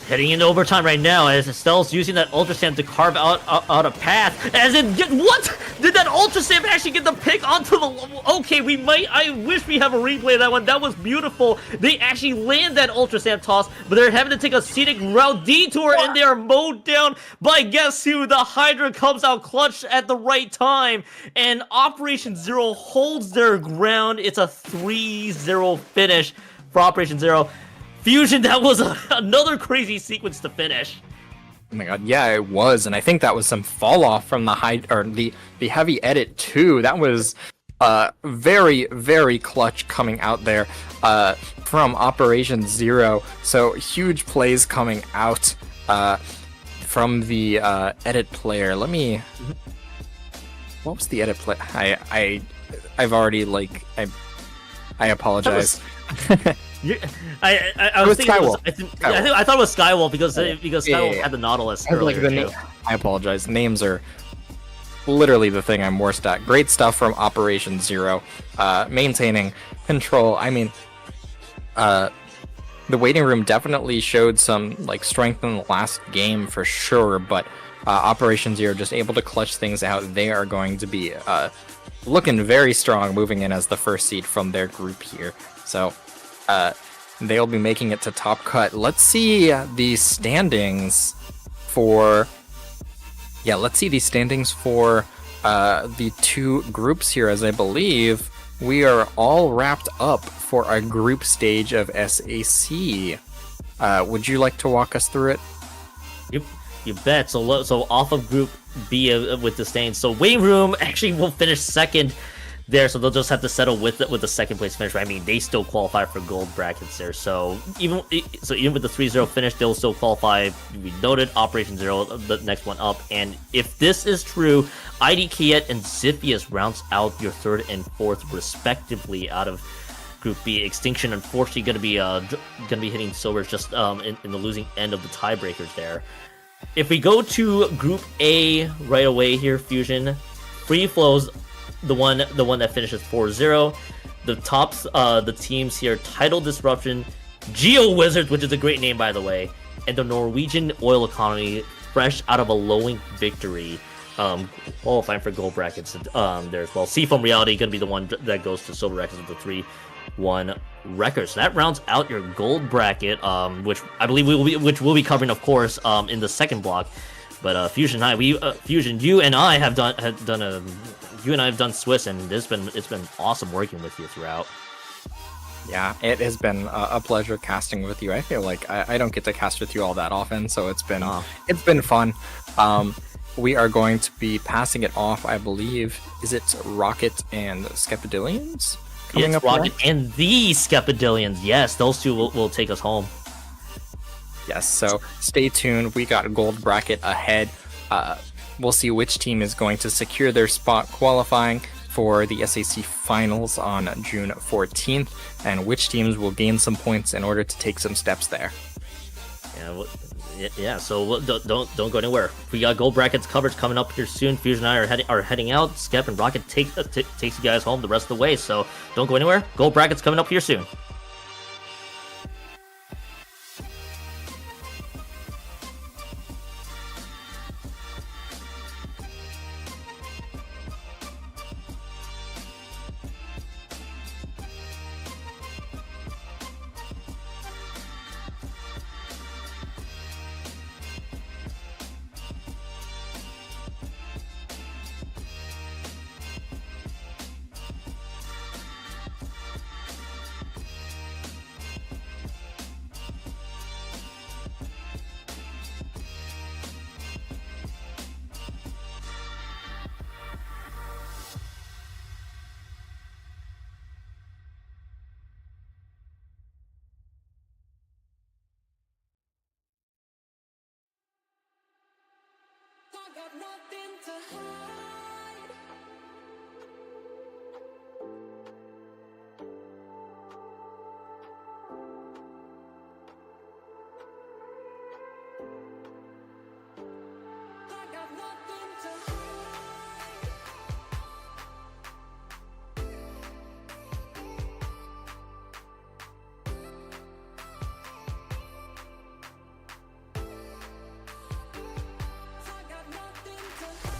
Heading into overtime right now as Estelle's using that Ultra Stamp to carve out a path. As in, what? Did that Ultra Stamp actually get the pick onto the... Okay, I wish we have a replay of that one. That was beautiful. They actually land that Ultra Stamp toss, but they're having to take a scenic route detour, and they are mowed down by guess who? The Hydra comes out clutch at the right time, and Operation Zero holds their ground. It's a 3-0 finish for Operation Zero. Fusion, that was another crazy sequence to finish. Oh my god, yeah, it was, and I think that was some fall off from the heavy edit too. That was very, very clutch coming out there from Operation Zero. So huge plays coming out from the edit player. What was the edit play? I've already I apologize. I was thinking I thought it was Skywolf because Skywolf had the Nautilus earlier. I apologize. Names are literally the thing I'm worst at. Great stuff from Operation Zero. Maintaining control. I mean, the Waiting Room definitely showed some strength in the last game for sure, but Operation Zero just able to clutch things out. They are going to be looking very strong moving in as the first seed from their group here. So they'll be making it to top cut. Let's see the standings for the two groups here, as I believe we are all wrapped up for a group stage of SAC. Would you like to walk us through it? Yep, you bet. So off of Group B with the standings. So Waiting Room actually will finish second there, so they'll just have to settle with the second place finish. I mean, they still qualify for gold brackets there. So even with the 3-0 finish, they'll still qualify. We noted Operation Zero, the next one up. And if this is true, ID Kiet and Ziphius rounds out your third and fourth respectively out of Group B. Extinction, unfortunately, gonna be hitting Silvers just in the losing end of the tiebreakers there. If we go to Group A right away here, Fusion, FreeFlow's the one that finishes 4-0. The tops, the teams here: Tidal Disruption, Geo Wizards, which is a great name by the way, and the Norwegian Oil Economy, fresh out of a lowing victory, qualifying for gold brackets there as well. Seafoam Reality gonna be the one that goes to silver records with the 3-1 record. So that rounds out your gold bracket, which I believe we'll be covering, of course, in the second block. But Fusion and I, Fusion, you and I have done Swiss, and it's been awesome working with you throughout. Yeah, it has been a pleasure casting with you. I feel like I don't get to cast with you all that often, so it's been fun. We are going to be passing it off, I believe. Is it Rocket and Skepidillions? Coming up Rocket and the Skepidillions. Yes, those two will take us home. Yes, so stay tuned. We got a gold bracket ahead. We'll see which team is going to secure their spot qualifying for the SAC finals on June 14th, and which teams will gain some points in order to take some steps there. Yeah. So don't go anywhere. We got gold brackets coverage coming up here soon. Fusion and I are heading out. Skep and Rocket takes you guys home the rest of the way. So don't go anywhere. Gold brackets coming up here soon. Got nothing to hide. I got nothing to hide. I got nothing to hide.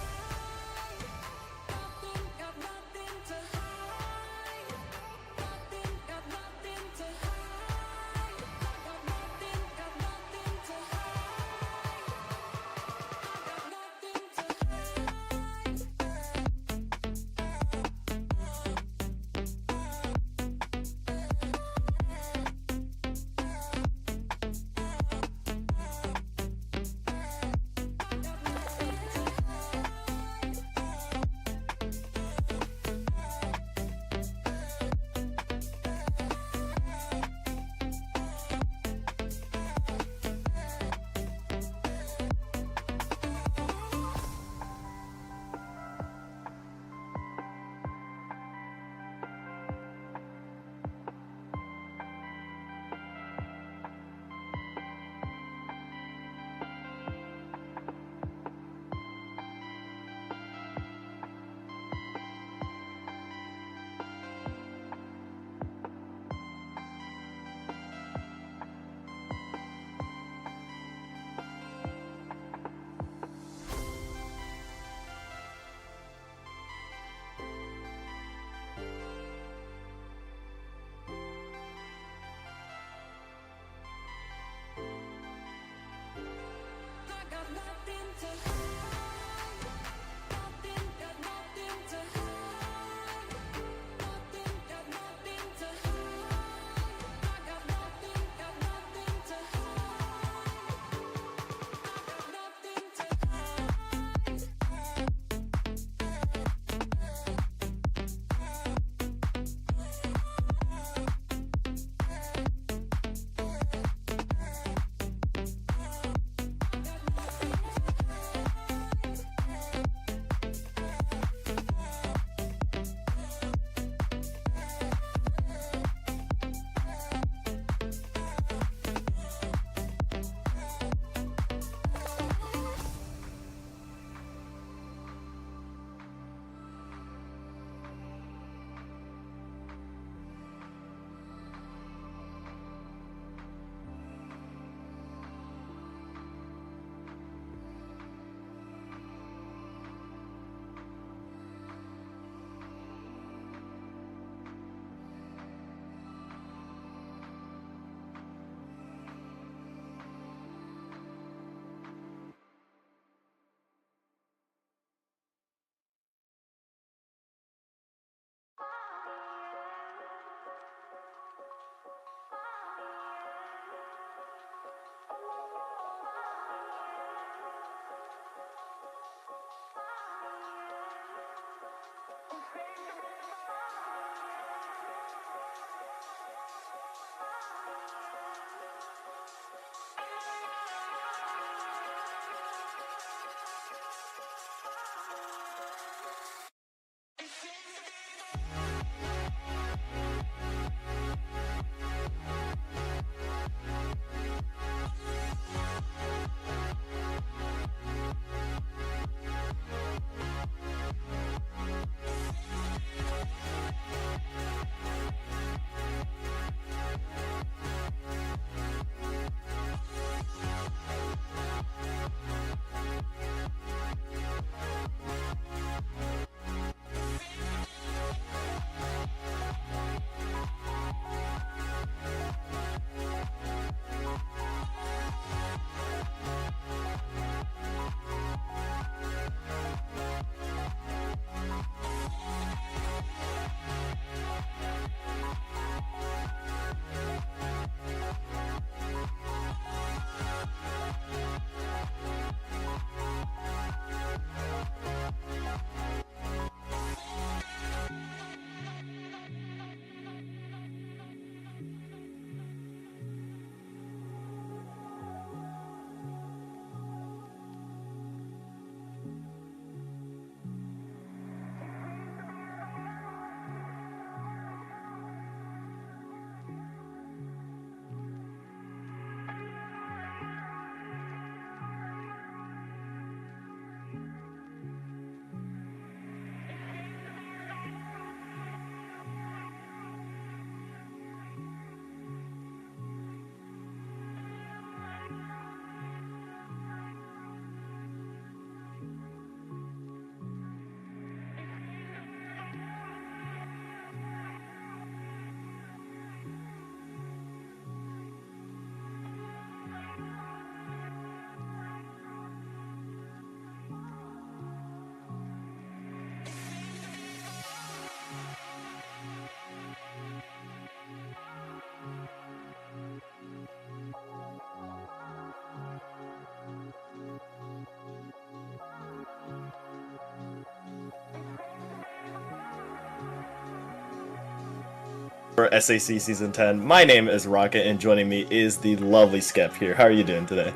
for SAC Season 10. My name is Rocket, and joining me is the lovely Skep here. How are you doing today?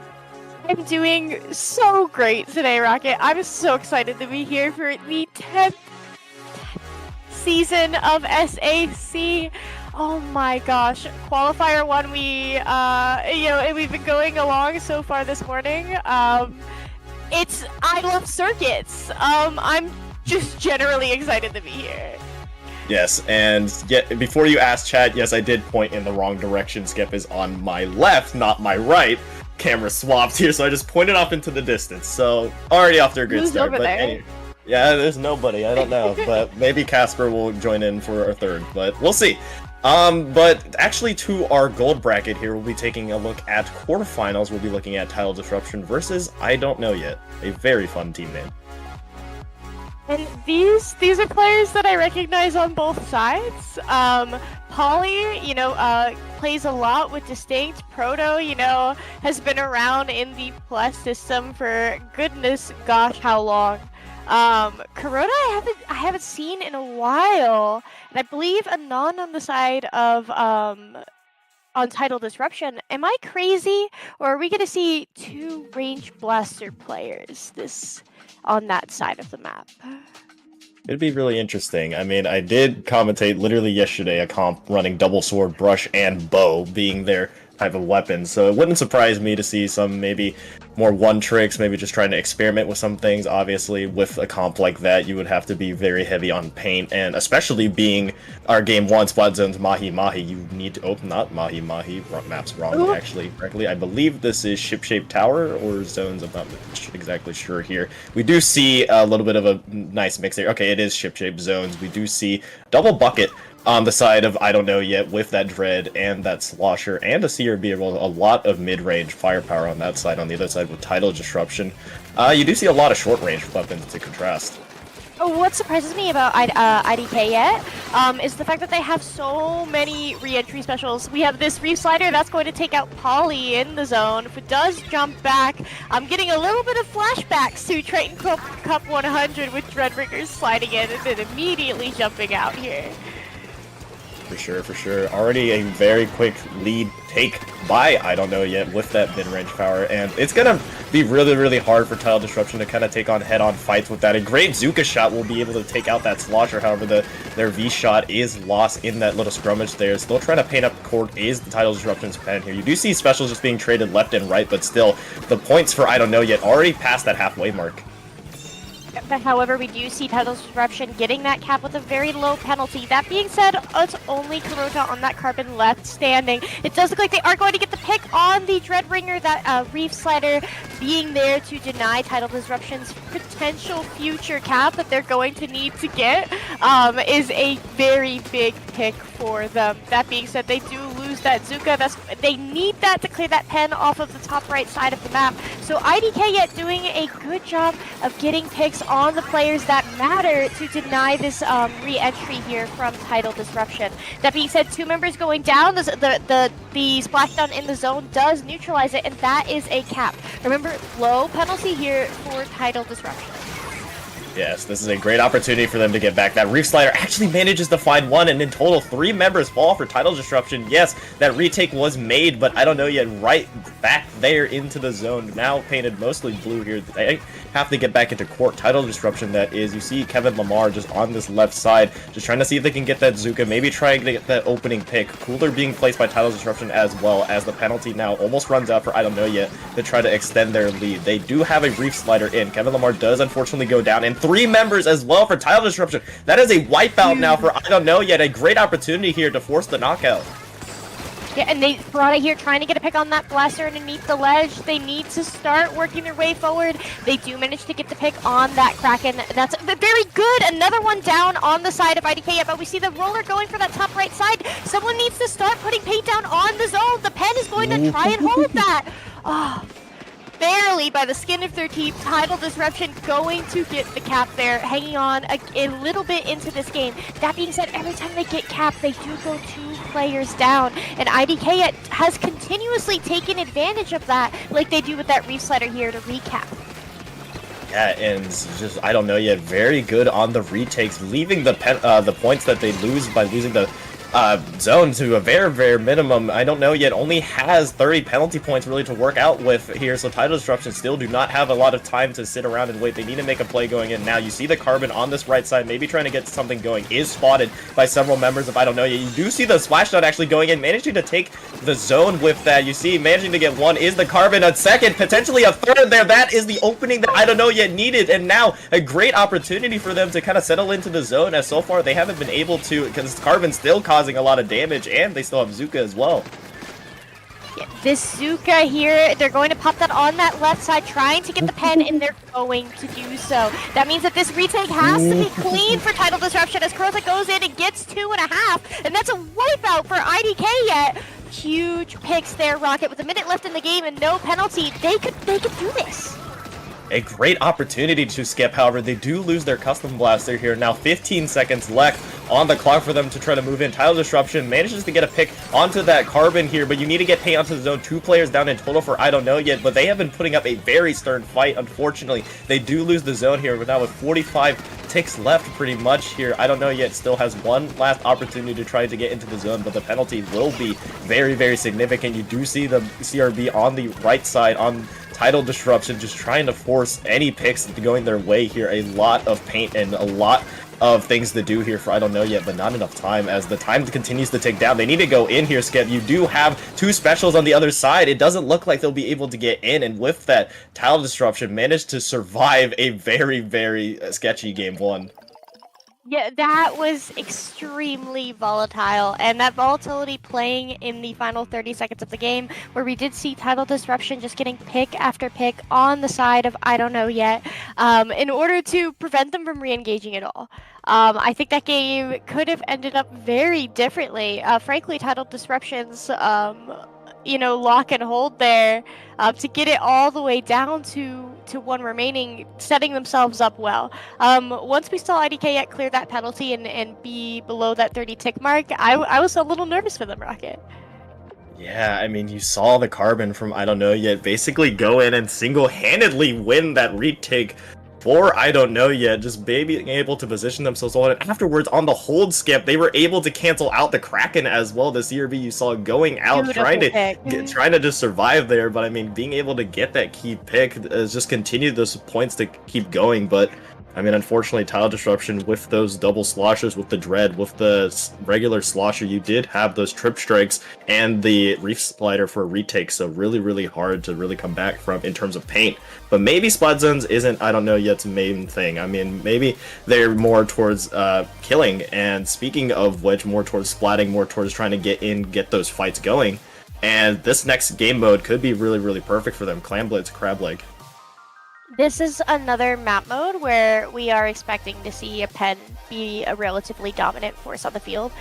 I'm doing so great today, Rocket. I'm so excited to be here for the 10th season of SAC. Oh my gosh, Qualifier 1, we've been going along so far this morning. I love circuits. I'm just generally excited to be here. Yes, and before you ask chat, yes, I did point in the wrong direction. Skep is on my left, not my right. Camera swapped here, so I just pointed off into the distance. So already off to a good start. But anyway, yeah, there's nobody. I don't know, but maybe Casper will join in for a third, but we'll see. But actually, to our gold bracket here, we'll be taking a look at quarterfinals. We'll be looking at Tidal Disruption versus I Don't Know Yet, a very fun team name. And these are players that I recognize on both sides. Polly, plays a lot with Distinct. Proto, has been around in the Plus system for goodness gosh how long. Corona I haven't seen in a while, and I believe Anon on the side of on Tidal Disruption. Am I crazy, or are we gonna see two range blaster players on that side of the map? It'd be really interesting. I mean, I did commentate literally yesterday a comp running double sword, brush, and bow being their type of weapon, so it wouldn't surprise me to see some maybe more one tricks, maybe just trying to experiment with some things. Obviously, with a comp like that, you would have to be very heavy on paint, and especially being our game one, Splat Zones Mahi Mahi, you need to open, not Mahi Mahi, maps wrong actually, correctly. I believe this is Ship-Shaped Tower or Zones, I'm not exactly sure here. We do see a little bit of a nice mix there. Okay, it is Ship-Shaped Zones. We do see double bucket on the side of I Don't Know Yet with that Dread and that Slosher and a CRB, a lot of mid-range firepower on that side. On the other side with Tidal Disruption, you do see a lot of short-range weapons to contrast. What surprises me about IDK yet is the fact that they have so many re-entry specials. We have this Reef Slider that's going to take out Polly in the zone. If it does jump back, I'm getting a little bit of flashbacks to Triton Cup 100 with Dreadriggers sliding in and then immediately jumping out here. For sure. Already a very quick lead take by I Don't Know Yet with that mid-range power, and it's gonna be really, really hard for Tidal Disruption to kind of take on head-on fights with that. A great Zuka shot will be able to take out that Slosher, however their V-shot is lost in that little scrummage there. Still trying to paint up court is the Tidal Disruption's pen here. You do see specials just being traded left and right, but still, the points for I Don't Know Yet already past that halfway mark. But however, we do see Tidal Disruption getting that cap with a very low penalty. That being said, it's only Kurota on that carbon left standing. It does look like they are going to get the pick on the Dreadringer, that Reef Slider being there to deny Tidal Disruption's potential future cap that they're going to need to get is a very big pick for them. That being said, they do lose that Zuka. They need that to clear that pen off of the top right side of the map. So IDK yet doing a good job of getting picks on the players that matter to deny this re-entry here from Tidal Disruption. That being said, two members going down, the splashdown in the zone does neutralize it, and that is a cap. Remember, low penalty here for Tidal Disruption. Yes, this is a great opportunity for them to get back. That Reef Slider actually manages to find one, and in total, 3 members fall for Tidal Disruption. Yes, that retake was made, but I Don't Know Yet right back there into the zone. Now painted mostly blue here. They have to get back into court. Tidal Disruption, that is. You see Kevin Lamar just on this left side, just trying to see if they can get that Zuka, maybe trying to get that opening pick. Cooler being placed by Tidal Disruption as well, as the penalty now almost runs out for I Don't Know Yet to try to extend their lead. They do have a Reef Slider in. Kevin Lamar does unfortunately go down, and 3 members as well for Tidal Disruption. That is a wipeout now for I Don't Know Yet. A great opportunity here to force the knockout. Yeah, and they brought it here trying to get a pick on that blaster underneath the ledge. They need to start working their way forward. They do manage to get the pick on that Kraken. That's very good. Another one down on the side of IDK, but we see the roller going for that top right side. Someone needs to start putting paint down on the zone. The pen is going to try and hold that. Oh, barely by the skin of their teeth. Tidal Disruption going to get the cap there, hanging on a little bit into this game. That being said, every time they get capped, they do go 2 players down, and IDK has continuously taken advantage of that, like they do with that Reef Slider here to recap. Yeah, and just I Don't Know Yet very good on the retakes, leaving the points that they lose by losing the zone to a very minimum. I don't know yet, only has 30 penalty points really to work out with here, so Tidal Disruption still do not have a lot of time to sit around and wait. They need to make a play going in now. You see the Carbon on this right side, maybe trying to get something going, is spotted by several members of I don't know yet. You do see the Splashdown actually going in, managing to take the zone with that. You see managing to get one is the Carbon, a second, potentially a third there. That is the opening that I don't know yet needed, and now a great opportunity for them to kind of settle into the zone, as so far they haven't been able to, because Carbon's still causing a lot of damage, and they still have Zuka as well. Yeah, this Zuka here, they're going to pop that on that left side, trying to get the pen, and they're going to do so. That means that this retake has to be clean for Tidal Disruption as Kurota goes in and gets 2.5, and that's a wipeout for IDK yet. Huge picks there, Rocket, with a minute left in the game and no penalty. They could do this. A great opportunity to skip, however, they do lose their custom blaster here. Now 15 seconds left on the clock for them to try to move in. Tidal Disruption manages to get a pick onto that Carbon here, but you need to get paint onto the zone. 2 players down in total for I don't know yet, but they have been putting up a very stern fight. Unfortunately, they do lose the zone here, but now with 45 ticks left pretty much here. I don't know yet still has one last opportunity to try to get into the zone, but the penalty will be very significant. You do see the CRB on the right side on Tidal Disruption just trying to force any picks going their way here. A lot of paint and a lot of things to do here for I don't know yet, but not enough time as the time continues to tick down. They need to go in here, Skip. You do have 2 specials on the other side. It doesn't look like they'll be able to get in, and with that, Tidal Disruption managed to survive a very sketchy game 1. Yeah, that was extremely volatile, and that volatility playing in the final 30 seconds of the game, where we did see Tidal Disruption just getting pick after pick on the side of I don't know yet, in order to prevent them from re-engaging at all. I think that game could have ended up very differently. Frankly, Tidal Disruption's lock and hold there to get it all the way down to 1 remaining, setting themselves up well. Once we saw IDK yet clear that penalty and be below that 30 tick mark, I was a little nervous for them, Rocket. Yeah, I mean, you saw the Carbon from I don't know yet basically go in and single-handedly win that retake for I don't know yet, just being able to position themselves well. And afterwards, on the hold skip, they were able to cancel out the Kraken as well. The CRB you saw going out, trying to just survive there. But I mean, being able to get that key pick has just continued those points to keep going. But I mean, unfortunately, Tidal Disruption with those double sloshers, with the Dread, with the regular slosher, you did have those trip strikes and the Reef Slider for a retake, so really hard to really come back from in terms of paint. But maybe Splat Zones isn't, I don't know yet's main thing. I mean, maybe they're more towards killing, and speaking of which, more towards splatting, more towards trying to get in, get those fights going. And this next game mode could be really perfect for them. Clam Blitz, Crab Leg. This is another map mode where we are expecting to see a pen be a relatively dominant force on the field.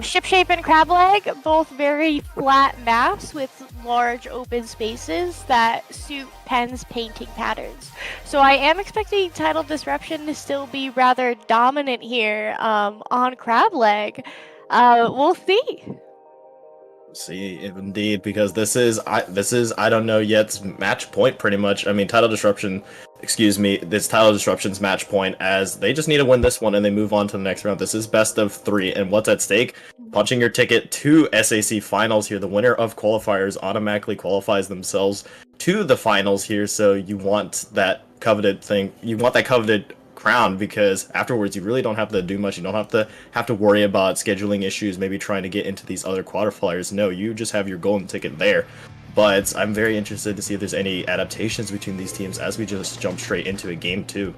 Ship Shape and Crab Leg, both very flat maps with large open spaces that suit pen's painting patterns. So I am expecting Tidal Disruption to still be rather dominant here on Crab Leg. We'll see. See, indeed, because this is I don't know yet's match point pretty much. I mean, Tidal Disruption, this Tidal Disruption's match point, as they just need to win this one and they move on to the next round. This is best of 3, and what's at stake? Punching your ticket to SAC finals here. The winner of qualifiers automatically qualifies themselves to the finals here. So you want that coveted thing. You want that coveted crown, because afterwards you really don't have to do much. You don't have to worry about scheduling issues, maybe trying to get into these other qualifiers. No, you just have your golden ticket there. But I'm very interested to see if there's any adaptations between these teams as we just jump straight into a game 2.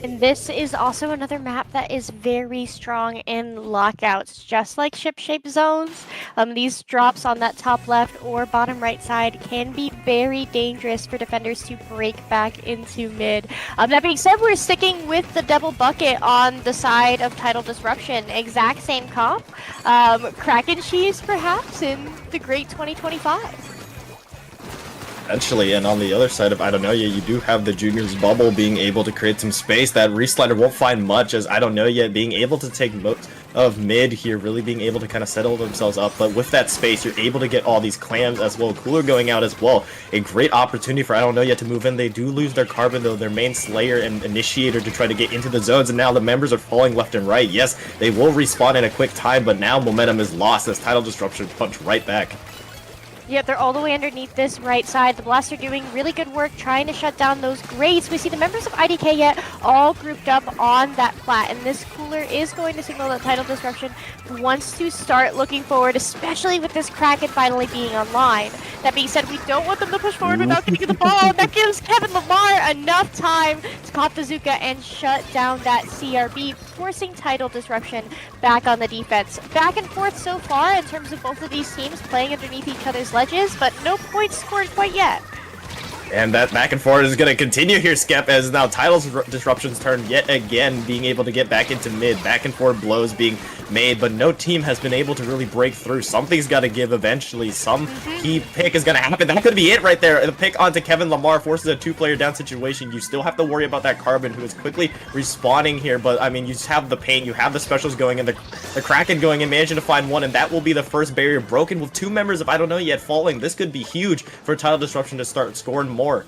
And this is also another map that is very strong in lockouts, just like Ship Shape zones. These drops on that top left or bottom right side can be very dangerous for defenders to break back into mid. That being said, we're sticking with the double bucket on the side of Tidal Disruption. Exact same comp. Kraken Cheese, perhaps, in the great 2025. Eventually, and on the other side of I don't know yet, you do have the Juniors bubble being able to create some space that Reslider won't find much, as I don't know yet being able to take of mid here really being able to kind of settle themselves up, but with that space, you're able to get all these clams as well. Cooler going out as well. A great opportunity for I don't know yet to move in. They do lose their Carbon though, their main Slayer and Initiator to try to get into the zones, and now the members are falling left and right. Yes, they will respawn in a quick time, but now momentum is lost as Tidal Disruption punch right back. Yeah, they're all the way underneath this right side. The Blasts are doing really good work trying to shut down those grades. We see the members of IDK yet all grouped up on that plat, and this cooler is going to signal that Tidal Disruption wants to start looking forward, especially with this Kraken finally being online. That being said, we don't want them to push forward without getting the ball. That gives Kevin Lamar enough time to pop the Zuka and shut down that CRB, forcing Tidal Disruption back on the defense. Back and forth so far in terms of both of these teams playing underneath each other's ledges, but no points scored quite yet. And that back and forth is going to continue here, Skep, as now Tidal Disruption's turn yet again, being able to get back into mid. Back and forth blows being made, but no team has been able to really break through. Something's got to give eventually. Some key pick is going to happen. That could be it right there. The pick onto Kevin Lamar forces a two-player down situation. You still have to worry about that Carbon, who is quickly respawning here, but I mean, you just have the paint, you have the specials going in, the Kraken going in, managing to find one, and that will be the first barrier broken with two members of I don't know yet falling. This could be huge for Tidal Disruption to start scoring more.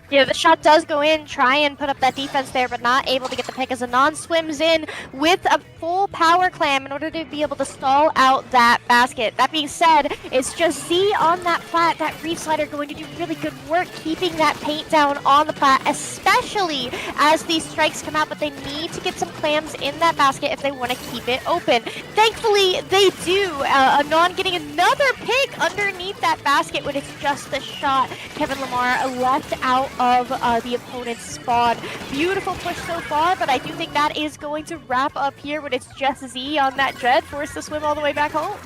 Yeah, the shot does go in, try and put up that defense there, but not able to get the pick as Anon swims in with a full power clam in order to be able to stall out that basket. That being said, it's just Z on that plat, that Reef Slider going to do really good work keeping that paint down on the plat, especially as these strikes come out, but they need to get some clams in that basket if they want to keep it open. Thankfully, they do. Anon getting another pick underneath that basket when it's just a shot. Kevin Lamar left out of the opponent's spawn. Beautiful push so far, but I do think that is going to wrap up here when it's just Z on that Dread, forced to swim all the way back home.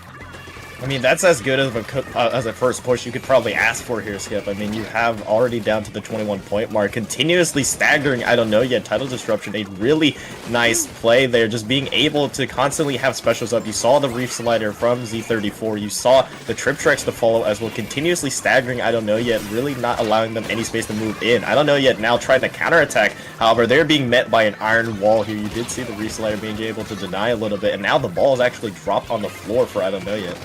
I mean, that's as good as a first push you could probably ask for here, Skip. I mean, you have already down to the 21-point mark, continuously staggering, I don't know yet, Tidal Disruption, a really nice play there, just being able to constantly have specials up. You saw the Reef Slider from Z34, you saw the Trip Treks to follow as well, continuously staggering, I don't know yet, really not allowing them any space to move in. I don't know yet now trying to counterattack, however, they're being met by an iron wall here. You did see the Reef Slider being able to deny a little bit, and now the ball is actually dropped on the floor for I don't know yet.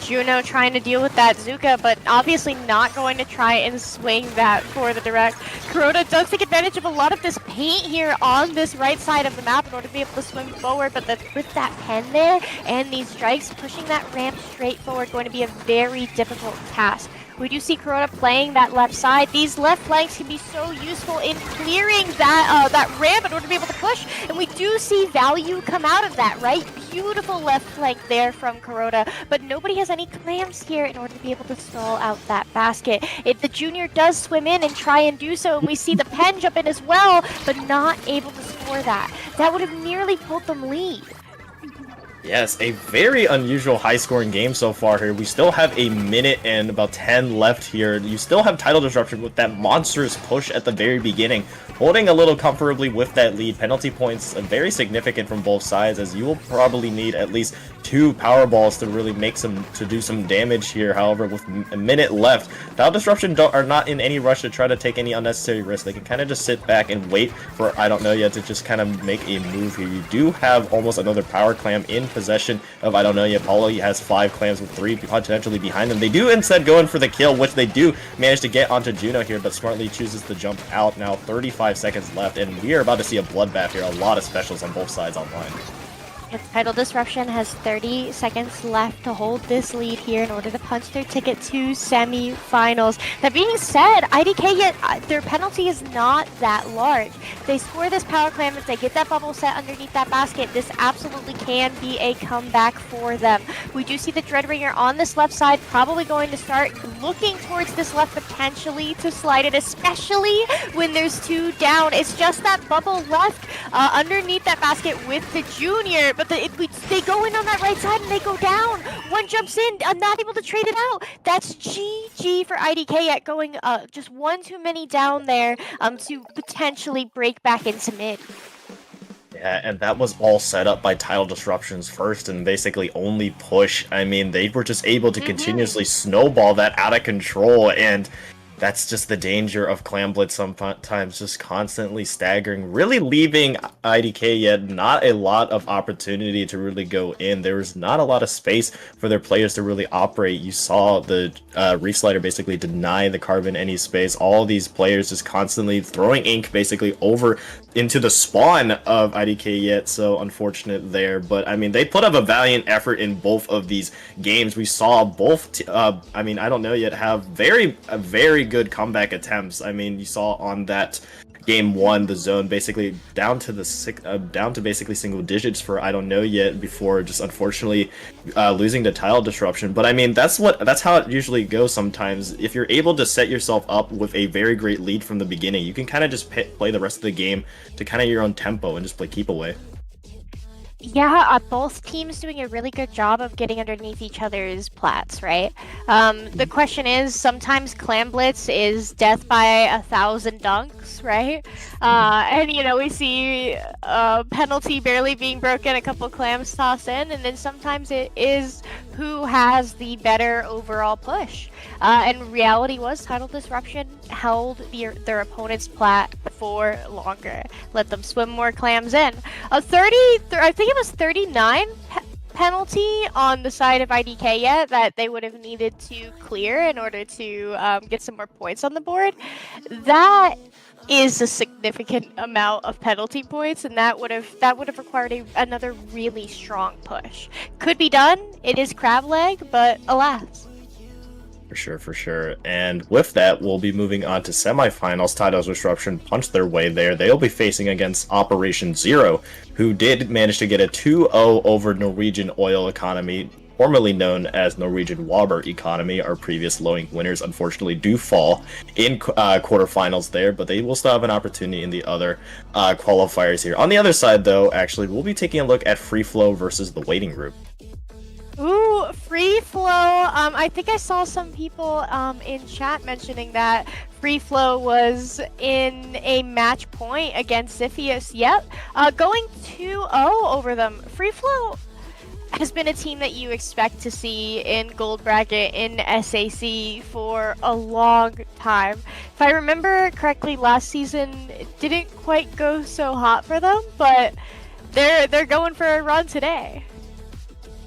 Juno trying to deal with that Zuka, but obviously not going to try and swing that for the direct. Kuroda does take advantage of a lot of this paint here on this right side of the map in order to be able to swim forward, but with that pen there and these strikes, pushing that ramp straight forward going to be a very difficult task. We do see Kuroda playing that left side. These left flanks can be so useful in clearing that ramp in order to be able to push, and we do see value come out of that, right? Beautiful left flank there from Kuroda, but nobody has any clams here in order to be able to stall out that basket. If the junior does swim in and try and do so, and we see the pen jump in as well, but not able to score that. That would have nearly pulled them lead. Yes, a very unusual high-scoring game so far here. We still have a minute and about 10 left here. You still have Tidal Disruption with that monstrous push at the very beginning, holding a little comfortably with that lead. Penalty points very significant from both sides, as you will probably need at least 2 power balls to really do some damage here. However, with a minute left, Tidal Disruption are not in any rush to try to take any unnecessary risks. They can kind of just sit back and wait for I don't know yet to just kind of make a move here. You do have almost another power clam in possession of I don't know yet. Paulo has 5 clams with 3 potentially behind them. They do instead go in for the kill, which they do manage to get onto Juno here, but smartly chooses to jump out. Now 35 seconds left, and we are about to see a bloodbath here. A lot of specials on both sides online. Tidal Disruption has 30 seconds left to hold this lead here in order to punch their ticket to semi-finals. That being said, IDK yet their penalty is not that large. They score this power clam, if they get that bubble set underneath that basket, this absolutely can be a comeback for them. We do see the Dreadringer on this left side probably going to start looking towards this left potentially to slide it, especially when there's 2 down. It's just that bubble left underneath that basket with the junior, but they go in on that right side and they go down. One jumps in, not able to trade it out. That's GG for IDK at going just one too many down there to potentially break back into mid. Yeah, and that was all set up by Tidal Disruption's first and basically only push. I mean, they were just able to continuously snowball that out of control, and that's just the danger of Clamblitz sometimes just constantly staggering, really leaving IDK yet not a lot of opportunity to really go in. There was not a lot of space for their players to really operate. You saw the Reef Slider basically deny the Carbon any space. All these players just constantly throwing ink basically over into the spawn of IDK yet, so unfortunate there. But I mean, they put up a valiant effort in both of these games. We saw both, I mean, I don't know yet, have very good comeback attempts. I mean, you saw on that game one, the zone basically down to basically single digits for I don't know yet before just unfortunately losing to Tidal Disruption. But I mean, that's how it usually goes sometimes. If you're able to set yourself up with a very great lead from the beginning, you can kind of just play the rest of the game to kind of your own tempo and just play keep away. Yeah, both teams doing a really good job of getting underneath each other's plats, right? The question is, sometimes Clamblitz is death by 1,000 dunks, right? And, you know, we see a penalty barely being broken, a couple clams tossed in, and then sometimes it is who has the better overall push. And reality was Tidal Disruption held their opponent's plat for longer, let them swim more clams in. A 30, I think it was 39 penalty on the side of IDK yet that they would have needed to clear in order to get some more points on the board. That is a significant amount of penalty points, and that would have required another really strong push. Could be done. It is crab leg, but alas. For sure. And with that, we'll be moving on to semifinals. Tidal Disruption punched their way there. They'll be facing against Operation Zero, who did manage to get a 2-0 over Norwegian Oil Economy, formerly known as Norwegian Water Economy. Our previous lowing winners unfortunately do fall in quarterfinals there, but they will still have an opportunity in the other qualifiers here. On the other side, though, actually, we'll be taking a look at FreeFlow versus the Waiting Room. Ooh, FreeFlow. I think I saw some people in chat mentioning that FreeFlow was in a match point against Ziphius. Yep, going 2-0 over them. FreeFlow has been a team that you expect to see in Gold Bracket in SAC for a long time. If I remember correctly, last season it didn't quite go so hot for them, but they're going for a run today.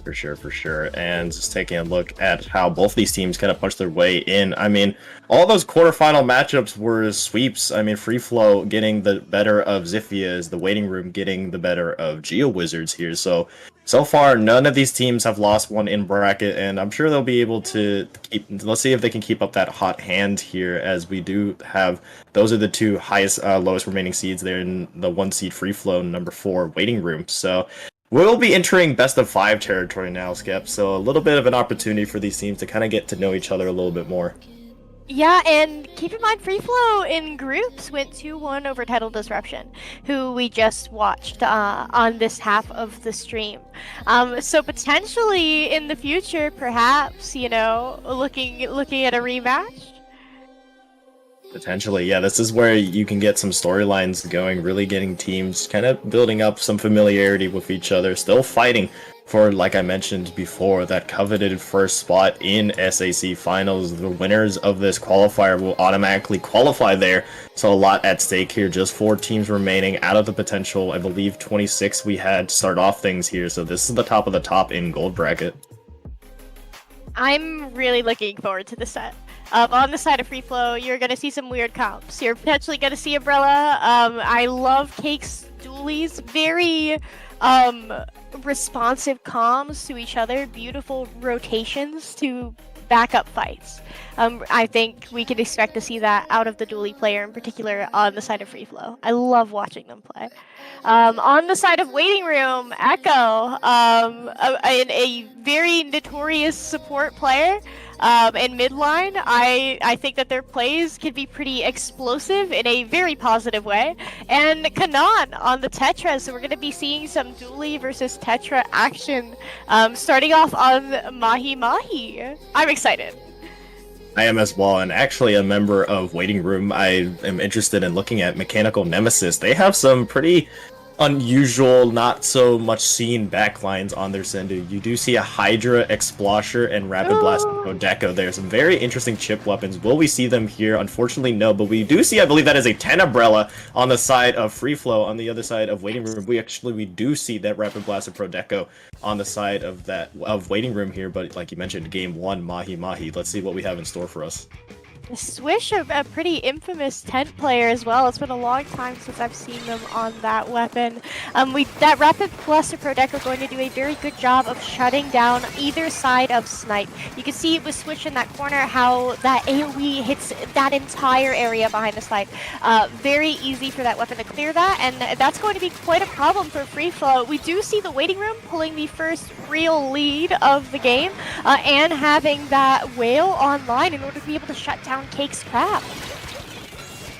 For sure. And just taking a look at how both these teams kind of punched their way in. I mean, all those quarterfinal matchups were sweeps. I mean, FreeFlow getting the better of Ziphias, the Waiting Room getting the better of Geo Wizards here. So far, none of these teams have lost one in bracket, and I'm sure they'll be able to keep. Let's see if they can keep up that hot hand here, as we do have. Those are the two highest, lowest remaining seeds there in the 1 seed FreeFlow, number 4 Waiting Room. So we'll be entering best of 5 territory now, Skep, so a little bit of an opportunity for these teams to kind of get to know each other a little bit more. Yeah, and keep in mind, FreeFlow in groups went 2-1 over Tidal Disruption, who we just watched on this half of the stream. So potentially in the future, perhaps, you know, looking at a rematch. Potentially, yeah. This is where you can get some storylines going, really getting teams kind of building up some familiarity with each other, still fighting for, like I mentioned before, that coveted first spot in SAC Finals. The winners of this qualifier will automatically qualify there, so a lot at stake here. Just 4 teams remaining out of the potential, I believe, 26 we had to start off things here, so this is the top of the top in Gold Bracket. I'm really looking forward to the set. On the side of FreeFlow, you're going to see some weird comps. You're potentially going to see Umbrella. I love Cake's dualies. Very responsive comms to each other. Beautiful rotations to back up fights. I think we can expect to see that out of the dually player, in particular on the side of FreeFlow. I love watching them play. On the side of Waiting Room, Echo, a very notorious support player. In midline, I think that their plays can be pretty explosive in a very positive way. And Kanan on the Tetra, so we're going to be seeing some dually versus Tetra action starting off on Mahi Mahi. I'm excited. I am as well, and actually a member of Waiting Room. I am interested in looking at Mechanical Nemesis. They have some pretty unusual, not so much seen backlines on their Sendu. You do see a Hydra, Explosher, and Rapid Blast Prodeco there. Some very interesting chip weapons. Will we see them here? Unfortunately, no. But we do see, I believe that is a 10 umbrella on the side of FreeFlow. On the other side of Waiting Room, we do see that Rapid Blast of Prodeco on the side of Waiting Room here. But like you mentioned, game 1, Mahi Mahi. Let's see what we have in store for us. Swish, a pretty infamous tent player as well. It's been a long time since I've seen them on that weapon. That Rapid Blast of Prodeco are going to do a very good job of shutting down either side of Snipe. You can see with Swish in that corner how that AoE hits that entire area behind the Snipe. Very easy for that weapon to clear that, and that's going to be quite a problem for FreeFlow. We do see the Waiting Room pulling the first real lead of the game, and having that whale online in order to be able to shut down Cake's crab.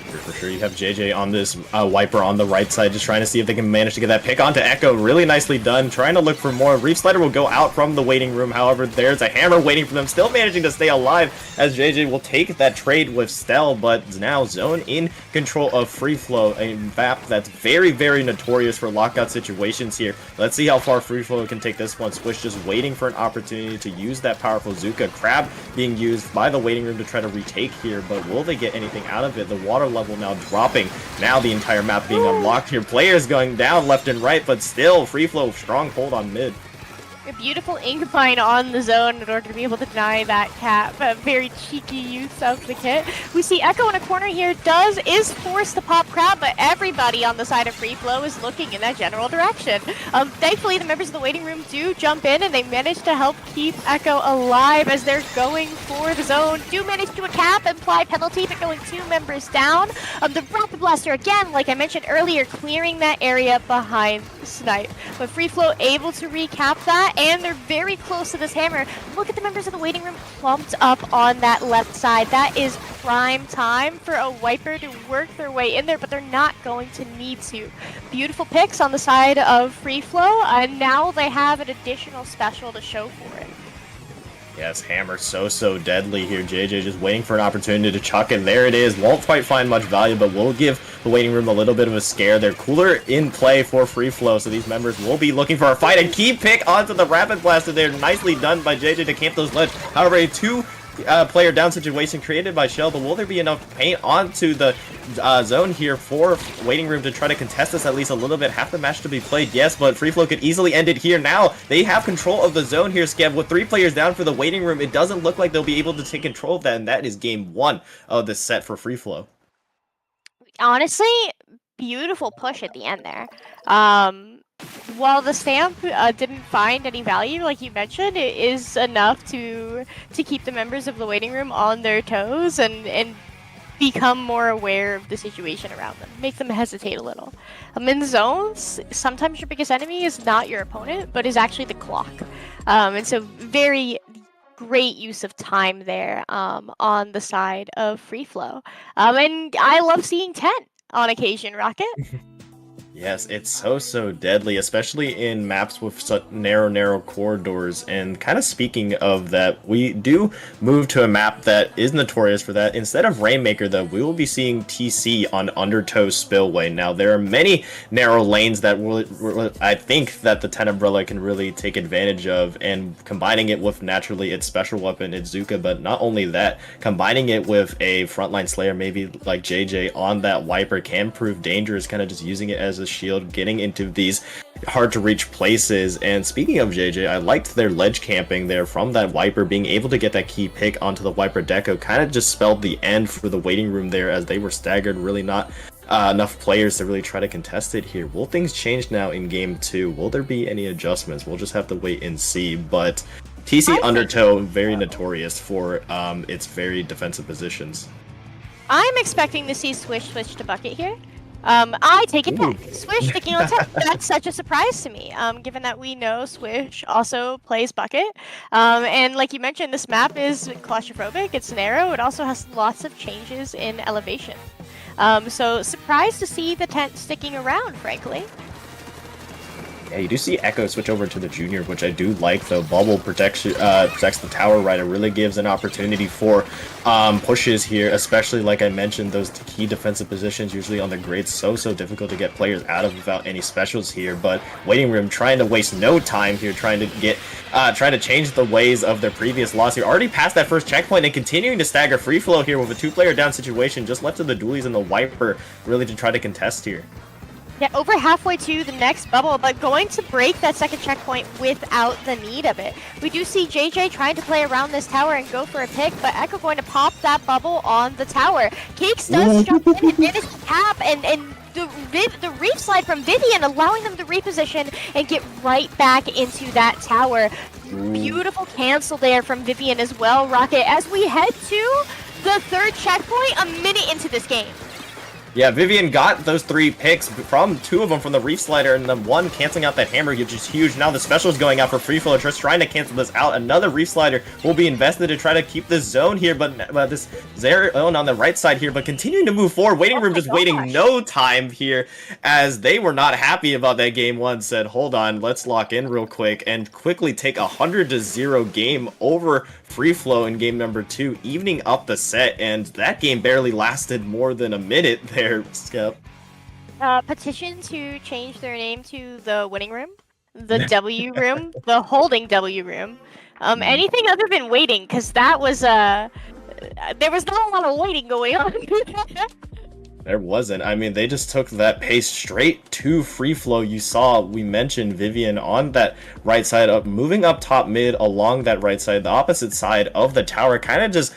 For sure, you have JJ on this wiper on the right side, just trying to see if they can manage to get that pick onto Echo. Really nicely done, trying to look for more. Reef Slider will go out from the Waiting Room, however, there's a hammer waiting for them, still managing to stay alive as JJ will take that trade with Stell, but now Zone in control of FreeFlow, a map that's very, very notorious for lockout situations here. Let's see how far FreeFlow can take this one. Squish just waiting for an opportunity to use that powerful Zuka. Crab being used by the Waiting Room to try to retake here, but will they get anything out of it? The water level now dropping. Now the entire map being unlocked here. Players going down left and right, but still FreeFlow strong hold on mid. A beautiful ink mine on the zone in order to be able to deny that cap. A very cheeky use of the kit. We see Echo in a corner here is forced to pop crab, but everybody on the side of FreeFlow is looking in that general direction. Thankfully, the members of the Waiting Room do jump in, and they manage to help keep Echo alive as they're going for the zone. Do manage to do a cap and apply penalty, but going 2 members down. The Rapid Blaster, again, like I mentioned earlier, clearing that area behind Snipe. But FreeFlow able to recap that, and they're very close to this hammer. Look at the members of the Waiting Room clumped up on that left side. That is prime time for a wiper to work their way in there, but they're not going to need to. Beautiful picks on the side of FreeFlow, and now they have an additional special to show for it. Yes, hammer so deadly here. JJ just waiting for an opportunity to chuck it. There it is. Won't quite find much value, but will give the Waiting Room a little bit of a scare. They're cooler in play for FreeFlow, so these members will be looking for a fight. And key pick onto the Rapid Blaster there. Nicely done by JJ to camp those ledge. However, a 2-player down situation created by Shell, but will there be enough paint onto the zone here for Waiting Room to try to contest this at least a little bit? Half the match to be played, yes, but FreeFlow could easily end it here. Now they have control of the zone here, Skev. With 3 players down for the Waiting Room, it doesn't look like they'll be able to take control of that, and that is game 1 of this set for FreeFlow. Honestly, beautiful push at the end there. While the stamp didn't find any value, like you mentioned, it is enough to keep the members of the Waiting Room on their toes and become more aware of the situation around them. Make them hesitate a little. In zones, sometimes your biggest enemy is not your opponent, but is actually the clock. And so very great use of time there on the side of FreeFlow. And I love seeing 10 on occasion, Rocket. Yes, it's so deadly, especially in maps with such narrow corridors. And kind of speaking of that, we do move to a map that is notorious for that. Instead of Rainmaker, though, we will be seeing TC on Undertow Spillway. Now, there are many narrow lanes that I think that the 10 Umbrella can really take advantage of, and combining it with naturally its special weapon, its Zuka, but not only that, combining it with a frontline Slayer, maybe like JJ on that Wiper, can prove dangerous, kind of just using it as a shield, getting into these hard to reach places. And speaking of JJ, I liked their ledge camping there from that Wiper. Being able to get that key pick onto the Wiper Deco kind of just spelled the end for the Waiting Room there, as they were staggered, really not enough players to really try to contest it here. Will things change now in game 2? Will there be any adjustments? We'll just have to wait and see. But TC Undertow, very notorious for its very defensive positions. I'm expecting to see Swish switch to Bucket here. I take it back. Swish sticking on top. That's such a surprise to me, given that we know Swish also plays Bucket. And like you mentioned, this map is claustrophobic, it's narrow, it also has lots of changes in elevation. So surprised to see the tent sticking around, frankly. Yeah, you do see Echo switch over to the Junior, which I do like, though. Bubble protects the tower right. It really gives an opportunity for pushes here, especially, like I mentioned, those key defensive positions usually on the grid. So difficult to get players out of without any specials here. But Waiting Room trying to waste no time here, trying to change the ways of their previous loss here. Already past that first checkpoint and continuing to stagger FreeFlow here with a 2-player down situation, just left to the Dualies and the Wiper really to try to contest here. Yeah, over halfway to the next bubble, but going to break that second checkpoint without the need of it. We do see JJ trying to play around this tower and go for a pick, but Echo going to pop that bubble on the tower. Cakes does jump in and manage to tap, and the reef slide from Vivian, allowing them to reposition and get right back into that tower. Beautiful cancel there from Vivian as well, Rocket, as we head to the third checkpoint a minute into this game. Yeah, Vivian got those 3 picks from 2 of them from the Reef Slider, and then 1 canceling out that hammer, which is huge. Now the special is going out for FreeFlow, just trying to cancel this out. Another Reef Slider will be invested to try to keep this zone here, but this zone on the right side here, but continuing to move forward. Waiting Room just waiting no time here, as they were not happy about that game 1, said, hold on, let's lock in real quick, and quickly take a 100-0 game over FreeFlow in game number 2, evening up the set, and that game barely lasted more than a minute there, Skip. Petition to change their name to the Winning Room, the W Room, the Holding W Room. Anything other than waiting, because that was there was not a lot of waiting going on. There wasn't. I mean, they just took that pace straight to FreeFlow. You saw, we mentioned Vivian on that right side up, moving up top mid along that right side, the opposite side of the tower, kind of just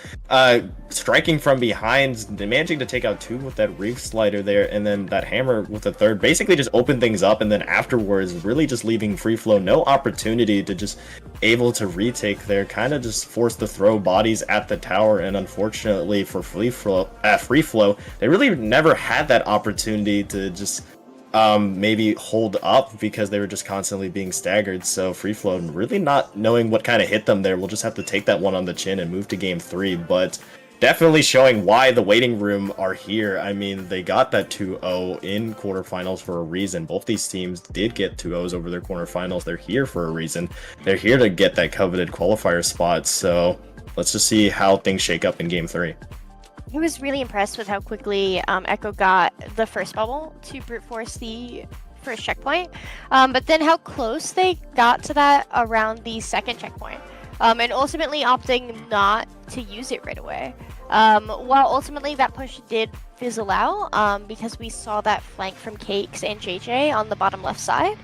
striking from behind, managing to take out 2 with that reef slider there, and then that hammer with the third, basically just opened things up, and then afterwards really just leaving FreeFlow no opportunity to just able to retake there, kind of just forced to throw bodies at the tower. And unfortunately for FreeFlow, they really never had that opportunity to just maybe hold up, because they were just constantly being staggered. So FreeFlow really not knowing what kind of hit them there. We'll just have to take that one on the chin and move to game 3, but definitely showing why the Waiting Room are here. I mean, they got that 2-0 in quarterfinals for a reason. Both these teams did get 2-0s over their quarterfinals. They're here for a reason. They're here to get that coveted qualifier spot. So let's just see how things shake up in game 3. I was really impressed with how quickly Echo got the first bubble to brute force the first checkpoint, but then how close they got to that around the second checkpoint, and ultimately opting not to use it right away. While ultimately that push did fizzle out, because we saw that flank from Cakes and JJ on the bottom left side.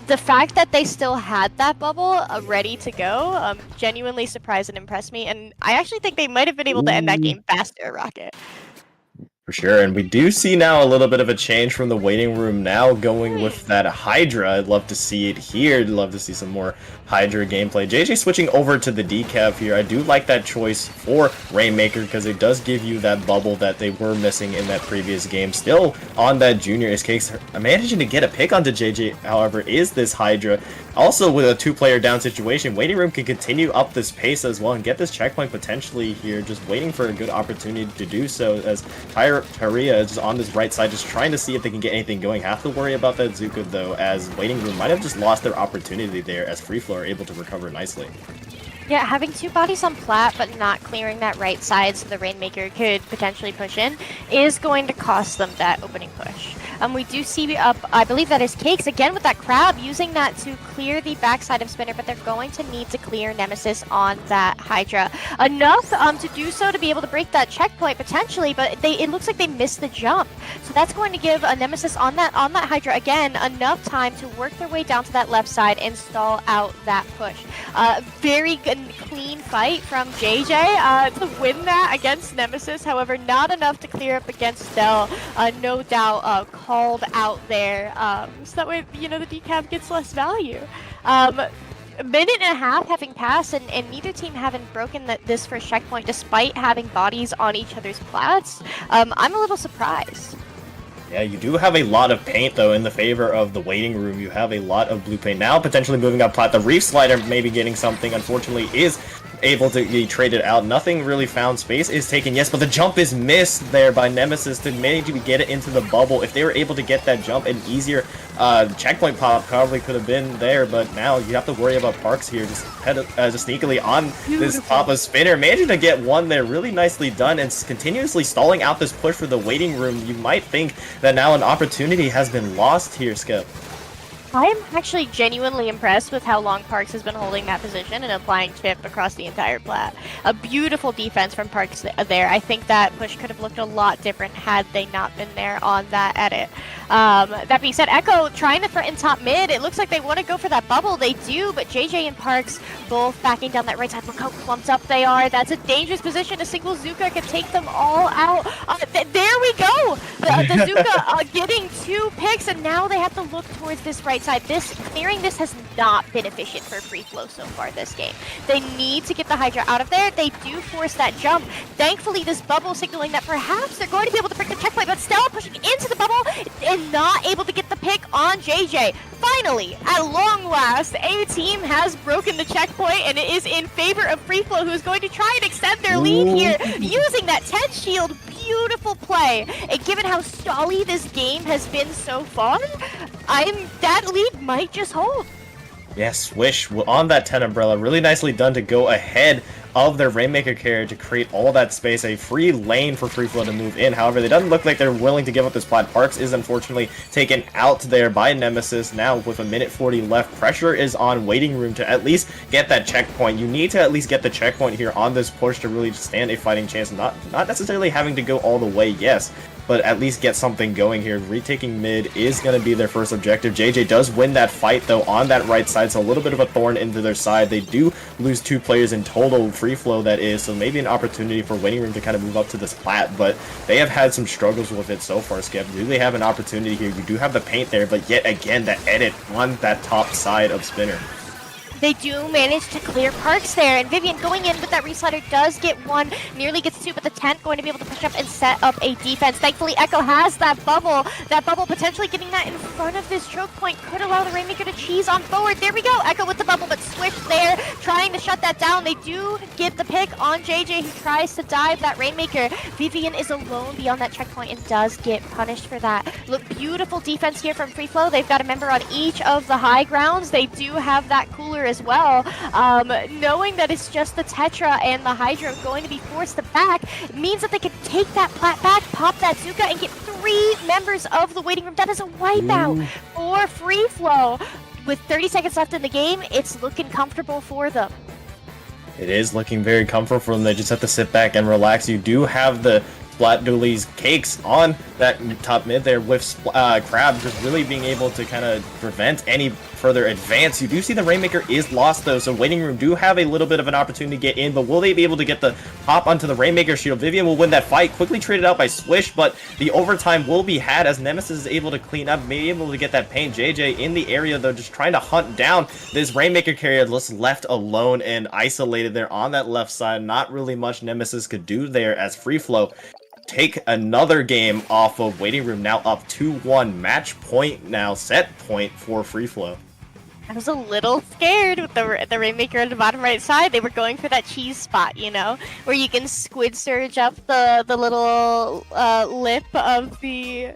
The fact that they still had that bubble ready to go genuinely surprised and impressed me, and I actually think they might have been able to end that game faster, Rocket. For sure, and we do see now a little bit of a change from the Waiting Room, now going with that Hydra. I'd love to see it here. I'd love to see some more Hydra gameplay. JJ switching over to the decav here. I do like that choice for Rainmaker, because it does give you that bubble that they were missing in that previous game. Still on that Junior is Cakes managing to get a pick onto JJ, however, is this Hydra. Also with a 2-player down situation, Waiting Room can continue up this pace as well and get this checkpoint potentially here, just waiting for a good opportunity to do so, as Tyria is on this right side just trying to see if they can get anything going. Have to worry about that Zuka though, as Waiting Room might have just lost their opportunity there, as FreeFlow are able to recover nicely. Yeah, having 2 bodies on plat but not clearing that right side so the Rainmaker could potentially push in is going to cost them that opening push. We do see up, I believe that is Cakes, again with that crab, using that to clear the backside of Spinner, but they're going to need to clear Nemesis on that Hydra. Enough to do so to be able to break that checkpoint potentially, but it looks like they missed the jump. So that's going to give a Nemesis on that Hydra, again, enough time to work their way down to that left side and stall out that push. Very good, clean fight from JJ to win that against Nemesis, however, not enough to clear up against Stell. No doubt called out there, so that way, you know, the decav gets less value. A minute and a half having passed, and neither team having broken this first checkpoint despite having bodies on each other's plats. I'm a little surprised. Yeah, you do have a lot of paint, though, in the favor of the Waiting Room. You have a lot of blue paint now, potentially moving up plat. The Reef Slider maybe getting something, unfortunately, is able to be traded out. Nothing really found. Space is taken, yes, but the jump is missed there by Nemesis to manage to get it into the bubble. If they were able to get that jump, an easier checkpoint pop probably could have been there, but now you have to worry about Parks here, just sneakily on this top of spinner, managing to get one there, really nicely done, and continuously stalling out this push for the waiting room. You might think that now an opportunity has been lost here, Skip. I am actually genuinely impressed with how long Parks has been holding that position and applying chip across the entire plat. A beautiful defense from Parks there. I think that push could have looked a lot different had they not been there on that edit. That being said, Echo trying to threaten top mid. It looks like they want to go for that bubble. They do, but JJ and Parks both backing down that right side. Look how clumped up they are. That's a dangerous position. A single Zuka can take them all out. There we go! The Zuka getting 2 picks, and now they have to look towards this right side. Clearing this has not been efficient for FreeFlow so far this game. They need to get the Hydra out of there. They do force that jump. Thankfully, this bubble signaling that perhaps they're going to be able to break the checkpoint, but Stella pushing into the bubble and not able to get the pick on JJ. Finally, at long last, a team has broken the checkpoint, and it is in favor of FreeFlow, who is going to try and extend their lead here using that 10 shield. Beautiful play, and given how stally this game has been so far, that lead might just hold. Yes, Swish on that 10 umbrella, really nicely done to go ahead of their Rainmaker carrier to create all that space, a free lane for FreeFlow to move in. However, it doesn't look like they're willing to give up this plat. Parks is unfortunately taken out there by Nemesis. Now with a minute 40 left, pressure is on waiting room to at least get that checkpoint. You need to at least get the checkpoint here on this push to really stand a fighting chance. Not necessarily having to go all the way, yes, but at least get something going here. Retaking mid is going to be their first objective. JJ does win that fight, though, on that right side, so a little bit of a thorn into their side. They do lose 2 players in total, FreeFlow that is, so maybe an opportunity for waiting room to kind of move up to this plat, but they have had some struggles with it so far, Skip. Do they have an opportunity here? You do have the paint there, but yet again, the edit on that top side of spinner. They do manage to clear Parks there, and Vivian going in with that reslider does get 1, nearly gets 2, but the 10 going to be able to push up and set up a defense. Thankfully, Echo has that bubble. That bubble potentially getting that in front of this choke point could allow the Rainmaker to cheese on forward. There we go, Echo with the bubble, but Swift there trying to shut that down. They do get the pick on JJ, who tries to dive that Rainmaker. Vivian is alone beyond that checkpoint and does get punished for that. Look, beautiful defense here from FreeFlow. They've got a member on each of the high grounds. They do have that cooler as well. Knowing that it's just the Tetra and the Hydra going to be forced to back, it means that they can take that plat back, pop that Zuka, and get 3 members of the waiting room. That is a wipeout for FreeFlow. With 30 seconds left in the game, it's looking comfortable for them. It is looking very comfortable for them. They just have to sit back and relax. You do have the Splat Dooley's cakes on that top mid there with Crab just really being able to kind of prevent any further advance. You do see the Rainmaker is lost though, so waiting room do have a little bit of an opportunity to get in, but will they be able to get the hop onto the Rainmaker shield? Vivian will win that fight, quickly traded out by Swish, but the overtime will be had as Nemesis is able to clean up, maybe able to get that paint. JJ in the area though, just trying to hunt down this Rainmaker carrier, just left alone and isolated there on that left side. Not really much Nemesis could do there as FreeFlow take another game off of waiting room, now up 2-1. Match point now, set point for FreeFlow. I was a little scared with the Rainmaker on the bottom right side. They were going for that cheese spot, you know, where you can squid surge up the little lip of the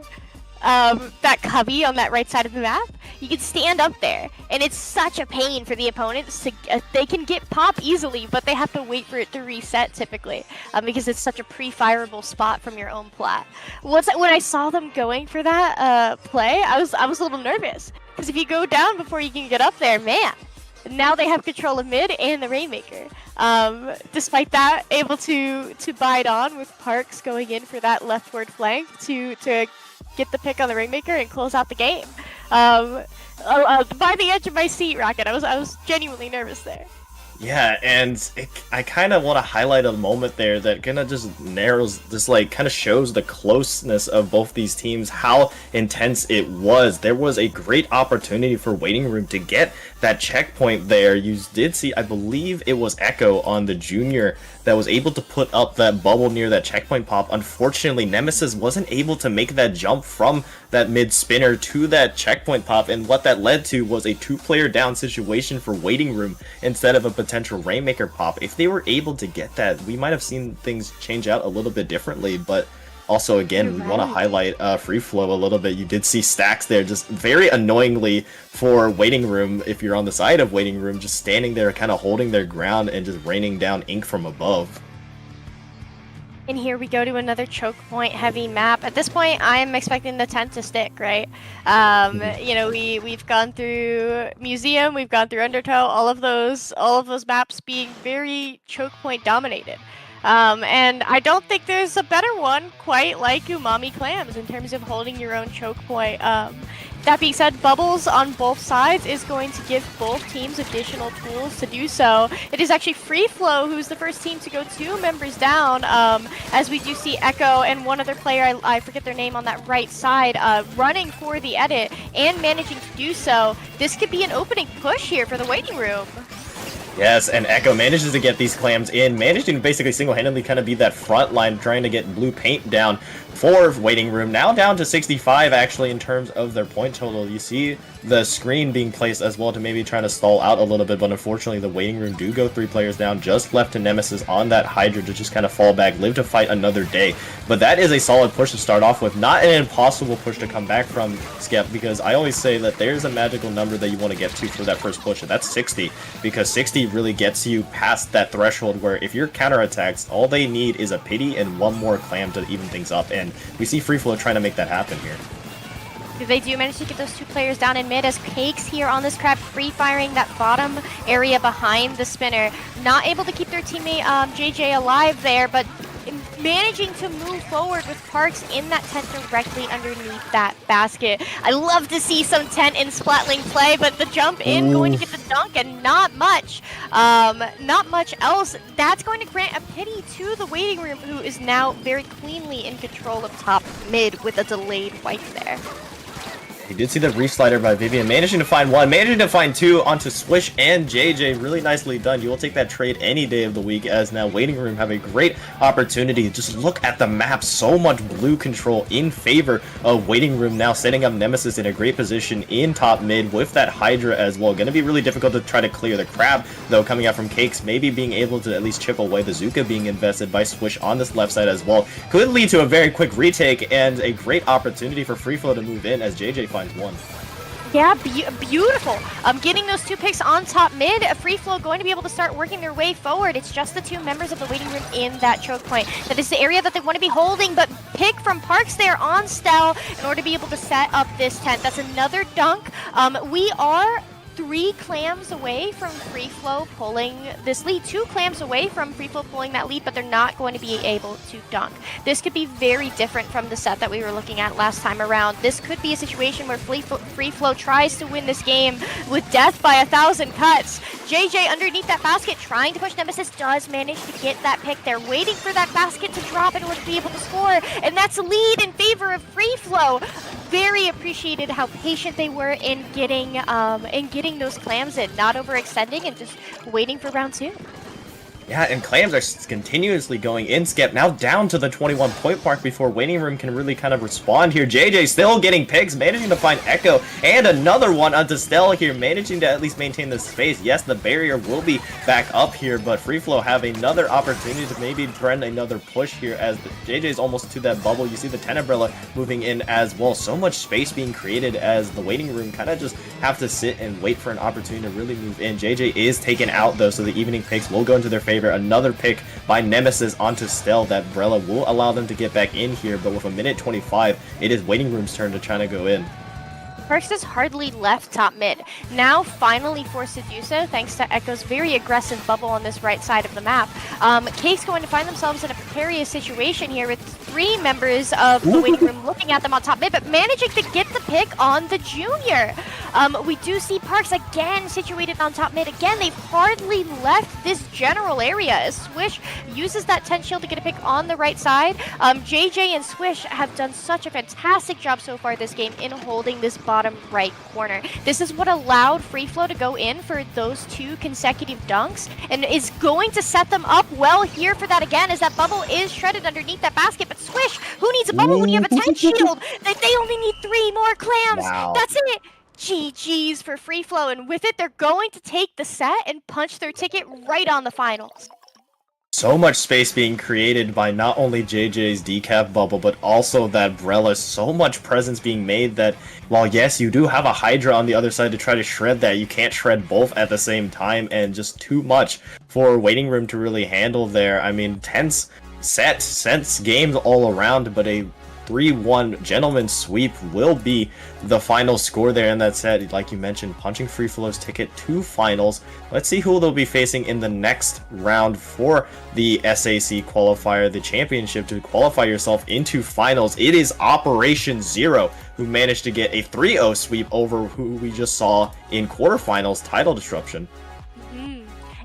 that cubby on that right side of the map. You can stand up there, and it's such a pain for the opponents to they can get pop easily, but they have to wait for it to reset typically, because it's such a pre-fireable spot from your own plat. When I saw them going for that play, I was a little nervous, because if you go down before you can get up there, man, now they have control of mid and the Rainmaker. Despite that, able to bide on with Parks going in for that leftward flank to get the pick on the Rainmaker and close out the game. By the edge of my seat, Rocket. I was genuinely nervous there. Yeah, and I kind of want to highlight a moment there that kind of just narrows, just like kind of shows the closeness of both these teams, how intense it was. There was a great opportunity for waiting room to get that checkpoint there. You did see, I believe it was Echo on the junior that was able to put up that bubble near that checkpoint pop. Unfortunately, Nemesis wasn't able to make that jump from that mid spinner to that checkpoint pop, and what that led to was a 2-player down situation for waiting room instead of a potential Rainmaker pop. If they were able to get that, we might have seen things change out a little bit differently, but also, again, we want to highlight FreeFlow a little bit. You did see Stacks there just very annoyingly for Waiting Room, if you're on the side of Waiting Room, just standing there kind of holding their ground and just raining down ink from above. And here we go to another choke point heavy map. At this point, I'm expecting the tent to stick, right? You know, we've gone through Museum, we've gone through Undertow, all of those maps being very choke point dominated. And I don't think there's a better one quite like Umami Clams in terms of holding your own choke point. That being said, bubbles on both sides is going to give both teams additional tools to do so. It is actually FreeFlow who's the first team to go 2 members down, as we do see Echo and one other player, I forget their name, on that right side, running for the edit and managing to do so. This could be an opening push here for the Waiting Room. Yes, and Echo manages to get these clams in, managing to basically single-handedly kind of be that front line, trying to get blue paint down for Waiting Room. Now down to 65, actually, in terms of their point total. You see the screen being placed as well to maybe trying to stall out a little bit, but unfortunately the Waiting Room do go 3 players down, just left to Nemesis on that Hydra to just kind of fall back, live to fight another day. But that is a solid push to start off with, not an impossible push to come back from, Skep, because I always say that there's a magical number that you want to get to for that first push, and that's 60, because 60 really gets you past that threshold where if you're counterattacks, all they need is a pity and one more clam to even things up, and we see FreeFlow trying to make that happen here. They do manage to get those 2 players down in mid as Cakes here on this crab free-firing that bottom area behind the spinner. Not able to keep their teammate JJ alive there, but managing to move forward with Parks in that tent directly underneath that basket. I love to see some tent in Splatling play, but the jump in going to get the dunk and not much else. That's going to grant a pity to the Waiting Room, who is now very cleanly in control of top mid with a delayed wipe there. You did see the re-slider by Vivian, managing to find 1, managing to find 2 onto Swish and JJ. Really nicely done. You will take that trade any day of the week, as now Waiting Room have a great opportunity. Just look at the map. So much blue control in favor of Waiting Room, now setting up Nemesis in a great position in top mid with that Hydra as well. Going to be really difficult to try to clear the crab, though, coming out from Cakes. Maybe being able to at least chip away the Zuka being invested by Swish on this left side as well. Could lead to a very quick retake and a great opportunity for FreeFlow to move in as JJ finds 1. Yeah, beautiful. Getting those 2 picks on top mid, FreeFlow going to be able to start working their way forward. It's just the 2 members of the Waiting Room in that choke point. That is the area that they want to be holding, but pick from Parks there on Stel in order to be able to set up this tent. That's another dunk. We are 3 clams away from FreeFlow pulling this lead. 2 clams away from FreeFlow pulling that lead, but they're not going to be able to dunk. This could be very different from the set that we were looking at last time around. This could be a situation where FreeFlow tries to win this game with death by 1,000 cuts. JJ underneath that basket trying to push Nemesis, does manage to get that pick. They're waiting for that basket to drop in order to be able to score, and that's a lead in favor of FreeFlow. Very appreciated how patient they were in getting those clams in, not overextending and just waiting for round 2. Yeah, and clams are continuously going in, Skep, now down to the 21-point mark before Waiting Room can really kind of respond here. JJ still getting picks, managing to find Echo, and another one onto Stell here, managing to at least maintain the space. Yes, the barrier will be back up here, but FreeFlow have another opportunity to maybe trend another push here as JJ is almost to that bubble. You see the Tenebrella moving in as well. So much space being created as the Waiting Room kind of just have to sit and wait for an opportunity to really move in. JJ is taken out, though, so the evening picks will go into their favor. Another pick by Nemesis onto Stell. That Brella will allow them to get back in here, but with a minute 25, it is Waiting Room's turn to try to go in. Parks has hardly left top mid. Now finally forced to do so thanks to Echo's very aggressive bubble on this right side of the map. Cake's going to find themselves in a precarious situation here with 3 members of the Waiting Room looking at them on top mid, but managing to get the pick on the Junior. We do see Parks again situated on top mid. Again, they've hardly left this general area as Swish uses that 10 shield to get a pick on the right side. JJ and Swish have done such a fantastic job so far this game in holding this bottom right corner. This is what allowed FreeFlow to go in for those 2 consecutive dunks and is going to set them up well here for that again, as that bubble is shredded underneath that basket. But Swish, who needs a bubble when you have a 10 shield? They only need 3 more clams. Wow. That's it. GG's for FreeFlow, and with it, they're going to take the set and punch their ticket right on the finals. So much space being created by not only JJ's decaf bubble, but also that Brella. So much presence being made that, while yes, you do have a Hydra on the other side to try to shred that, you can't shred both at the same time, and just too much for Waiting Room to really handle there. I mean, tense games all around, but a 3-1 gentleman sweep will be the final score there in that set. Like you mentioned, punching FreeFlow's ticket to finals. Let's see who they'll be facing in the next round for the SAC qualifier, the championship, to qualify yourself into finals. It is Operation Zero, who managed to get a 3-0 sweep over who we just saw in quarterfinals, Tidal Disruption.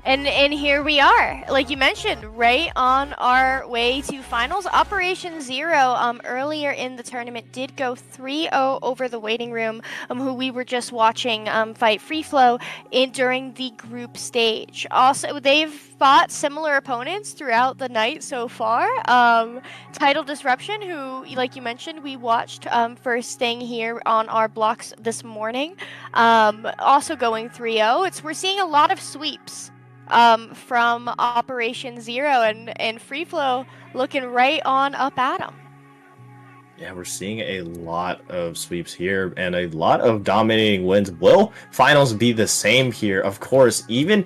And here we are, like you mentioned, right on our way to finals. Operation Zero, earlier in the tournament, did go 3-0 over the Waiting Room, who we were just watching fight FreeFlow during the group stage. Also, they've fought similar opponents throughout the night so far. Tidal Disruption, who, like you mentioned, we watched first thing here on our blocks this morning, also going 3-0. We're seeing a lot of sweeps from Operation Zero, and FreeFlow looking right on up at them. Yeah, we're seeing a lot of sweeps here and a lot of dominating wins. Will finals be the same here? Of course, even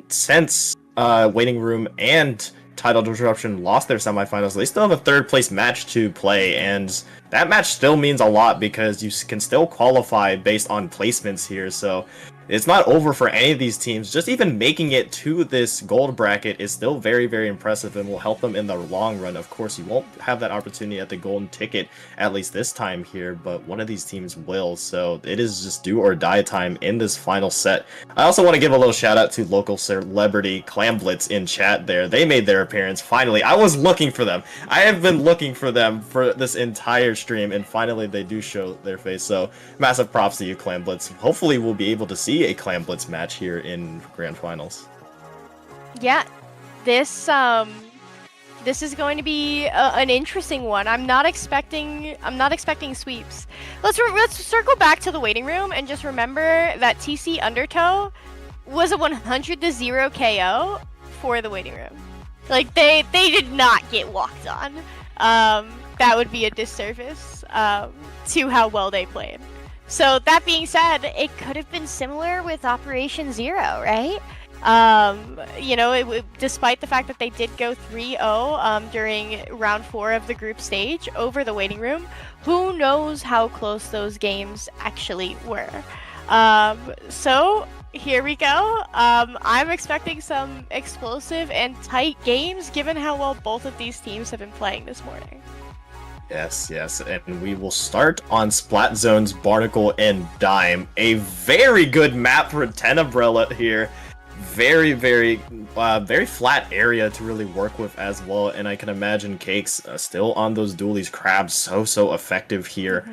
since Waiting Room and Tidal Disruption lost their semifinals, they still have a third place match to play, and that match still means a lot because you can still qualify based on placements here. So it's not over for any of these teams. Just even making it to this gold bracket is still very, very impressive and will help them in the long run. Of course, you won't have that opportunity at the golden ticket, at least this time here, but one of these teams will. So it is just do or die time in this final set. I also want to give a little shout out to local celebrity Clamblitz in chat there. They made their appearance finally. I was looking for them. I have been looking for them for this entire stream, and finally they do show their face. So massive props to you, Clamblitz. Hopefully we'll be able to see a Clamblitz match here in grand finals. Yeah, this is going to be an interesting one. I'm not expecting sweeps. Let's circle back to the Waiting Room and just remember that TC Undertow was a 100-0 KO for the Waiting Room. Like they did not get walked on. That would be a disservice to how well they played. So that being said, it could have been similar with Operation Zero, right? Despite the fact that they did go 3-0 during round 4 of the group stage over the Waiting Room, who knows how close those games actually were. So here we go. I'm expecting some explosive and tight games given how well both of these teams have been playing this morning. Yes, and we will start on Splat Zone's Barnacle and Dime. A very good map for Tenebrella here. Very flat area to really work with as well, and I can imagine Cakes still on those dualies. Crabs so effective here.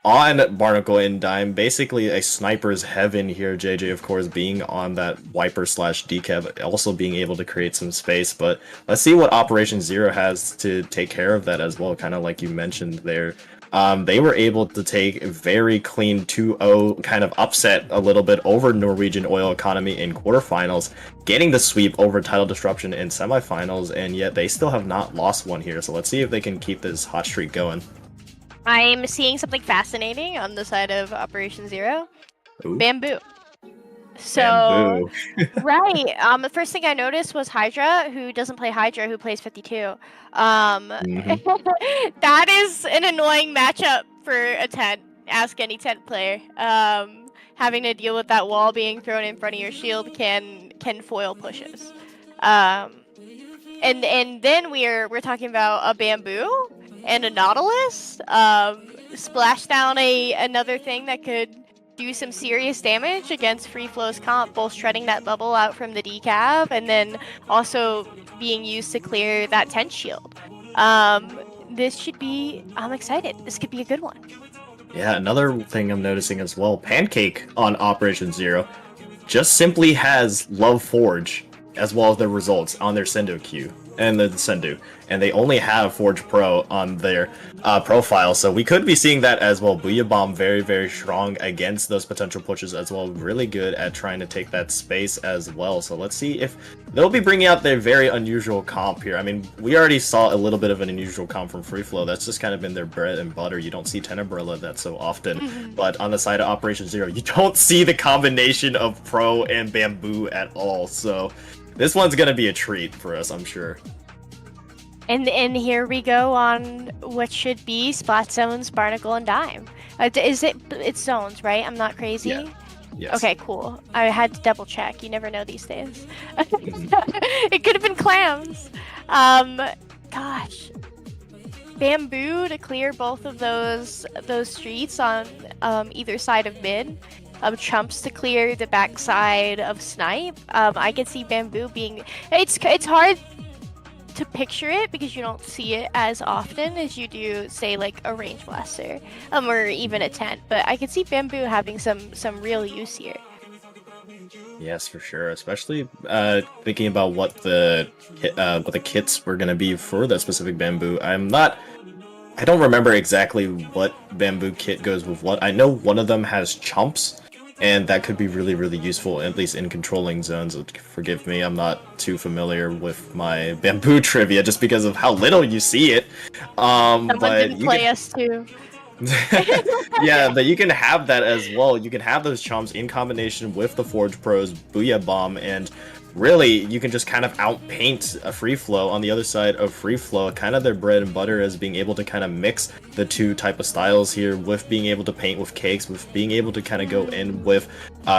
On Barnacle and Dime, basically a sniper's heaven here. JJ, of course, being on that wiper / decav, also being able to create some space. But let's see what Operation Zero has to take care of that as well, kind of like you mentioned there. They were able to take a very clean 2-0 kind of upset a little bit over Norwegian Oil Economy in quarterfinals, getting the sweep over Tidal Disruption in semifinals, and yet they still have not lost one here. So let's see if they can keep this hot streak going. I'm seeing something fascinating on the side of Operation Zero. Ooh. Bamboo. So, Bamboo. right. The first thing I noticed was Hydra, who doesn't play Hydra, who plays 52. That is an annoying matchup for a tent. Ask any tent player. Having to deal with that wall being thrown in front of your shield can foil pushes. And then we're talking about a Bamboo and a Nautilus. Splash down another thing that could do some serious damage against FreeFlow's comp, both shredding that bubble out from the decav and then also being used to clear that tent shield. This should be, I'm excited. This could be a good one. Yeah, another thing I'm noticing as well, Pancake on Operation Zero just simply has Love Forge as well as their results on their Sendo queue. and the Sendu, and they only have Forge Pro on their profile, so we could be seeing that as well. Booyah Bomb very, very strong against those potential pushes as well. Really good at trying to take that space as well. So let's see if they'll be bringing out their very unusual comp here. I mean, we already saw a little bit of an unusual comp from FreeFlow. That's just kind of been their bread and butter. You don't see Tenebrella that so often, but on the side of Operation Zero, you don't see the combination of Pro and Bamboo at all. So this one's gonna be a treat for us, I'm sure. And here we go on what should be Splat Zones, Barnacle, and Dime. It's zones, right? I'm not crazy? Yeah. Yes. Okay, cool. I had to double check. You never know these days. It could have been clams. Gosh. Bamboo to clear both of those streets on either side of mid. Chumps to clear the backside of Snipe. I can see Bamboo being... It's hard to picture it because you don't see it as often as you do, say, like a range blaster, or even a tent. But I can see Bamboo having some real use here. Yes, for sure. Especially thinking about what the kits were gonna be for that specific Bamboo. I don't remember exactly what Bamboo kit goes with what. I know one of them has chumps, and that could be really, really useful, at least in controlling zones. Forgive me, I'm not too familiar with my Bamboo trivia just because of how little you see it. Someone But didn't you play us too. yeah, but you can have that as well. You can have those chumps in combination with the Forge Pro's Booyah Bomb, and really, you can just kind of outpaint a FreeFlow on the other side of FreeFlow. Kind of their bread and butter is being able to kind of mix the two type of styles here, with being able to paint with cakes, with being able to kind of go in with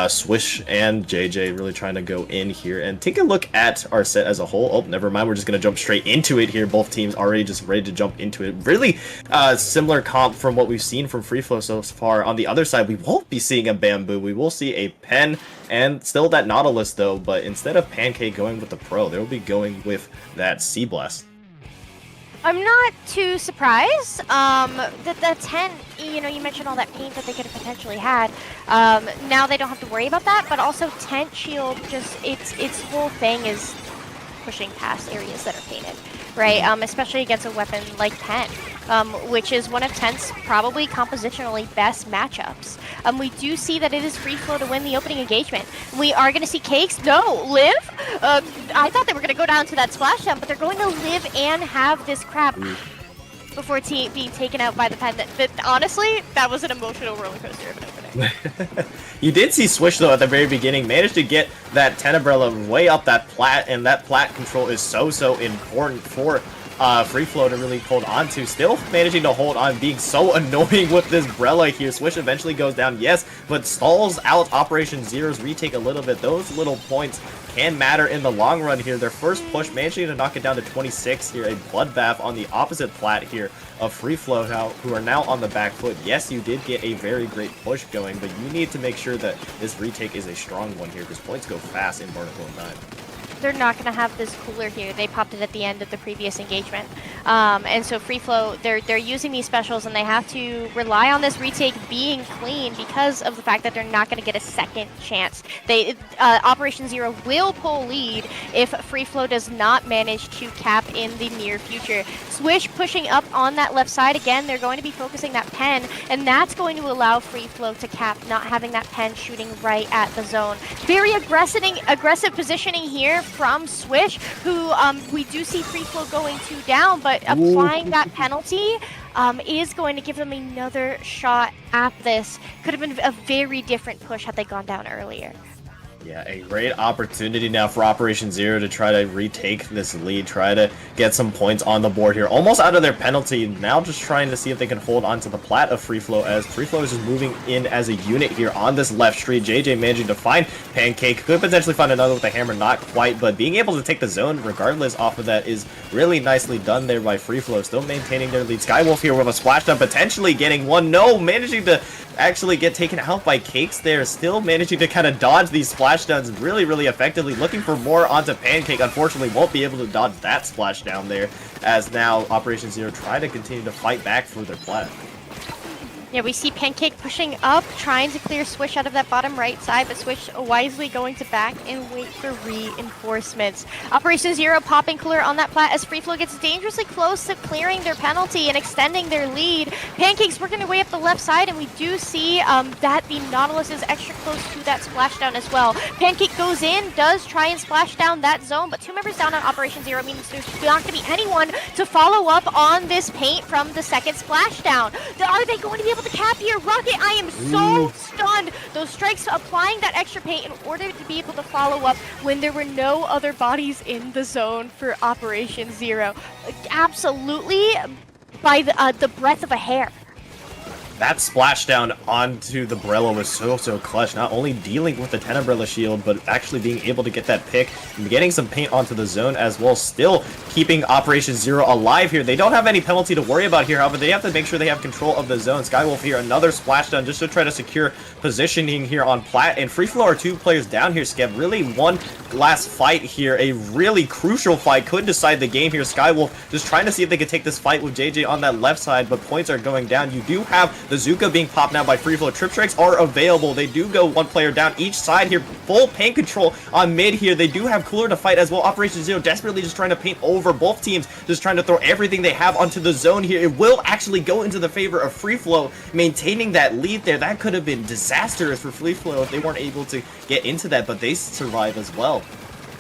Swish and JJ really trying to go in here. And take a look at our set as a whole. Oh, never mind, we're just going to jump straight into it here. Both teams already just ready to jump into it. Really similar comp from what we've seen from FreeFlow so far. On the other side, we won't be seeing a Bamboo. We will see a Pen and still that Nautilus though, but instead of Pancake going with the Pro, they'll be going with that Sea Blast. I'm not too surprised. The tent, you know, you mentioned all that paint that they could have potentially had. Now they don't have to worry about that, but also tent shield, just its whole thing is pushing past areas that are painted, right? Especially against a weapon like Pen, which is one of Tent's probably compositionally best matchups. We do see that it is FreeFlow to win the opening engagement. We are going to see Cakes. No, Live. I thought they were going to go down to that splashdown, but they're going to live and have this crap before being taken out by the Pen. But honestly, that was an emotional roller coaster of an opening. You did see Swish though at the very beginning, managed to get that Tenebrella way up that plat, and that plat control is so important for FreeFlow to really hold on to. Still managing to hold on, being so annoying with this Brella here. Swish eventually goes down, yes, but stalls out Operation Zero's retake a little bit. Those little points can matter in the long run here. Their first push, managing to knock it down to 26 here. A bloodbath on the opposite plat here of FreeFlow, who are now on the back foot. Yes, you did get a very great push going, but you need to make sure that this retake is a strong one here, because points go fast in Barnacle and Dime. They're not going to have this cooler here. They popped it at the end of the previous engagement. And so FreeFlow, they're using these specials, and they have to rely on this retake being clean because of the fact that they're not going to get a second chance. Operation Zero will pull lead if FreeFlow does not manage to cap in the near future. Swish pushing up on that left side. Again, they're going to be focusing that Pen, and that's going to allow FreeFlow to cap, not having that Pen shooting right at the zone. Very aggressive positioning here from Swish, who we do see FreeFlow going 2 down, but applying that penalty is going to give them another shot at this. Could have been a very different push had they gone down earlier. Yeah, a great opportunity now for Operation Zero to try to retake this lead, try to get some points on the board here. Almost out of their penalty, now just trying to see if they can hold on to the plat of FreeFlow, as FreeFlow is just moving in as a unit here on this left street. JJ managing to find Pancake, could potentially find another with a hammer, not quite, but being able to take the zone regardless off of that is really nicely done there by FreeFlow, still maintaining their lead. Skywolf here with a splashdown, potentially getting one, no, managing to actually get taken out by Cakes there, still managing to kind of dodge these splashdowns really effectively, looking for more onto Pancake. Unfortunately won't be able to dodge that splashdown there, as now Operation Zero try to continue to fight back for their plat. Yeah, we see Pancake pushing up, trying to clear Swish out of that bottom right side, but Swish wisely going to back and wait for reinforcements. Operation Zero popping cooler on that plat as FreeFlow gets dangerously close to clearing their penalty and extending their lead. Pancake's working their way up the left side, and we do see that the Nautilus is extra close to that splashdown as well. Pancake goes in, does try and splash down that zone, but 2 members down on Operation Zero means there's not going to be anyone to follow up on this paint from the second splashdown. Are they going to be able to cap here? Rocket, I am so stunned. Those strikes applying that extra paint in order to be able to follow up when there were no other bodies in the zone for Operation Zero. Absolutely by the breadth of a hair. That splashdown onto the Brella was so clutch, not only dealing with the 10 Umbrella shield, but actually being able to get that pick, and getting some paint onto the zone as well, still keeping Operation Zero alive here. They don't have any penalty to worry about here, however, they have to make sure they have control of the zone. Skywolf here, another splashdown just to try to secure positioning here on plat, and FreeFlow are 2 players down here. Skeb, really one last fight here, a really crucial fight, could decide the game here. Skywolf just trying to see if they could take this fight with JJ on that left side, but points are going down. You do have the Zuka being popped now by FreeFlow. Trip strikes are available. They do go 1 player down each side here. Full paint control on mid here. They do have cooler to fight as well. Operation Zero desperately just trying to paint over both teams, just trying to throw everything they have onto the zone here. It will actually go into the favor of FreeFlow, maintaining that lead there. That could have been disastrous for FreeFlow if they weren't able to get into that, but they survive as well.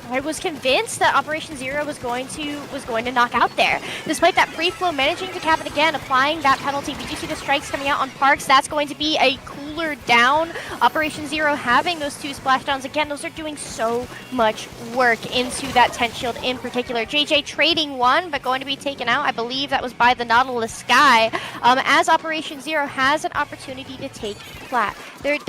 I was convinced that Operation Zero was going to knock out there. Despite that FreeFlow managing to cap it again, applying that penalty. We do see the strikes coming out on Parks. That's going to be a cooler down. Operation Zero having those 2 splashdowns again. Those are doing so much work into that tent shield in particular. JJ trading 1, but going to be taken out. I believe that was by the Nautilus Sky. As Operation Zero has an opportunity to take plat. They're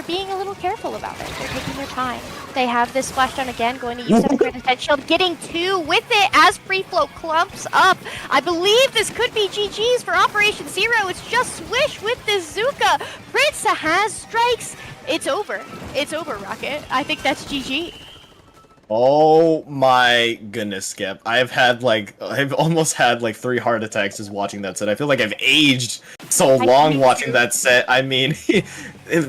being a little careful about it. They're taking their time. They have this splashdown again, going to use that credit tent shield, getting 2 with it as FreeFlow clumps up. I believe this could be GG's for Operation Zero. It's just Swish with this Zuka. Prince has strikes. It's over. It's over, Rocket. I think that's GG. Oh my goodness, Skip. I've almost had like 3 heart attacks just watching that set. I feel like I've aged so long watching that set. I mean,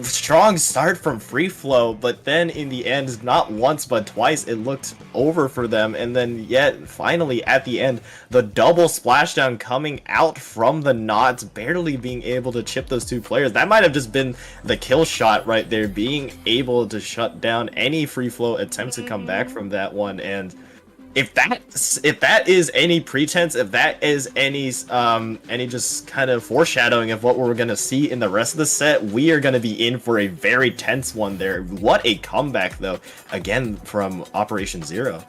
strong start from FreeFlow, but then in the end, not once but twice, it looked over for them. And then yet, finally, at the end, the double splashdown coming out from the Knots, barely being able to chip those 2 players. That might have just been the kill shot right there, being able to shut down any FreeFlow attempts to come back from that one. And if that is any pretense, if that is any just kind of foreshadowing of what we're gonna see in the rest of the set, we are gonna be in for a very tense one there. What a comeback though, again from Operation Zero.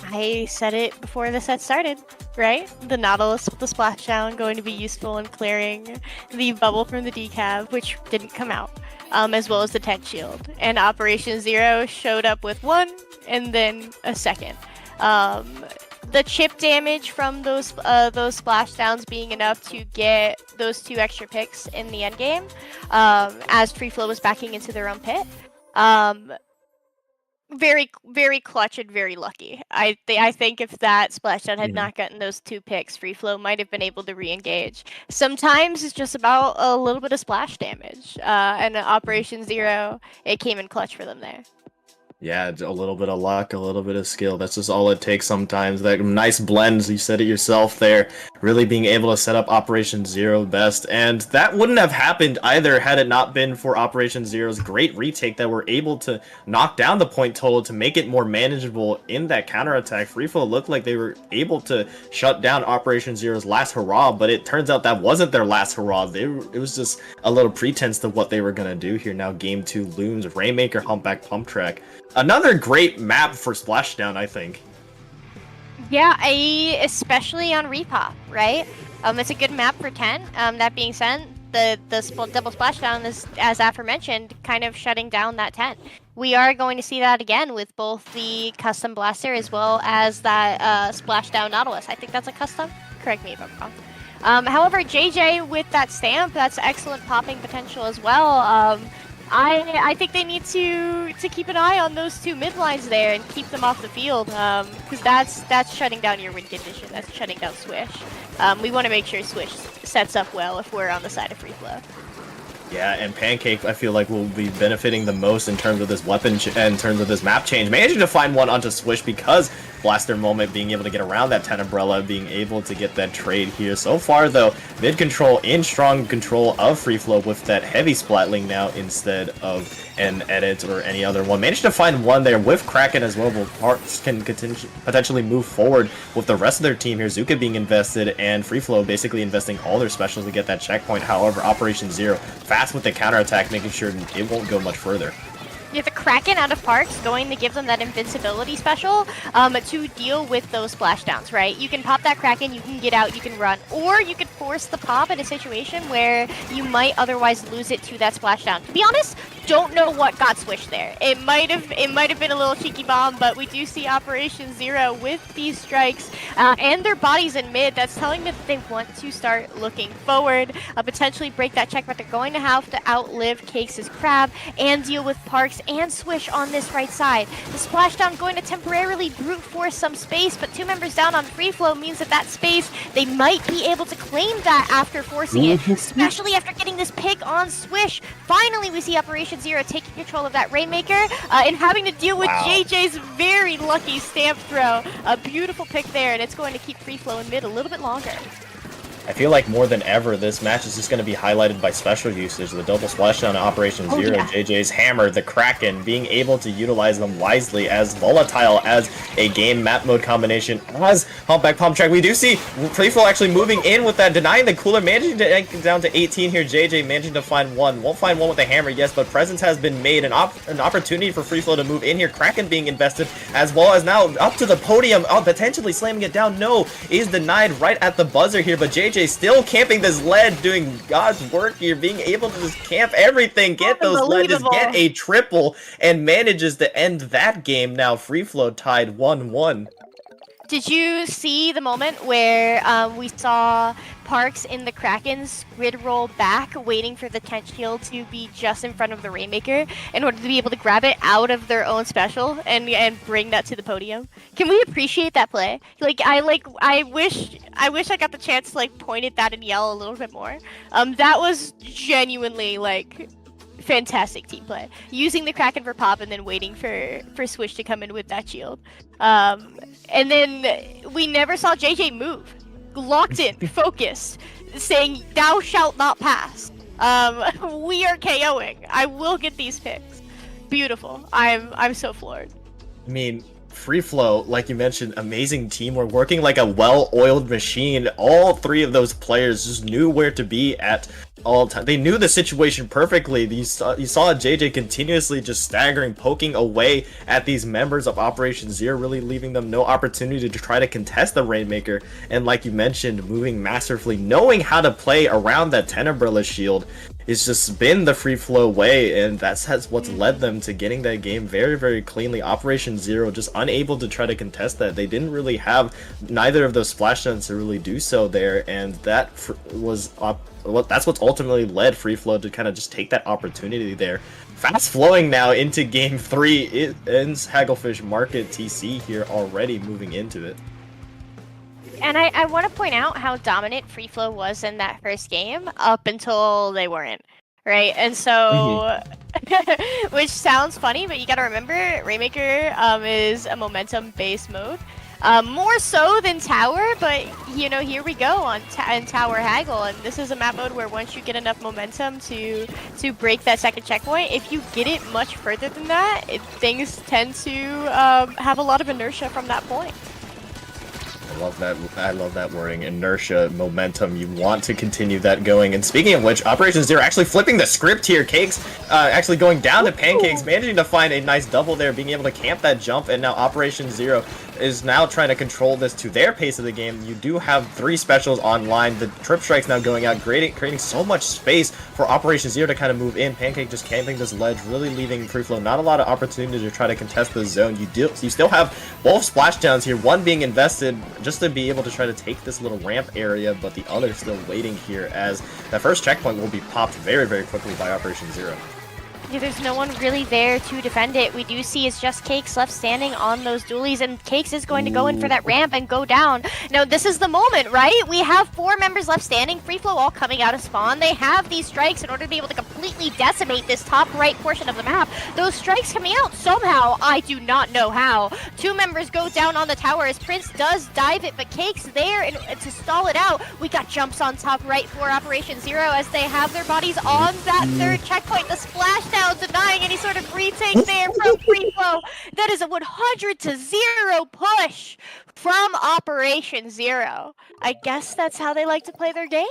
I said it before the set started, right? The Nautilus with the splashdown going to be useful in clearing the bubble from the decav, which didn't come out, as well as the tent shield. And Operation Zero showed up with 1 and then a second. The chip damage from those splashdowns being enough to get those 2 extra picks in the end game, as FreeFlow was backing into their own pit. Very, very clutch and very lucky. I think if that splashdown had not gotten those 2 picks, FreeFlow might have been able to re-engage. Sometimes it's just about a little bit of splash damage, and Operation Zero, it came in clutch for them there. Yeah, a little bit of luck, a little bit of skill. That's just all it takes sometimes. That nice blend, you said it yourself there, really being able to set up Operation Zero best. And that wouldn't have happened either had it not been for Operation Zero's great retake that were able to knock down the point total to make it more manageable in that counterattack. FreeFlow looked like they were able to shut down Operation Zero's last hurrah, but it turns out that wasn't their last hurrah. It was just a little pretense to what they were going to do here. Now Game 2 looms. Rainmaker, Humpback, Pump Track. Another great map for Splashdown, I think. Yeah, especially on Repop, right? It's a good map for 10. That being said, the double splashdown is, as aforementioned, kind of shutting down that 10. We are going to see that again with both the custom blaster as well as that splashdown Nautilus. I think that's a custom. Correct me if I'm wrong. However, JJ with that stamp, that's excellent popping potential as well. I think they need to keep an eye on those two mid lines there and keep them off the field, because that's shutting down your win condition. That's shutting down Swish. We want to make sure Swish sets up well if we're on the side of FreeFlow. Yeah, and Pancake, I feel like, will be benefiting the most in terms of this weapon, in terms of this map change. Managing to find one onto Swish because Blaster Moment being able to get around that 10 Umbrella, being able to get that trade here. So far, though, mid control in strong control of FreeFlow with that heavy Splatling now instead of an Edit or any other one. Managed to find one there with Kraken as well, but Parks can potentially move forward with the rest of their team here. Zuka being invested and FreeFlow basically investing all their specials to get that checkpoint. However, Operation Zero fast with the counterattack, making sure it won't go much further. Yeah, the Kraken out of Parks going to give them that invincibility special to deal with those splashdowns, right? You can pop that Kraken, you can get out, you can run, or you could force the pop in a situation where you might otherwise lose it to that splashdown. To be honest, don't know what got swished there. It might have been a little cheeky bomb, but we do see Operation Zero with these strikes and their bodies in mid. That's telling me that they want to start looking forward, potentially break that check, but they're going to have to outlive Cakes' Crab and deal with Parks and Swish on this right side. The splashdown going to temporarily brute force some space, but 2 members down on FreeFlow means that space, they might be able to claim that after forcing it, especially after getting this pick on Swish. Finally, we see Operation Zero taking control of that Rainmaker and having to deal with JJ's very lucky stamp throw. A beautiful pick there, and it's going to keep FreeFlow in mid a little bit longer. I feel like more than ever, this match is just going to be highlighted by special usage. The double splashdown on Operation Zero, yeah. JJ's Hammer, the Kraken, being able to utilize them wisely, as volatile as a game map mode combination as Humpback Pump Track. We do see FreeFlow actually moving in with that, denying the cooler, managing to get down to 18 here. JJ managing to find one. Won't find one with the Hammer, yes, but presence has been made. An opportunity for FreeFlow to move in here. Kraken being invested, as well as now up to the podium, potentially slamming it down. No, is denied right at the buzzer here, but JJ still camping this lead, doing God's work here, being able to just camp everything, get those ledges, get a triple, and manages to end that game. Now FreeFlow tied 1-1. Did you see the moment where we saw Parks in the Kraken squid roll back, waiting for the tent shield to be just in front of the Rainmaker in order to be able to grab it out of their own special and bring that to the podium? Can we appreciate that play? I wish I got the chance to point at that and yell a little bit more. That was genuinely fantastic team play. Using the Kraken for pop and then waiting for Swish to come in with that shield. And then we never saw JJ move. Locked in, focused, saying, "Thou shalt not pass." We are KOing. I will get these picks. Beautiful. I'm so floored. I mean, FreeFlow, like you mentioned, amazing team. We're working like a well-oiled machine. All 3 of those players just knew where to be at all time. They knew the situation perfectly. You saw JJ continuously just staggering, poking away at these members of Operation Zero, really leaving them no opportunity to try to contest the Rainmaker. And like you mentioned, moving masterfully, knowing how to play around that 10 Umbrella shield. It's just been the FreeFlow way, and that's what's led them to getting that game very, very cleanly. Operation Zero just unable to try to contest that. They didn't really have neither of those splashdowns to really do so there, and that was that's what's ultimately led FreeFlow to kind of just take that opportunity there. Fast flowing now into Game 3. It ends Hagglefish Market TC here already moving into it. And I want to point out how dominant FreeFlow was in that first game up until they weren't, right? And so, which sounds funny, but you got to remember, Rainmaker is a momentum-based mode. More so than Tower, but here we go on Tower Haggle, and this is a map mode where once you get enough momentum to break that second checkpoint, if you get it much further than that, things tend to have a lot of inertia from that point. I love that. I love that wording. Inertia, momentum. You want to continue that going. And speaking of which, Operation Zero actually flipping the script here. Cakes actually going down to Pancakes, managing to find a nice double there, being able to camp that jump. And now Operation Zero is now trying to control this to their pace of the game. You do have 3 specials online. The trip strike's now going out, creating so much space for Operation Zero to kind of move in. Pancake just camping this ledge, really leaving FreeFlow not a lot of opportunity to try to contest the zone. You still have both splashdowns here, one being invested just to be able to try to take this little ramp area, but the other still waiting here, as that first checkpoint will be popped very, very quickly by Operation Zero. Yeah, there's no one really there to defend it. We do see it's just Cakes left standing on those dualies, and Cakes is going to go in for that ramp and go down. Now, this is the moment, right? We have 4 members left standing, FreeFlow all coming out of spawn. They have these strikes in order to be able to completely decimate this top right portion of the map. Those strikes coming out somehow, I do not know how. 2 members go down on the tower as Prince does dive it, but Cakes there and to stall it out. We got jumps on top right for Operation Zero as they have their bodies on that 3rd checkpoint. The splashdown denying any sort of retake there from FreeFlow. That is a 100-0 push from Operation Zero. I guess that's how they like to play their game.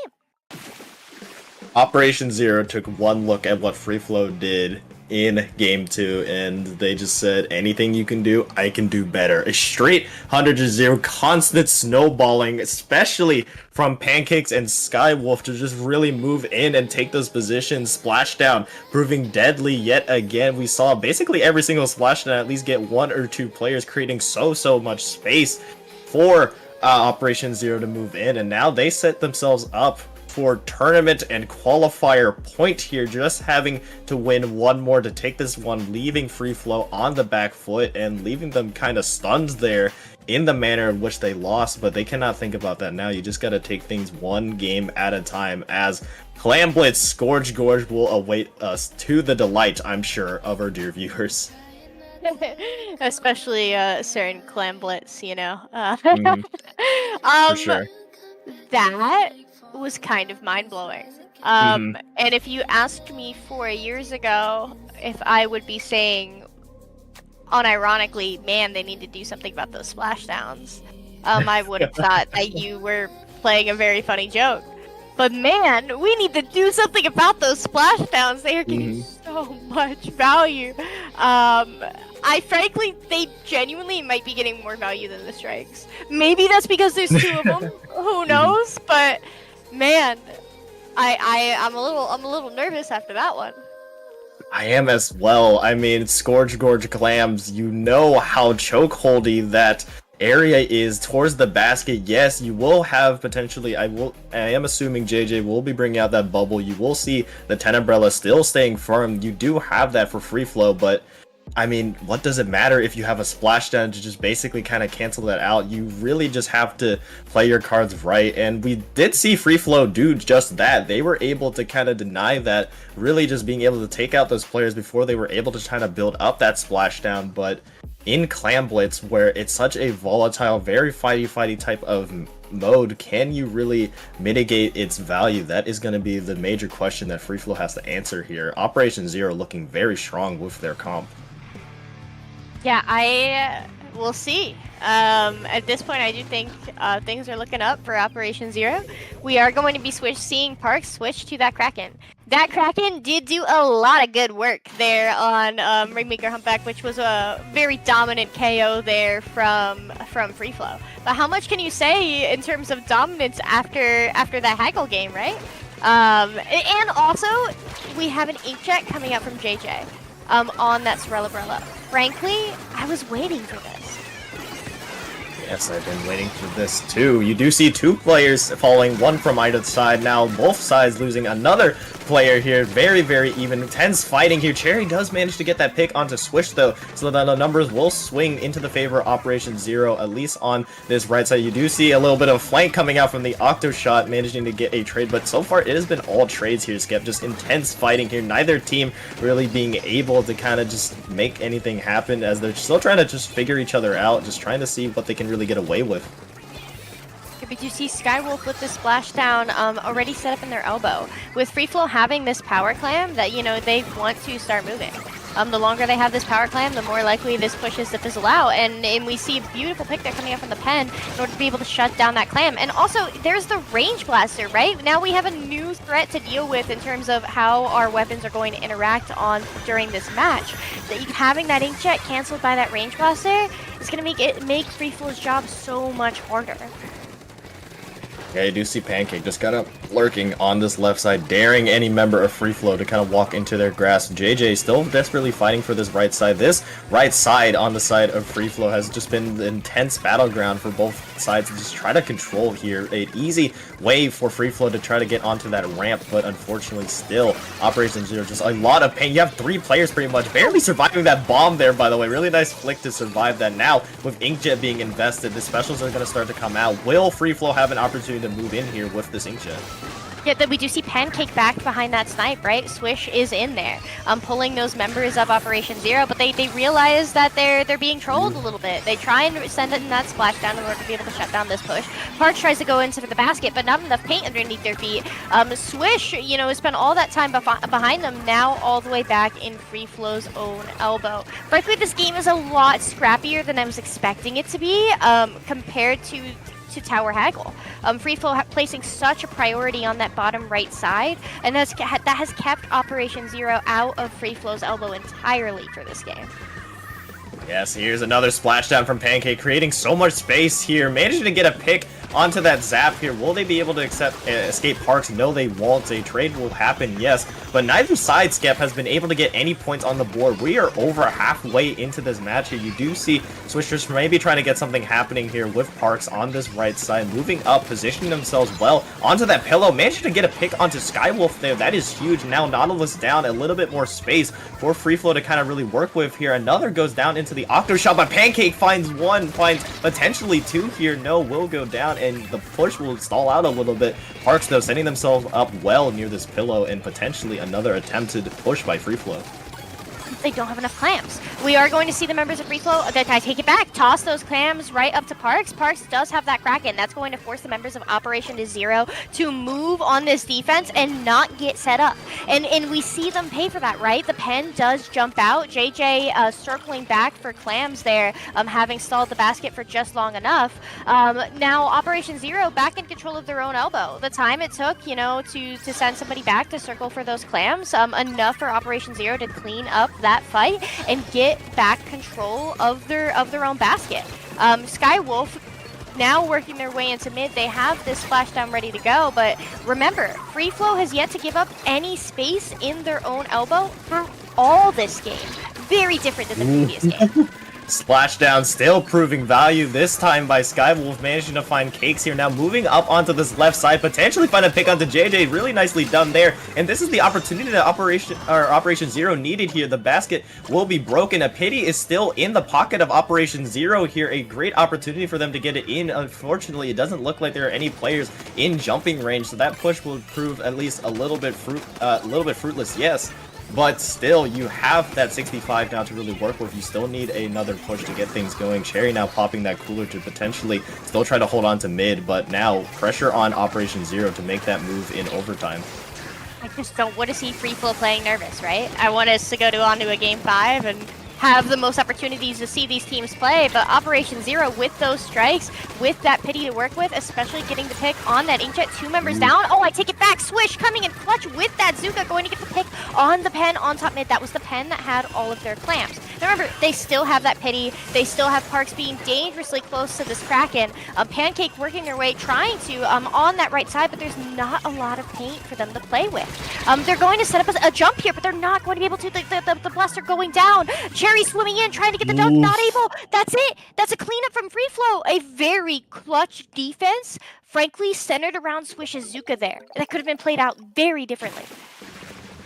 Operation Zero took one look at what FreeFlow did in Game 2, and they just said, anything you can do, I can do better. A straight 100-0, constant snowballing, especially from Pancakes and Skywolf to just really move in and take those positions. Splashdown proving deadly yet again. We saw basically every single splashdown at least get 1 or 2 players, creating so much space for Operation Zero to move in, and now they set themselves up for tournament and qualifier point here, just having to win 1 more to take this one, leaving FreeFlow on the back foot and leaving them kind of stunned there in the manner in which they lost. But they cannot think about that now. You just got to take things 1 game at a time, as Clam Blitz Scourge Gorge will await us to the delight, I'm sure, of our dear viewers. Especially certain Clam Blitz, you know. For sure. That was kind of mind-blowing. And if you asked me 4 years ago if I would be saying, unironically, man, they need to do something about those splashdowns, I would have thought that you were playing a very funny joke. But man, we need to do something about those splashdowns. They are getting so much value. I frankly, they genuinely might be getting more value than the strikes. Maybe that's because there's 2 of them. Who knows? But man, I'm a little nervous after that one. I am as well. I mean, Scourge Gorge Clams, you know how chokeholdy that area is towards the basket. Yes, you will have potentially, I am assuming JJ will be bringing out that bubble. You will see the 10 umbrella still staying firm. You do have that for FreeFlow, but I mean, what does it matter if you have a splashdown to just basically kind of cancel that out? You really just have to play your cards right, and we did see FreeFlow do just that. They were able to kind of deny that, really just being able to take out those players before they were able to kind of build up that splashdown. But in Clam Blitz, where it's such a volatile, very fighty type of mode, can you really mitigate its value? That is going to be the major question that FreeFlow has to answer here. Operation Zero looking very strong with their comp. Yeah, we'll see. At this point, I do think things are looking up for Operation Zero. We are going to be seeing Parks switch to that Kraken. That Kraken did do a lot of good work there on Ringmaker Humpback, which was a very dominant KO there from FreeFlow. But how much can you say in terms of dominance after that Haggle game, right? And also, we have an inkjet coming out from JJ on that Sorella. Frankly, I was waiting for this. Yes, I've been waiting for this too. You do see 2 players falling, 1 from either side. Now both sides losing another player here. Very even. Intense fighting here. Cherry does manage to get that pick onto Swish though, so that the numbers will swing into the favor of Operation Zero, at least on this right side. You do see a little bit of flank coming out from the Octo Shot, managing to get a trade, but so far it has been all trades here, Skep. Just intense fighting here. Neither team really being able to kind of just make anything happen, as they're still trying to just figure each other out, just trying to see what they can really get away with. But you see Skywolf with the splashdown already set up in their elbow. With FreeFlow having this power clam that, you know, they want to start moving. The longer they have this power clam, the more likely this push is to fizzle out. And we see a beautiful pick there coming up from the pen in order to be able to shut down that clam. And also, there's the range blaster, right? Now we have a new threat to deal with in terms of how our weapons are going to interact during this match. Having that inkjet canceled by that range blaster is going to make FreeFlow's job so much harder. Yeah, you do see Pancake just kind of lurking on this left side, daring any member of FreeFlow to kind of walk into their grasp. JJ still desperately fighting for this right side. This right side on the side of FreeFlow has just been the intense battleground for both side to just try to control here. An easy way for FreeFlow to try to get onto that ramp, but unfortunately still, Operation Zero just a lot of pain. You have 3 players pretty much barely surviving that bomb there, by the way. Really nice flick to survive that. Now, with Inkjet being invested, the specials are going to start to come out. Will FreeFlow have an opportunity to move in here with this Inkjet? Yeah, that we do see Pancake back behind that snipe, right? Swish is in there, pulling those members of Operation Zero, but they realize that they're being trolled a little bit. They try and send in that splashdown in order to be able to shut down this push. Parks tries to go into the basket, but not enough paint underneath their feet. Swish, you know, has spent all that time behind them, now all the way back in FreeFlow's own elbow. Frankly, this game is a lot scrappier than I was expecting it to be, compared to Tower Haggle. FreeFlow placing such a priority on that bottom right side, and that has kept Operation Zero out of FreeFlow's elbow entirely for this game. Yes, here's another splashdown from Pancake, creating so much space here, managing to get a pick onto that zap here. Will they be able to escape Parks? No, they won't. A trade will happen, yes, but neither side, Skep, has been able to get any points on the board. We are over halfway into this match here. You do see Swishers maybe trying to get something happening here with Parks on this right side, moving up, positioning themselves well onto that pillow, managing to get a pick onto Skywolf there. That is huge. Now Nautilus down, a little bit more space for FreeFlow to kind of really work with here. Another goes down into the Octo Shot, but Pancake finds one, finds potentially 2 here. No, will go down, and the push will stall out a little bit. Parks, though, setting themselves up well near this pillow, and potentially another attempted push by FreeFlow. They don't have enough clams. We are going to see the members of FreeFlow, I take it back, toss those clams right up to Parks. Parks does have that Kraken. That's going to force the members of Operation Zero to move on this defense and not get set up. And we see them pay for that, right? The pen does jump out. JJ circling back for clams there, having stalled the basket for just long enough. Now Operation Zero back in control of their own elbow. The time it took, you know, to send somebody back to circle for those clams, enough for Operation Zero to clean up that fight and get back control of their own basket. Skywolf now working their way into mid. They have this splashdown ready to go, but remember, FreeFlow has yet to give up any space in their own elbow for all this game. Very different than the previous game. Splashdown still proving value, this time by Skywolf, managing to find Cakes here. Now moving up onto this left side, potentially find a pick onto JJ. Really nicely done there. And this is the opportunity that Operation Zero needed here. The basket will be broken. A pity is still in the pocket of Operation Zero here. A great opportunity for them to get it in. Unfortunately, it doesn't look like there are any players in jumping range, so that push will prove at least a little bit fruitless, yes. But still, you have that 65 now to really work with. You still need another push to get things going. Cherry now popping that cooler to potentially still try to hold on to mid, but now pressure on Operation Zero to make that move in overtime. I just don't want to see FreeFlow playing nervous, right? I want us to go on to a game 5 and have the most opportunities to see these teams play, but Operation Zero with those strikes, with that pity to work with, especially getting the pick on that Inkjet, 2 members down. Oh, I take it back. Swish coming in clutch with that Zuka, going to get the pick on the pen on top mid. That was the pen that had all of their clams. Now remember, they still have that pity. They still have Parks being dangerously close to this Kraken. Pancake working their way, trying to on that right side, but there's not a lot of paint for them to play with. They're going to set up a jump here, but they're not going to be able to. The blaster going down. Cherry swimming in, trying to get the dunk, not able. That's it. That's a cleanup from FreeFlow. A very clutch defense, frankly, centered around Swish's Zuka there. That could have been played out very differently.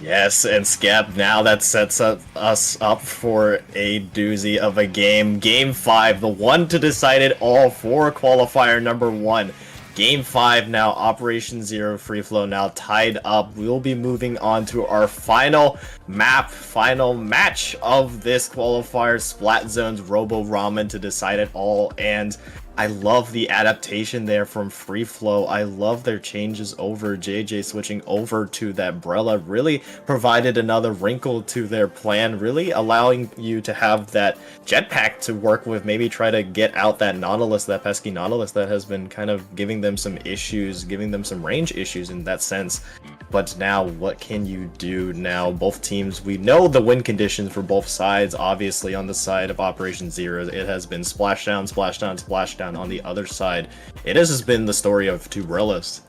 Yes, and Skep, now that sets us up for a doozy of a game. Game 5, the one to decide it all for qualifier number 1. Game 5 now, Operation Zero, FreeFlow now tied up. We'll be moving on to our final match of this qualifier, Splat Zone's Robo Ramen to decide it all. And I love the adaptation there from FreeFlow. I love their changes over. JJ switching over to that Brella really provided another wrinkle to their plan, really allowing you to have that jetpack to work with, maybe try to get out that Nautilus, that pesky Nautilus that has been kind of giving them some issues, giving them some range issues in that sense. But now, what can you do now? Both teams, we know the win conditions for both sides. Obviously, on the side of Operation Zero, it has been splashdown, splashdown, splashdown. On the other side, it has just been the story of 2 Brellas.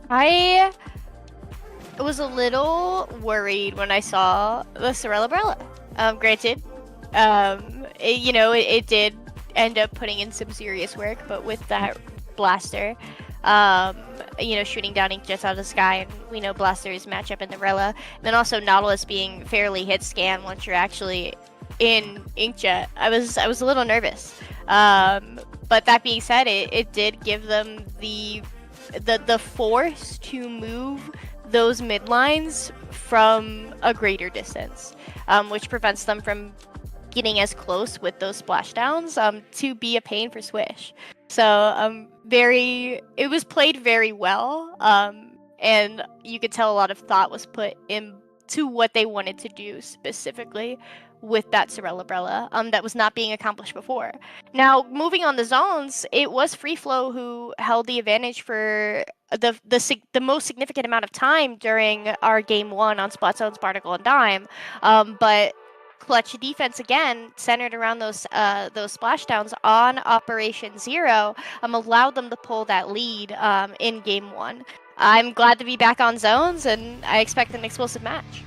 I was a little worried when I saw the Sorella Brella. Granted, it end up putting in some serious work, but with that blaster, you know, shooting down Inkjets out of the sky, and we know blasters match up in the Rella. And then also Nautilus being fairly hit scan once you're actually in Inkjet. I was a little nervous. But that being said, it did give them the force to move those mid lines from a greater distance, which prevents them from getting as close with those splashdowns to be a pain for Swish. So it was played very well, and you could tell a lot of thought was put into what they wanted to do specifically with that Cerebrella that was not being accomplished before. Now, moving on the zones, it was FreeFlow who held the advantage for the most significant amount of time during our game 1 on Splat Zones, Barnacle, and Dime, but clutch defense again, centered around those splashdowns on Operation Zero, allowed them to pull that lead in game 1. I'm glad to be back on zones, and I expect an explosive match.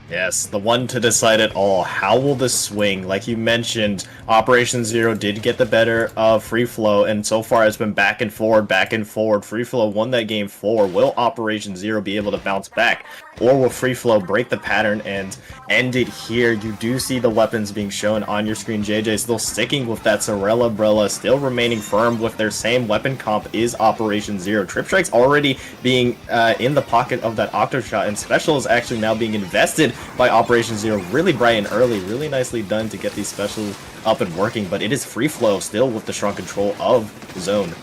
Yes, the one to decide it all. How will this swing? Like you mentioned, Operation Zero did get the better of FreeFlow, and so far it's been back and forward, back and forward. FreeFlow won that game 4. Will Operation Zero be able to bounce back? Or will FreeFlow break the pattern and end it here? You do see the weapons being shown on your screen. JJ still sticking with that Cerebrella, still remaining firm with their same weapon comp is Operation Zero. Trip Strike's already being in the pocket of that Octoshot, and Special is actually now being invested by Operation Zero really bright and early. Really nicely done to get these specials up and working, but it is FreeFlow still with the strong control of the zone.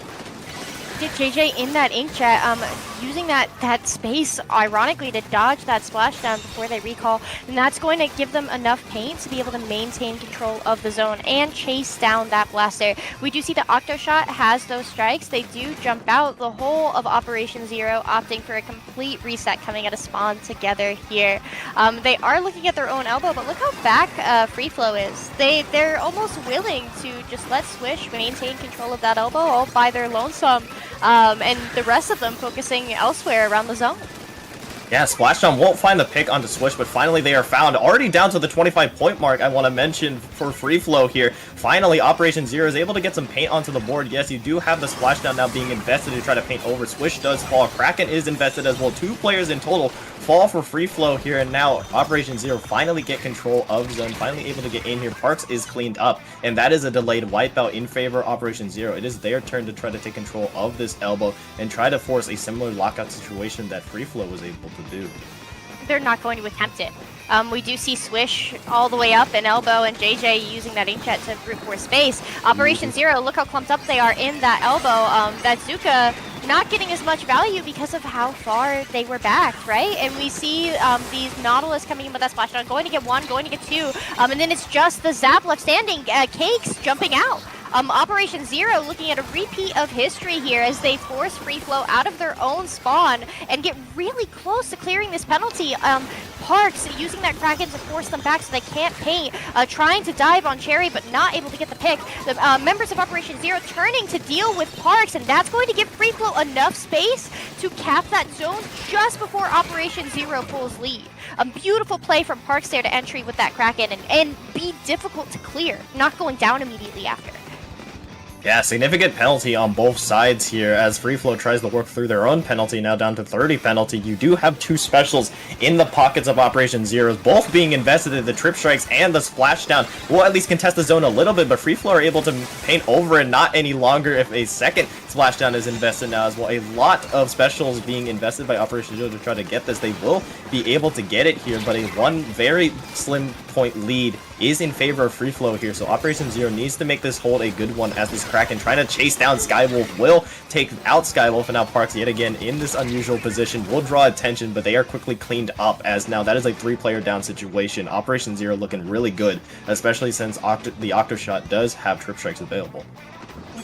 Did JJ in that Inkjet, using that space, ironically, to dodge that splashdown before they recall, and that's going to give them enough paint to be able to maintain control of the zone and chase down that blaster. We do see the Octoshot has those strikes. They do jump out. The whole of Operation Zero opting for a complete reset coming out of spawn together here. They are looking at their own elbow, but look how back FreeFlow is. They're almost willing to just let Swish maintain control of that elbow all by their lonesome. And the rest of them focusing elsewhere around the zone. Yeah, Splashdown won't find the pick onto Swish, but finally they are found. Already down to the 25-point mark, I want to mention for FreeFlow here. Finally, Operation Zero is able to get some paint onto the board. Yes, you do have the Splashdown now being invested to try to paint over. Swish does fall. Kraken is invested as well. 2 players in total fall for FreeFlow here, and now Operation Zero finally get control of the zone, finally able to get in here. Parks is cleaned up, and that is a delayed wipeout in favor of Operation Zero. It is their turn to try to take control of this elbow and try to force a similar lockout situation that FreeFlow was able to do. They're not going to attempt it. We do see Swish all the way up and elbow, and JJ using that Inkjet to brute force space. Operation Zero, look how clumped up they are in that elbow. That Zuka not getting as much value because of how far they were back, right? And we see these Nautilus coming in with that splashdown, going to get 1, going to get 2, and then it's just the Zap left standing. Cakes jumping out. Operation Zero looking at a repeat of history here as they force FreeFlow out of their own spawn and get really close to clearing this penalty. Parks using that Kraken to force them back so they can't paint, trying to dive on Cherry but not able to get the pick. The members of Operation Zero turning to deal with Parks, and that's going to give FreeFlow enough space to cap that zone just before Operation Zero pulls lead. A beautiful play from Parks there to entry with that Kraken and be difficult to clear, not going down immediately after. Yeah, significant penalty on both sides here as FreeFlow tries to work through their own penalty, now down to 30 penalty. You do have 2 specials in the pockets of Operation Zeros, both being invested in the trip strikes and the splashdown. Will at least contest the zone a little bit, but FreeFlow are able to paint over it not any longer if a second splashdown is invested now as well. A lot of specials being invested by Operation Zero to try to get this. They will be able to get it here, but a one very slim point lead is in favor of FreeFlow here, so Operation Zero needs to make this hold a good one as this Kraken trying to chase down Skywolf will take out Skywolf, and now Parks yet again in this unusual position will draw attention, but they are quickly cleaned up as now that is a 3-player down situation. Operation Zero looking really good, especially since the Octoshot does have trip strikes available.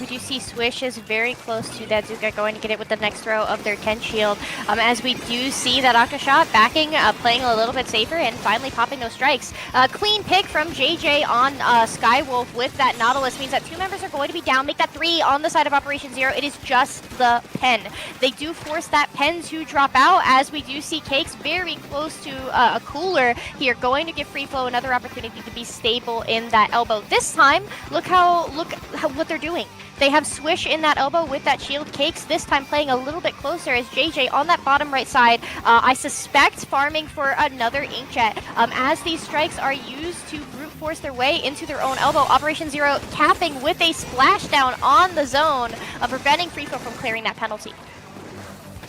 We do see Swish is very close to that Zuka, going to get it with the next throw of their 10 shield. As we do see that Octoshot backing, playing a little bit safer, and finally popping those strikes. Clean pick from JJ on Skywolf with that Nautilus means that 2 members are going to be down. Make that 3 on the side of Operation Zero. It is just the pen. They do force that pen to drop out, as we do see Cakes very close to a cooler here, going to give FreeFlow another opportunity to be stable in that elbow. This time, look how what they're doing. They have Swish in that elbow with that shield. Cakes this time playing a little bit closer as JJ on that bottom right side. I suspect farming for another Inkjet. As these strikes are used to brute force their way into their own elbow, Operation Zero capping with a splashdown on the zone, preventing FreeFlow from clearing that penalty.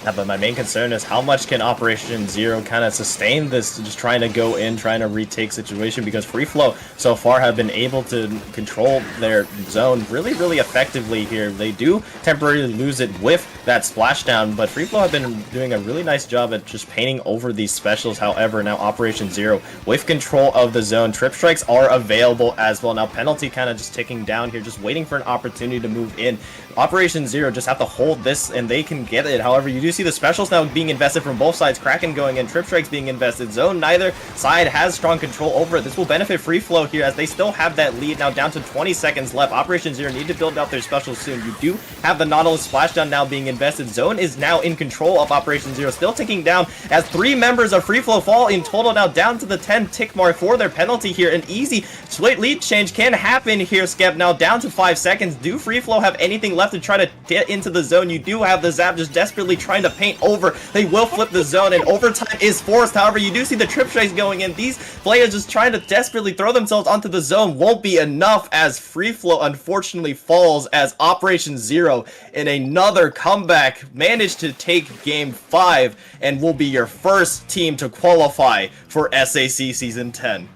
Yeah, but my main concern is how much can Operation Zero kind of sustain this, just trying to go in, trying to retake situation, because FreeFlow so far have been able to control their zone really, really effectively here. They do temporarily lose it with that splashdown, but FreeFlow have been doing a really nice job at just painting over these specials. However, now Operation Zero with control of the zone. Trip strikes are available as well. Now penalty kind of just ticking down here, just waiting for an opportunity to move in. Operation Zero just have to hold this and they can get it. However, you do see the specials now being invested from both sides. Kraken going in, Trip Strikes being invested. Zone, neither side has strong control over it. This will benefit FreeFlow here as they still have that lead. Now down to 20 seconds left. Operation Zero need to build out their specials soon. You do have the Nautilus splashdown now being invested. Zone is now in control of Operation Zero, still ticking down as 3 members of FreeFlow fall in total, now down to the 10 tick mark for their penalty here. An easy sweet lead change can happen here, Skep. Now down to 5 seconds. Do FreeFlow have anything left to try to get into the zone? You do have the Zap just desperately trying to paint over. They will flip the zone and overtime is forced. However, you do see the trip strikes going in. These players just trying to desperately throw themselves onto the zone won't be enough as FreeFlow unfortunately falls, as Operation Zero in another comeback managed to take game 5 and will be your first team to qualify for SAC Season 10.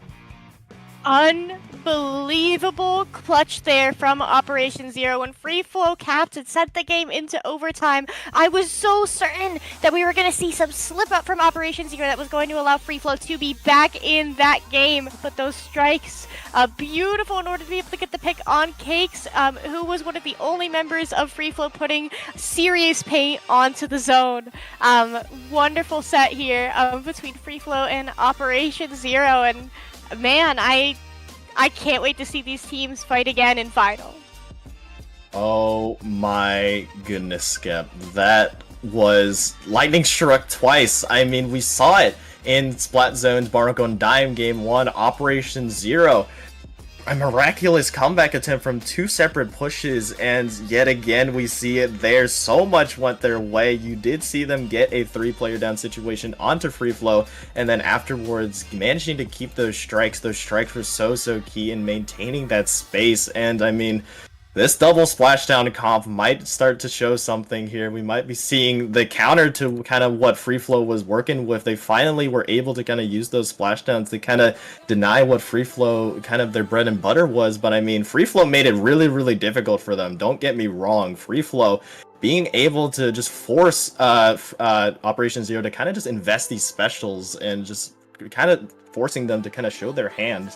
Unbelievable clutch there from Operation Zero. When FreeFlow capped and sent the game into overtime, I was so certain that we were going to see some slip up from Operation Zero that was going to allow FreeFlow to be back in that game. But those strikes, beautiful in order to be able to get the pick on Cakes, who was one of the only members of FreeFlow putting serious paint onto the zone. Wonderful set here between FreeFlow and Operation Zero, and man, I can't wait to see these teams fight again in final. Oh my goodness, Skep. That was lightning struck twice. I mean, we saw it in Splat Zone's Barnacle and Dime Game 1, Operation Zero. A miraculous comeback attempt from 2 separate pushes, and yet again we see it there. So much went their way. You did see them get a 3-player down situation onto FreeFlow, and then afterwards managing to keep those strikes. Those strikes were so key in maintaining that space, and I mean, this double splashdown comp might start to show something here. We might be seeing the counter to kind of what FreeFlow was working with. They finally were able to kind of use those splashdowns to kind of deny what FreeFlow kind of their bread and butter was. But I mean, FreeFlow made it really difficult for them. Don't get me wrong. FreeFlow being able to just force Operation Zero to kind of just invest these specials and just kind of forcing them to kind of show their hand.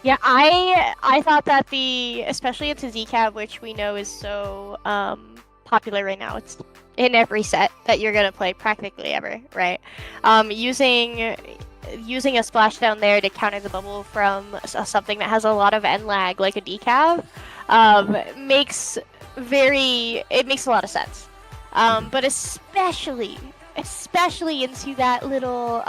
Yeah, I thought that especially into Zcab, which we know is so popular right now. It's in every set that you're gonna play, practically ever, right? Using a splashdown there to counter the bubble from something that has a lot of end lag, like a decaf, makes a lot of sense. But especially into that little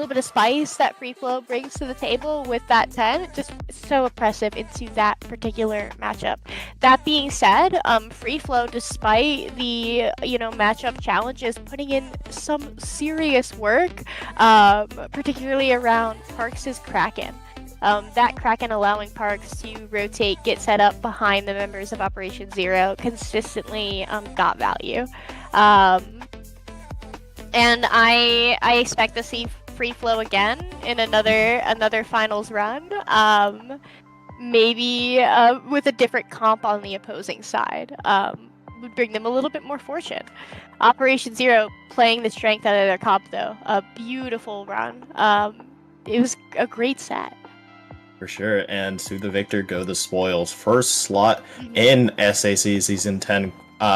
bit of spice that FreeFlow brings to the table with that 10, just so oppressive into that particular matchup. That being said, FreeFlow, despite the matchup challenges, putting in some serious work, particularly around Parks' Kraken. That Kraken allowing Parks to rotate, get set up behind the members of Operation Zero, consistently got value. And I expect to see FreeFlow again in another finals run, maybe with a different comp on the opposing side, would bring them a little bit more fortune. Operation Zero playing the strength out of their comp though, a beautiful run. It was a great set. For sure, and to the victor go the spoils. First slot in SAC Season 10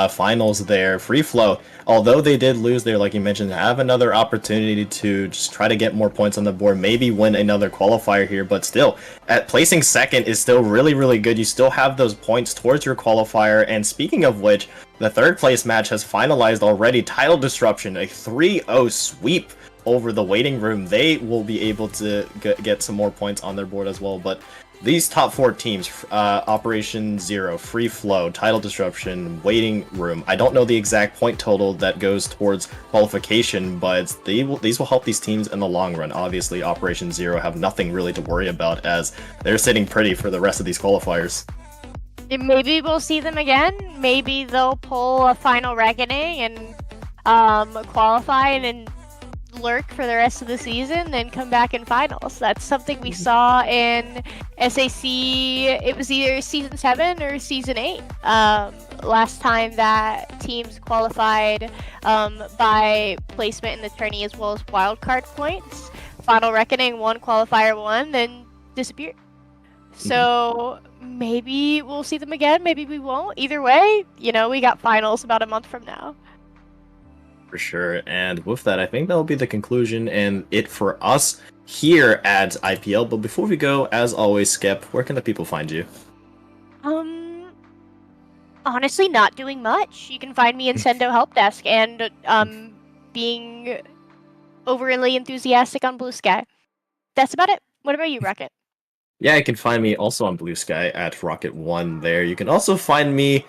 finals there. FreeFlow, although they did lose there, like you mentioned, have another opportunity to just try to get more points on the board, maybe win another qualifier here, but still, at placing second is still really, really good. You still have those points towards your qualifier, and speaking of which, the third place match has finalized already. Tidal Disruption, a 3-0 sweep over the waiting room. They will be able to get some more points on their board as well, but these top 4 teams, Operation Zero, FreeFlow, Tidal Disruption, Waiting Room, I don't know the exact point total that goes towards qualification, but these will help these teams in the long run. Obviously, Operation Zero have nothing really to worry about as they're sitting pretty for the rest of these qualifiers. Maybe we'll see them again. Maybe they'll pull a final reckoning and qualify and lurk for the rest of the season, then come back in finals. That's something we saw in SAC. It was either season 7 or season 8. Last time that teams qualified by placement in the tourney as well as wildcard points. Final reckoning, one qualifier won, then disappeared. So maybe we'll see them again, maybe we won't. Either way, you know, we got finals about a month from now. For sure, and with that, I think that'll be the conclusion and it for us here at IPL. But before we go, as always, Skep, where can the people find you? Honestly, not doing much. You can find me in Sendo Help Desk and being overly enthusiastic on Blue Sky. That's about it. What about you, Rocket? Yeah, you can find me also on Blue Sky at Rocket1 there. You can also find me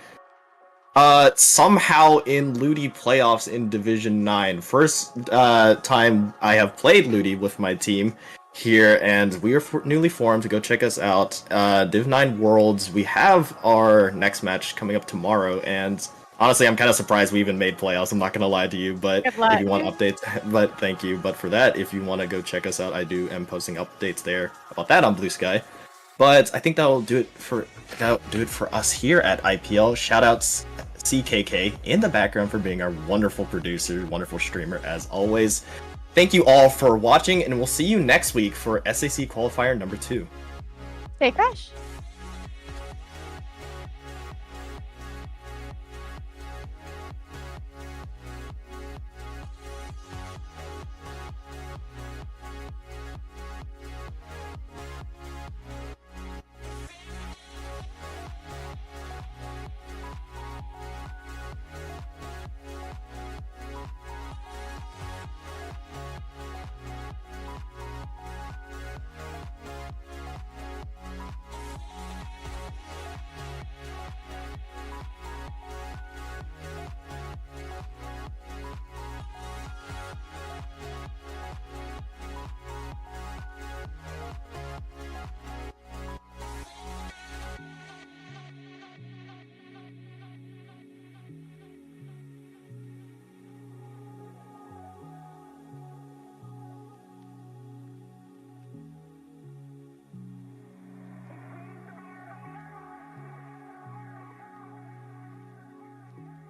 somehow in Ludi playoffs in Division 9. First time I have played Ludi with my team here, and we are newly formed. Go check us out. Div 9 Worlds. We have our next match coming up tomorrow, and honestly, I'm kind of surprised we even made playoffs. I'm not gonna lie to you, but if you want updates, but thank you. But for that, if you want to go check us out, I am posting updates there about that on Blue Sky. But I think that'll do it for us here at IPL. Shoutouts CKK in the background for being our wonderful producer, wonderful streamer as always. Thank you all for watching, and we'll see you next week for SAC Qualifier number 2. Stay fresh.